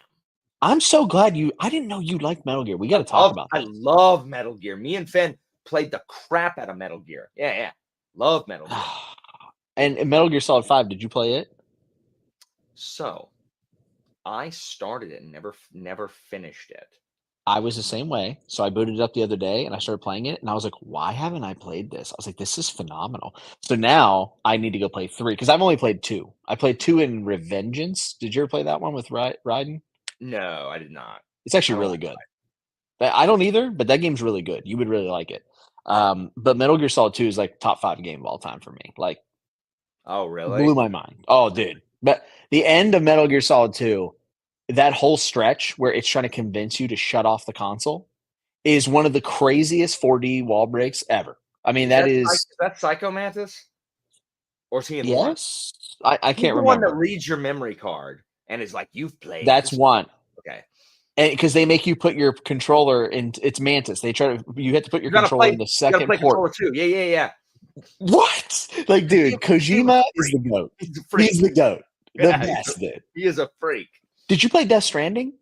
I'm so glad I didn't know you liked Metal Gear. We got to talk about that. I love Metal Gear. Me and Finn played the crap out of Metal Gear. Yeah. Love Metal Gear. And Metal Gear Solid 5, did you play it? So, I started it and never finished it. I was the same way. So I booted it up the other day and I started playing it and I was like, why haven't I played this? I was like, this is phenomenal. So now I need to go play 3 because I've only played 2. I played 2 in Revengeance. Did you ever play that one with Raiden? No, I did not. It's actually really good. I don't either, but that game's really good. You would really like it. But Metal Gear Solid 2 is top 5 game of all time for me. Oh, really? Blew my mind. Oh, dude. But the end of Metal Gear Solid 2, that whole stretch where it's trying to convince you to shut off the console is one of the craziest 4D wall breaks ever. I mean, is that Psycho Mantis? Or is he in one? Yes. I can't remember. The one that reads your memory card and is like, you've played. That's one. Okay. And because they make you put your controller in, it's Mantis. You have to put your controller in the second port. Too. Yeah. What? Dude, Kojima is the GOAT. He's the GOAT. The best, dude. He is a freak. Did you play Death Stranding?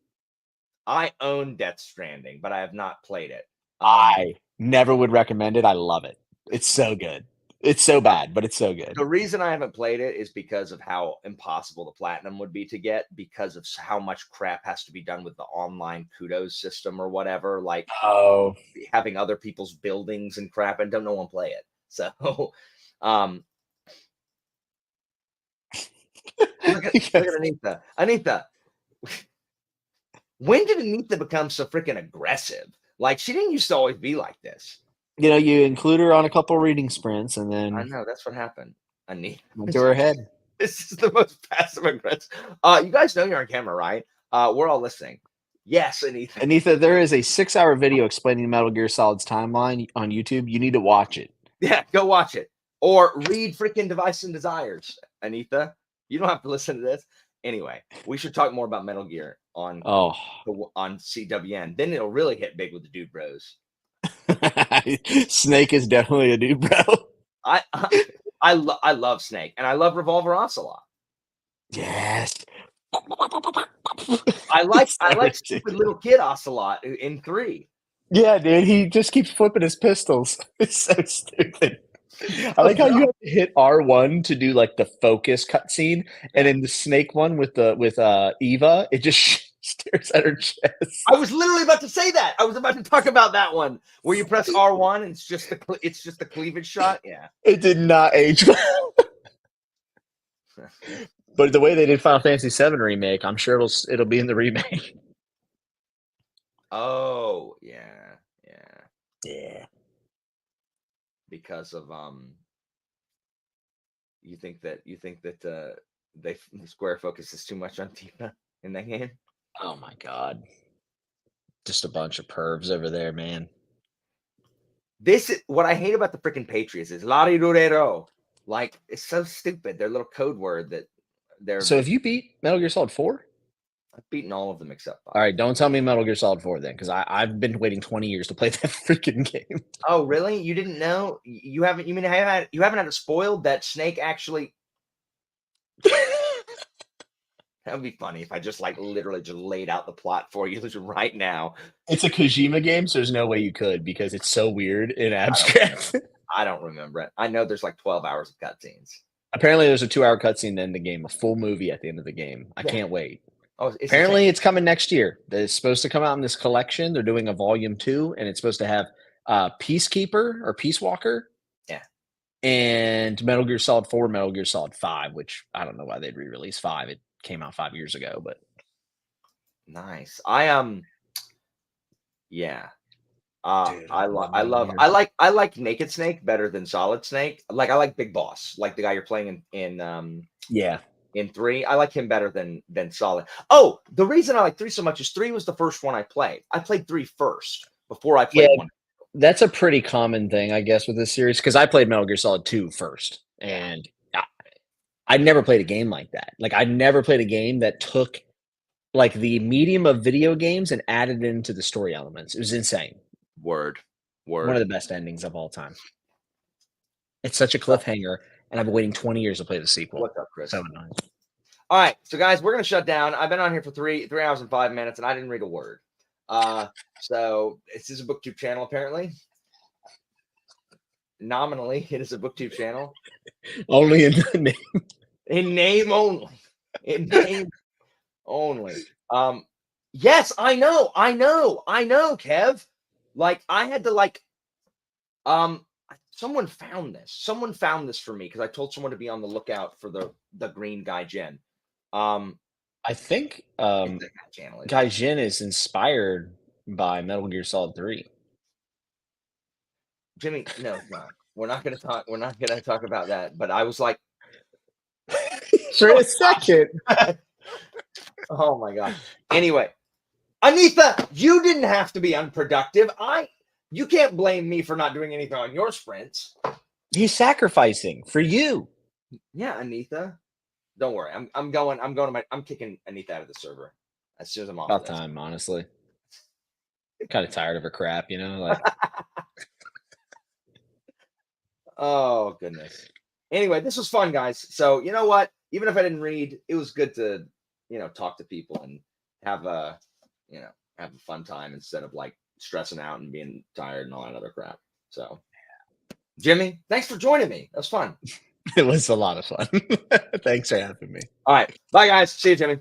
I own Death Stranding, but I have not played it. I never would recommend it. I love it. It's so good. It's so bad, but it's so good. The reason I haven't played it is because of how impossible the platinum would be to get, because of how much crap has to be done with the online kudos system or whatever, having other people's buildings and crap, and don't no one play it. So, look at Anita. Anita, when did Anita become so freaking aggressive? She didn't used to always be like this. You include her on a couple reading sprints, and then I know that's what happened. Anita went to her head. This is the most passive aggressive. You guys know you're on camera, right? We're all listening. Yes, Anita. Anita, there is a 6-hour video explaining Metal Gear Solid's timeline on YouTube. You need to watch it. Yeah, go watch it. Or read freaking Device and Desires, Anita. You don't have to listen to this. Anyway, we should talk more about Metal Gear on CWN. Then it'll really hit big with the Dude Bros. Snake is definitely a dude, bro. I love Snake, and I love Revolver Ocelot. Yes. I like So stupid little kid Ocelot in 3. Yeah, dude, he just keeps flipping his pistols. It's so stupid. I like how you have to hit R1 to do like the focus cutscene, and in the snake one with Eva, it just stares at her chest. I was literally about to say that. I was about to talk about that one where you press R1 and it's just the cleavage shot. Yeah. It did not age well. But the way they did Final Fantasy VII remake, I'm sure it'll be in the remake. Oh, yeah. Yeah. Because of you think that the Square focuses too much on Tifa in that game? Oh my god. Just a bunch of pervs over there, man. This is what I hate about the freaking Patriots is Lari Rurero. Like, it's so stupid. Their little code word that they're So have you beat Metal Gear Solid 4? I've beaten all of them except 5. All right, don't tell me Metal Gear Solid 4 then, because I've been waiting 20 years to play that freaking game. Oh, really? You didn't know? You haven't you haven't had it spoiled that Snake actually that would be funny if I just literally just laid out the plot for you right now. It's a Kojima game, so there's no way you could because it's so weird and abstract. I don't remember it. I know there's 12 hours of cutscenes. Apparently, there's a 2-hour cutscene to end the game, a full movie at the end of the game. I Yeah. can't wait. Oh, it's Apparently, it's coming next year. It's supposed to come out in this collection. They're doing a volume 2, and it's supposed to have Peacekeeper or Peace Walker. Yeah. And Metal Gear Solid 4, Metal Gear Solid 5, which I don't know why they'd re-release 5. It came out 5 years ago, but nice. Yeah. Dude, I like Naked Snake better than Solid Snake. I like Big Boss, like the guy you're playing in yeah. in 3. I like him better than Solid. Oh, the reason I like 3 so much is 3 was the first one I played. I played 3 first before I played 1. That's a pretty common thing, I guess, with this series because I played Metal Gear Solid 2 first, and I never played a game like that. Like, I never played a game that took like the medium of video games and added it into the story elements. It was insane. Word. One of the best endings of all time. It's such a cliffhanger, and I've been waiting 20 years to play the sequel. What's up, Chris? So annoying. All right, so guys, we're gonna shut down. I've been on here for 3 hours and 5 minutes, and I didn't read a word. So this is a BookTube channel, apparently. Nominally, it is a BookTube channel. Only in the name. In name only. In name only. Yes, I know, Kev. Like, I had to someone found this. Someone found this for me because I told someone to be on the lookout for the green guy Jin. I think That channel is. Gaijin is inspired by Metal Gear Solid 3. Jimmy, no, we're not gonna talk about that. But I was like, For a second. oh my god. Anyway, Anita, you didn't have to be unproductive. You can't blame me for not doing anything on your sprints. He's sacrificing for you. Yeah, Anita. Don't worry. I'm kicking Anita out of the server as soon as I'm off. About this. time, honestly. Kind of tired of her crap, you know? Like, oh goodness. Anyway, this was fun, guys. So you know what? Even if I didn't read, it was good to talk to people and have a fun time instead of stressing out and being tired and all that other crap. So, Jimmy, thanks for joining me. That was fun. it was a lot of fun. Thanks for having me. All right. Bye, guys. See you, Jimmy.